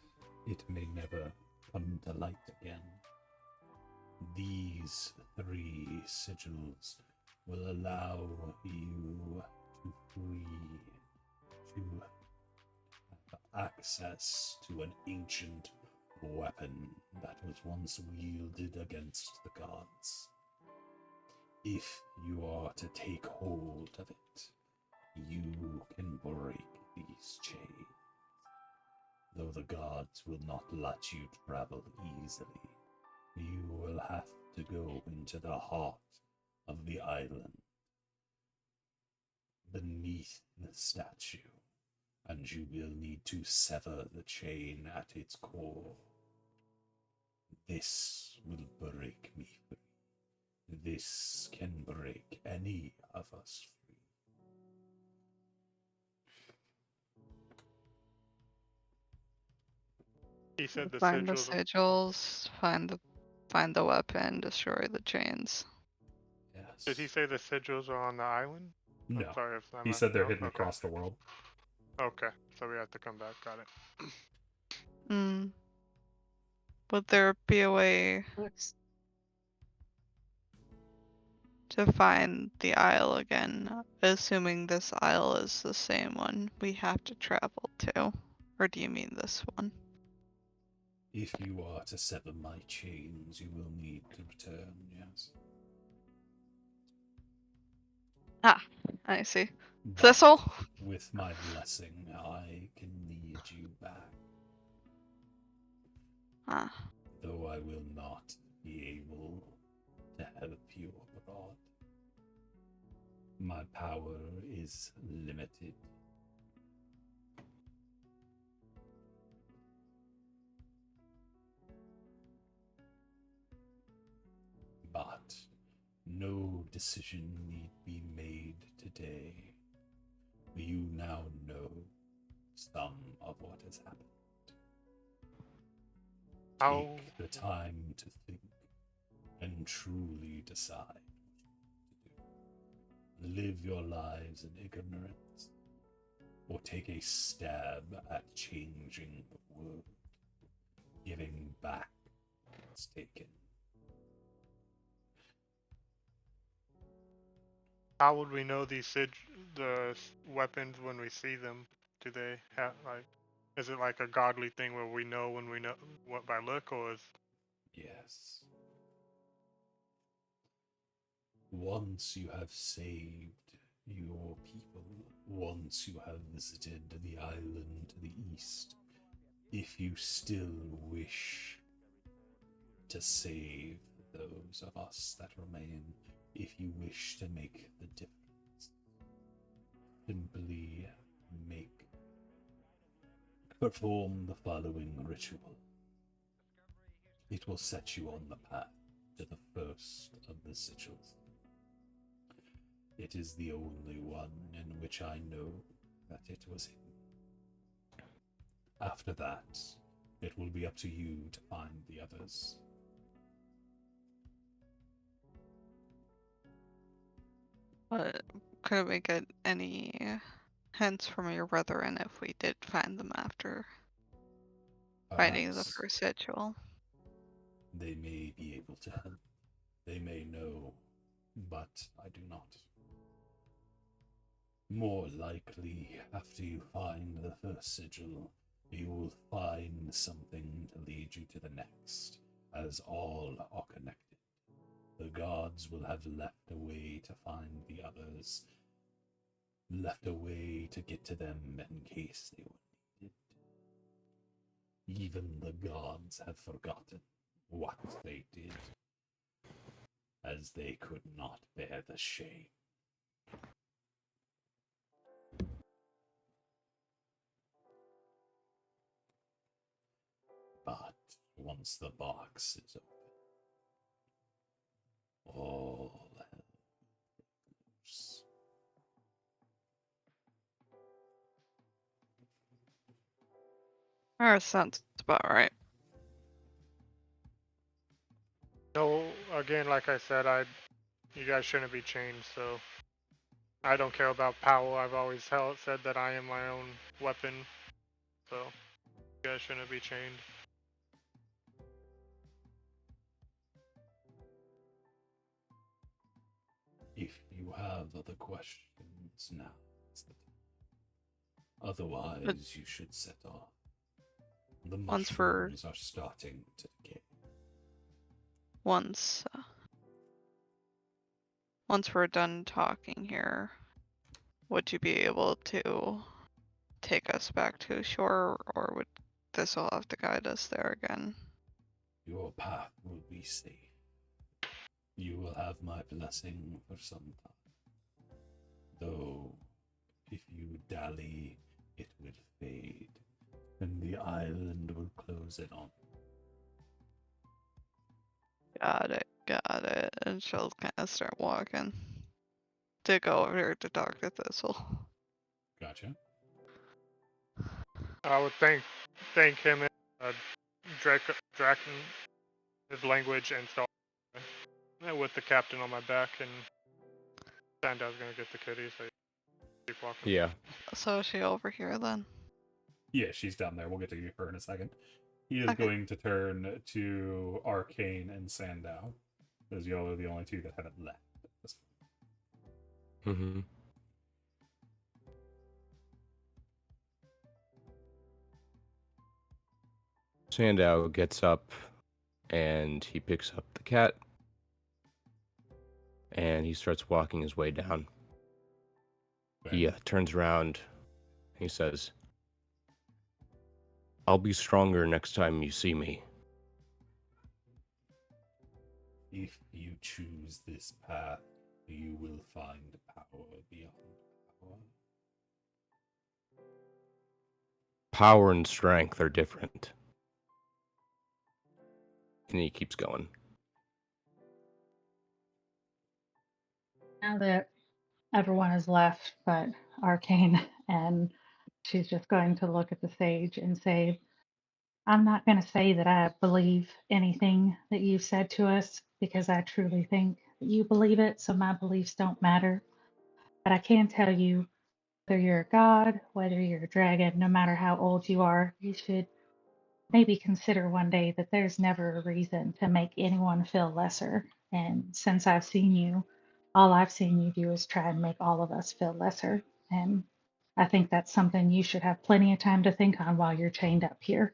it may never come to light again. These 3 sigils will allow you to have access to an ancient weapon that was once wielded against the gods. If you are to take hold of it, you can break these chains. Though the gods will not let you travel easily, you will have to go into the heart of the island, beneath the statue, and you will need to sever the chain at its core. This will break me free. This can break any of us free. He said the Find the sigils. sigils, find the weapon, destroy the chains. Yes. Did he say the sigils are on the island? No. I'm sorry if I'm He said they're no? hidden Okay. across the world. Okay, so we have to come back. Got it. Would there be a way Looks to find the isle again, assuming this isle is the same one we have to travel to? Or do you mean this one? If you are to sever my chains, you will need to return, yes. Ah, I see. But Thistle? with my blessing, I can lead you back. Ah, Though I will not be able to help you abroad. My power is limited. But no decision need be made today. You now know some of what has happened. How Take the time to think and truly decide what to do. Live your lives in ignorance, or take a stab at changing the world, giving back what's taken. how would we know the weapons when we see them? Do they have like? Is it like a godly thing where we know when we know what by look, or is Yes. Once you have saved your people, once you have visited the island to the east, if you still wish to save those of us that remain, if you wish to make the difference, simply perform the following ritual. It will set you on the path to the first of the sigils. It is the only one in which I know that it was hidden. After that, it will be up to you to find the others. But could we get any hints from your brethren if we did find them after finding the Perhaps first ritual? they may be able to help. They may know, but I do not. More likely, after you find the first sigil, you will find something to lead you to the next, as all are connected. The gods will have left a way to find the others, left a way to get to them in case they were needed. Even the gods have forgotten what they did, as they could not bear the shame. But once the box is open, all hell loose. Sounds about right. no? Again, like I said, you guys shouldn't be chained. So I don't care about power. I've always said that I am my own weapon. So you guys shouldn't be chained. If you have other questions, now is the time. Otherwise, you should set off. The Once mushrooms are starting to decay. once we're done talking here, would you be able to take us back to shore, or would this will have to guide us there again? Your path will be safe. You will have my blessing for some time. Though, if you dally, it will fade, and the island will close it on. Got it. And she'll kind of start walking to go over here to talk to Thistle. Gotcha. I would thank him in Draken, his language, and start with the captain on my back, and Sandow's gonna get the kitty, so keep walking. Yeah. So is she over here then? Yeah, she's down there. We'll get to her in a second. He is Okay. going to turn to Arcane and Sandow, because y'all are the only two that haven't left. Mm-hmm. Sandow gets up and he picks up the cat and he starts walking his way down. He turns around and he says, "I'll be stronger next time you see me." If you choose this path, you will find power beyond power. Power and strength are different. And he keeps going. Now that everyone has left but Arcane, and she's just going to look at the sage and say, I'm not going to say that I believe anything that you've said to us because I truly think that you believe it, so my beliefs don't matter. But I can tell you, whether you're a god, whether you're a dragon, no matter how old you are, you should maybe consider one day that there's never a reason to make anyone feel lesser. And since I've seen you, all I've seen you do is try and make all of us feel lesser. And I think that's something you should have plenty of time to think on while you're chained up here.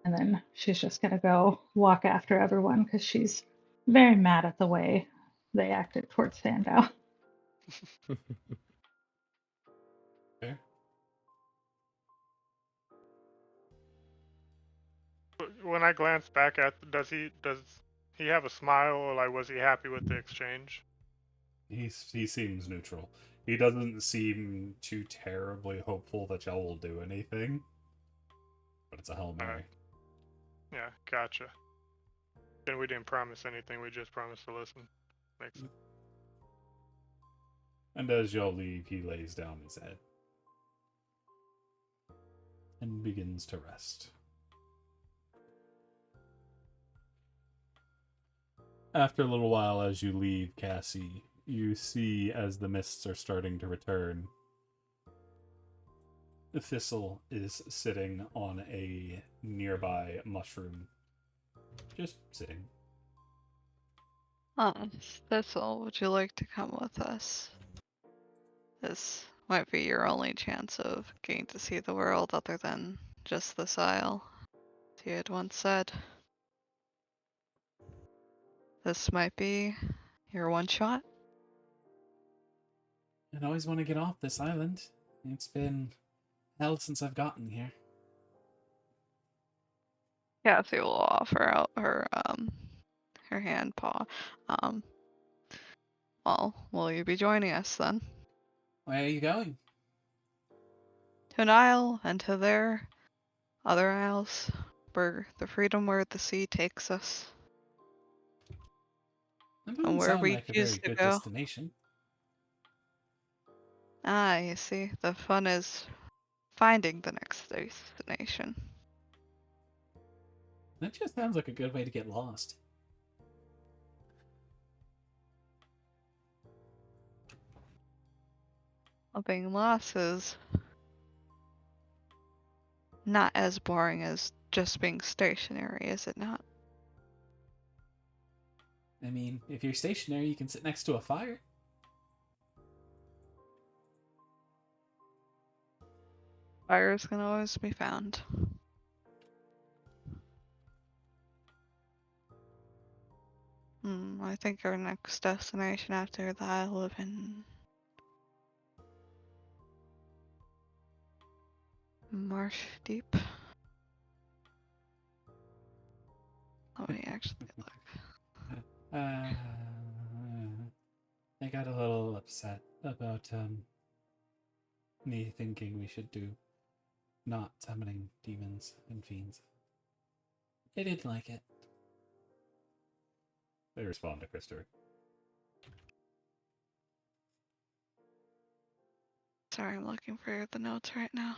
And then she's just going to go walk after everyone because she's very mad at the way they acted towards Sandow. Fair. When I glance back at, does he have a smile, or like was he happy with the exchange? He seems neutral. He doesn't seem too terribly hopeful that y'all will do anything. But it's a Hail Mary. Alright. Yeah, gotcha. Then we didn't promise anything. We just promised to listen. Makes sense. And as y'all leave, he lays down his head and begins to rest. After a little while, as you leave Cassie, you see as the mists are starting to return, the Thistle is sitting on a nearby mushroom. Just sitting. Thistle, would you like to come with us? This might be your only chance of getting to see the world other than just this isle. As you had once said, this might be your one shot. I'd always want to get off this island. It's been hell since I've gotten here. Kathy will offer out her hand paw. Well, will you be joining us then? Where are you going? To an isle and to their other isles, for the freedom where the sea takes us, That and doesn't where sound we like a choose very to good go. destination. Ah, you see, the fun is finding the next destination. That just sounds like a good way to get lost. Well, being lost is not as boring as just being stationary, is it not? I mean, if you're stationary, you can sit next to a fire. Fires can always be found. I think our next destination after that, I live in Marsh Deep. Let me actually look. I got a little upset about me thinking we should do not summoning demons and fiends. They didn't like it. They respond to Christopher. Sorry, I'm looking for the notes right now.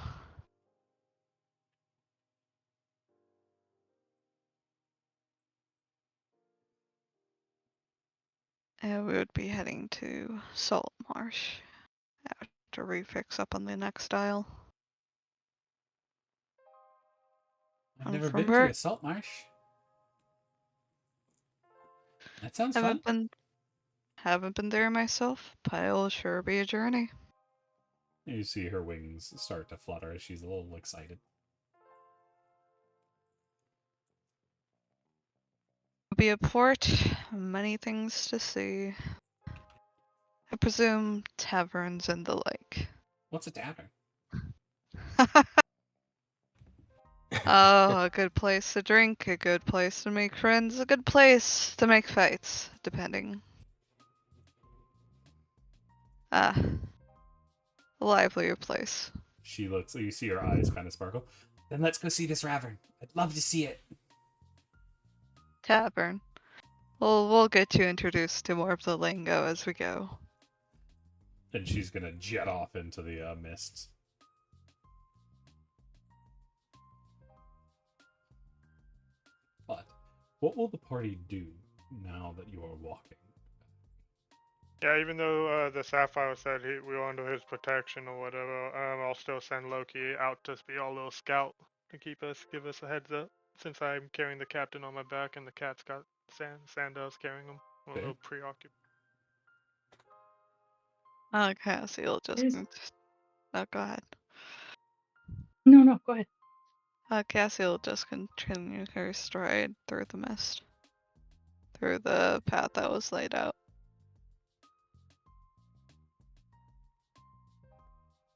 And we would be heading to Salt Marsh after we fix up on the next isle. I've And never from been where to a salt marsh. That sounds fun. haven't been there myself, but it'll sure be a journey. You see her wings start to flutter as she's a little excited. It'll be a port, many things to see. I presume taverns and the like. What's a tavern? Oh, a good place to drink, a good place to make friends, a good place to make fights, depending. Ah, a livelier place. She looks. You see her eyes kind of sparkle. Then let's go see this ravern. I'd love to see it. Tavern. We'll get you introduced to more of the lingo as we go. And she's gonna jet off into the mists. But what will the party do now that you are walking? Yeah, even though the Sapphire said we were under his protection or whatever, I'll still send Loki out to be our little scout to give us a heads up. Since I'm carrying the captain on my back and the cat's got Sandow's carrying him. I'm a Okay. little preoccupied. Cassie'll just. Is- Oh, go ahead. No, go ahead. Cassie'll just continue her stride through the mist, through the path that was laid out.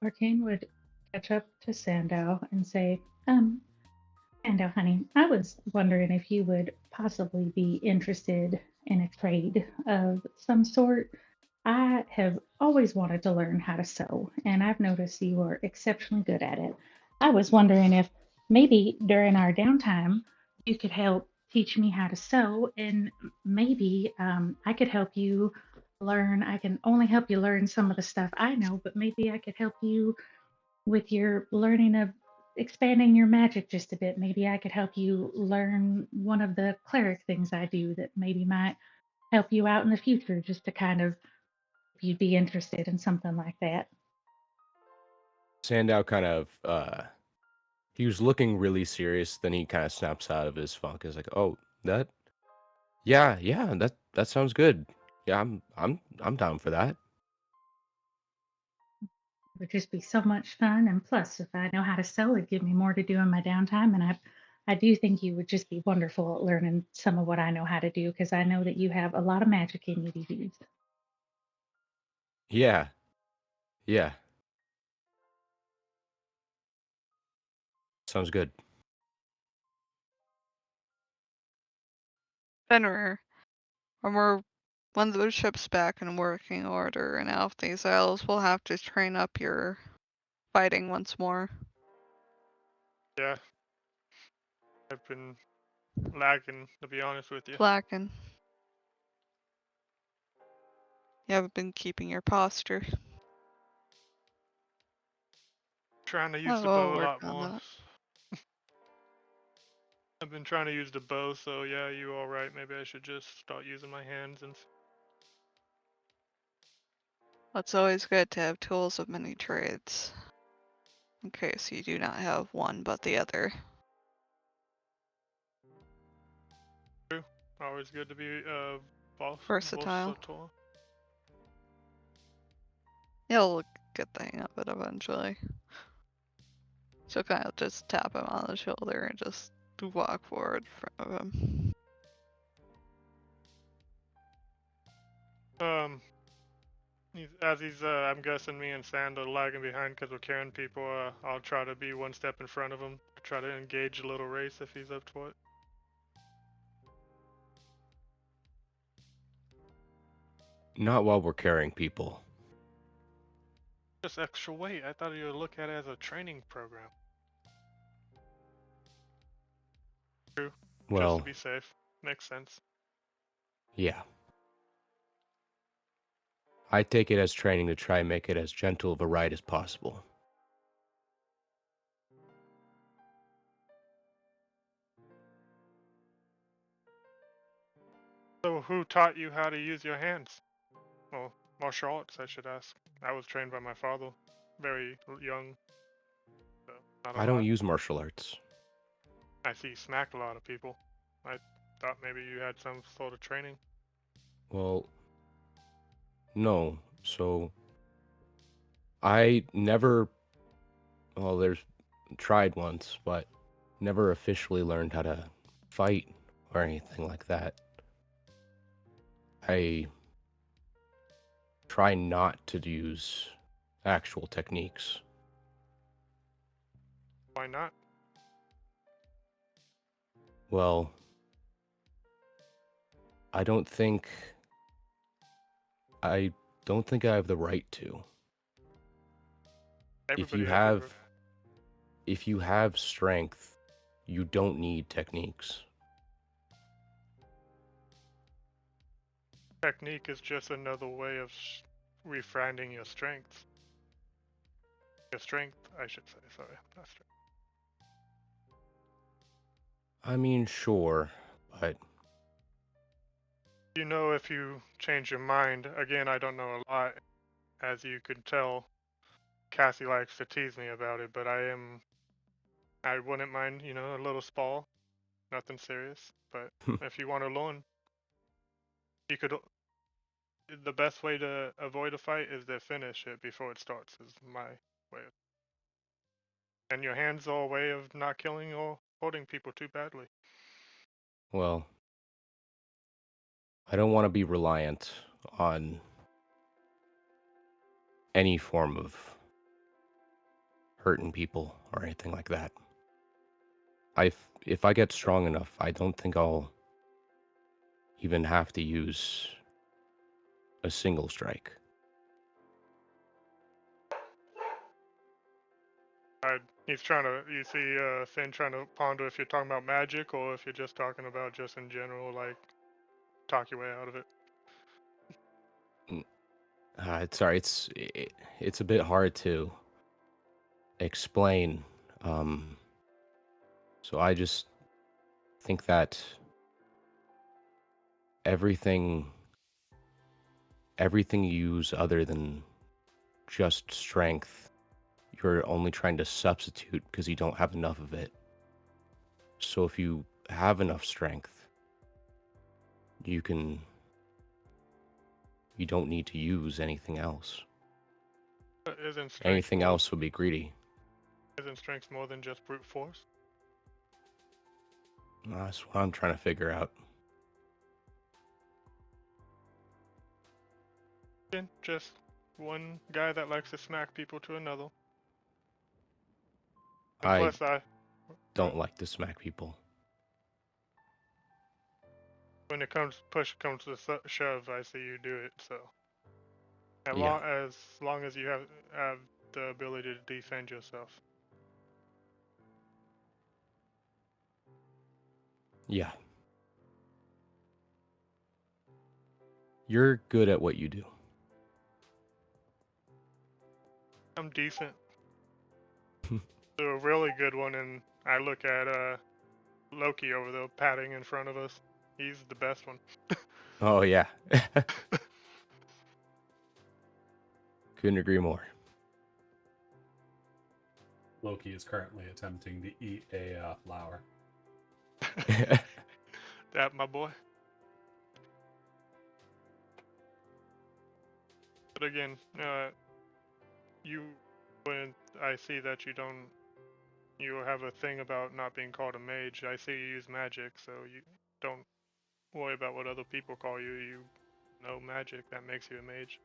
Arcane would catch up to Sandow and say, Sandow, honey, I was wondering if you would possibly be interested in a trade of some sort. I have always wanted to learn how to sew, and I've noticed you are exceptionally good at it. I was wondering if maybe during our downtime you could help teach me how to sew, and maybe I could help you learn. I can only help you learn some of the stuff I know, but maybe I could help you with your learning of expanding your magic just a bit. Maybe I could help you learn one of the cleric things I do that maybe might help you out in the future, just to kind of, if you'd be interested in something like that. Sandow kind of he was looking really serious, then he kind of snaps out of his funk. Is like, "Oh, that yeah, that sounds good. Yeah, I'm down for that." It would just be so much fun. And plus, if I know how to sew, it'd give me more to do in my downtime. And I do think you would just be wonderful at learning some of what I know how to do, because I know that you have a lot of magic in you to use. Yeah. Yeah. Sounds good. Fenrir, when the ship's back in working order and out of these isles, we'll have to train up your fighting once more. Yeah, I've been lagging, to be honest with you. Blackened. You haven't been keeping your posture. Trying to use the We'll bow a work lot on more. that. I've been trying to use the bow, so yeah, you all right. Maybe I should just start using my hands and. It's always good to have tools of many trades, in case you do not have one but the other. True. Always good to be Versatile. versatile. You'll get the hang of it eventually. So kind of just tap him on the shoulder and just walk forward in front of him. I'm guessing me and Sand are lagging behind because we're carrying people. I'll try to be one step in front of him. Try to engage a little race if he's up to it. Not while we're carrying people. Just extra weight. I thought you would look at it as a training program. True. Well, Just to be safe. Makes sense. yeah. I take it as training to try and make it as gentle of a ride as possible. So who taught you how to use your hands? Well, martial arts, I should ask. I was trained by my father, very young. So not a I don't lot. use martial arts. I see you smack a lot of people. I thought maybe you had some sort of training. Well, no. So I never there's tried once, but never officially learned how to fight or anything like that. I try not to use actual techniques. Why not? Well, I don't think I don't think I have the right to. Everybody has a If you have strength, you don't need techniques. technique is just another way of refining your strength. Your strength, I should say. Sorry, not strength. I mean, sure, but You know, if you change your mind, again, I don't know a lot, as you could tell. Cassie likes to tease me about it, but I wouldn't mind, you know, a little spall, nothing serious. But if you want to learn, you could. The best way to avoid a fight is to finish it before it starts. Is my way. And your hands are a way of not killing or hurting people too badly. well, I don't want to be reliant on any form of hurting people or anything like that. If I get strong enough, I don't think I'll even have to use a single strike. He's trying to. You see, Finn trying to ponder if you're talking about magic or if you're just talking about just in general, like talk your way out of it. It's a bit hard to explain. So I just think that everything you use other than just strength, you're only trying to substitute because you don't have enough of it. So if you have enough strength, you don't need to use anything else. Isn't strength Anything more, else would be greedy. Isn't strength more than just brute force? That's what I'm trying to figure out. Again, just one guy that likes to smack people to another. And I plus, don't like to smack people. when it comes push comes to shove, I see you do it. So, Yeah. as long as you have the ability to defend yourself. Yeah. You're good at what you do. I'm decent. So a really good one, and I look at Loki over there padding in front of us. He's the best one. Oh yeah. Couldn't agree more. Loki is currently attempting to eat a flower. That my boy. But again, when I see that you have a thing about not being called a mage. I see you use magic, so you don't worry about what other people call you. You know magic, that makes you a mage.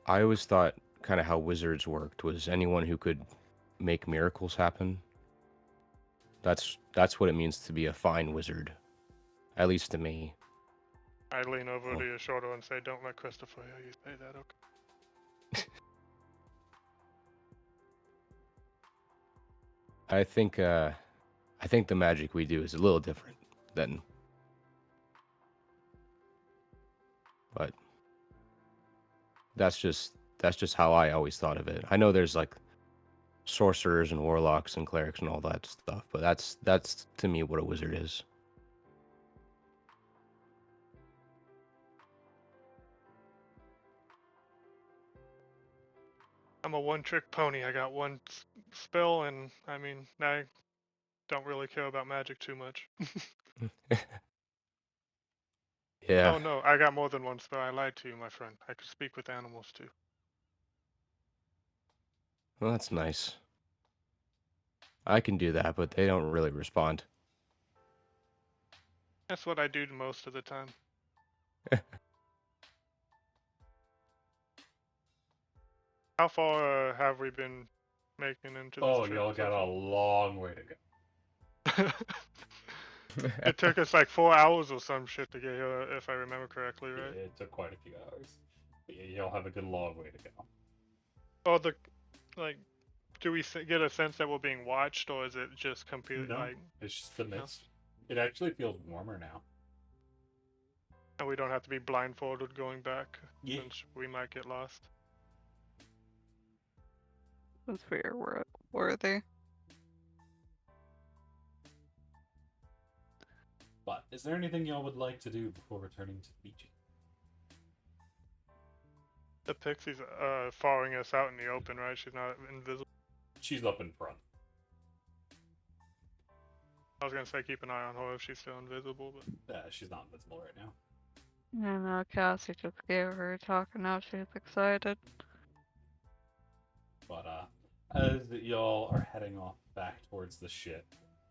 I always thought kind of how wizards worked was anyone who could make miracles happen. That's what it means to be a fine wizard, at least to me. I lean over Oh. to your shoulder and say, "Don't let Christopher hear you say that, okay?" I think the magic we do is a little different than, but that's just how I always thought of it. I know there's like sorcerers and warlocks and clerics and all that stuff, but that's to me what a wizard is. I'm a one-trick pony. I got one spell, and I mean, I don't really care about magic too much. Yeah, Oh no, I got more than one spell. I lied to you, my friend. I could speak with animals too. well, that's nice. I can do that, but they don't really respond. That's what I do most of the time. How far have we been making into this Oh, trip y'all got so a long way to go. far. It took us like 4 hours or some shit to get here, if I remember correctly, Yeah, right? it took quite a few hours. But yeah, y'all have a good long way to go. Oh, like, do we get a sense that we're being watched, or is it just completely No, like, it's just the no? mist. It actually feels warmer now. And we don't have to be blindfolded going back, Yeah. since we might get lost? Since we are worthy. But is there anything y'all would like to do before returning to the beach? The pixie's following us out in the open, right? She's not invisible. She's up in front. I was gonna say keep an eye on her if she's still invisible, but She's not invisible right now. I know, Cassie just gave her a talk and now she's excited. But as y'all are heading off back towards the ship,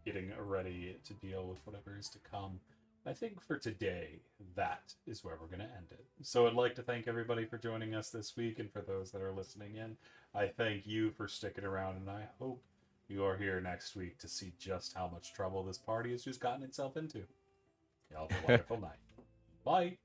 getting ready to deal with whatever is to come, I think for today, that is where we're going to end it. So I'd like to thank everybody for joining us this week, and for those that are listening in, I thank you for sticking around, and I hope you are here next week to see just how much trouble this party has just gotten itself into. Y'all have a wonderful night. Bye!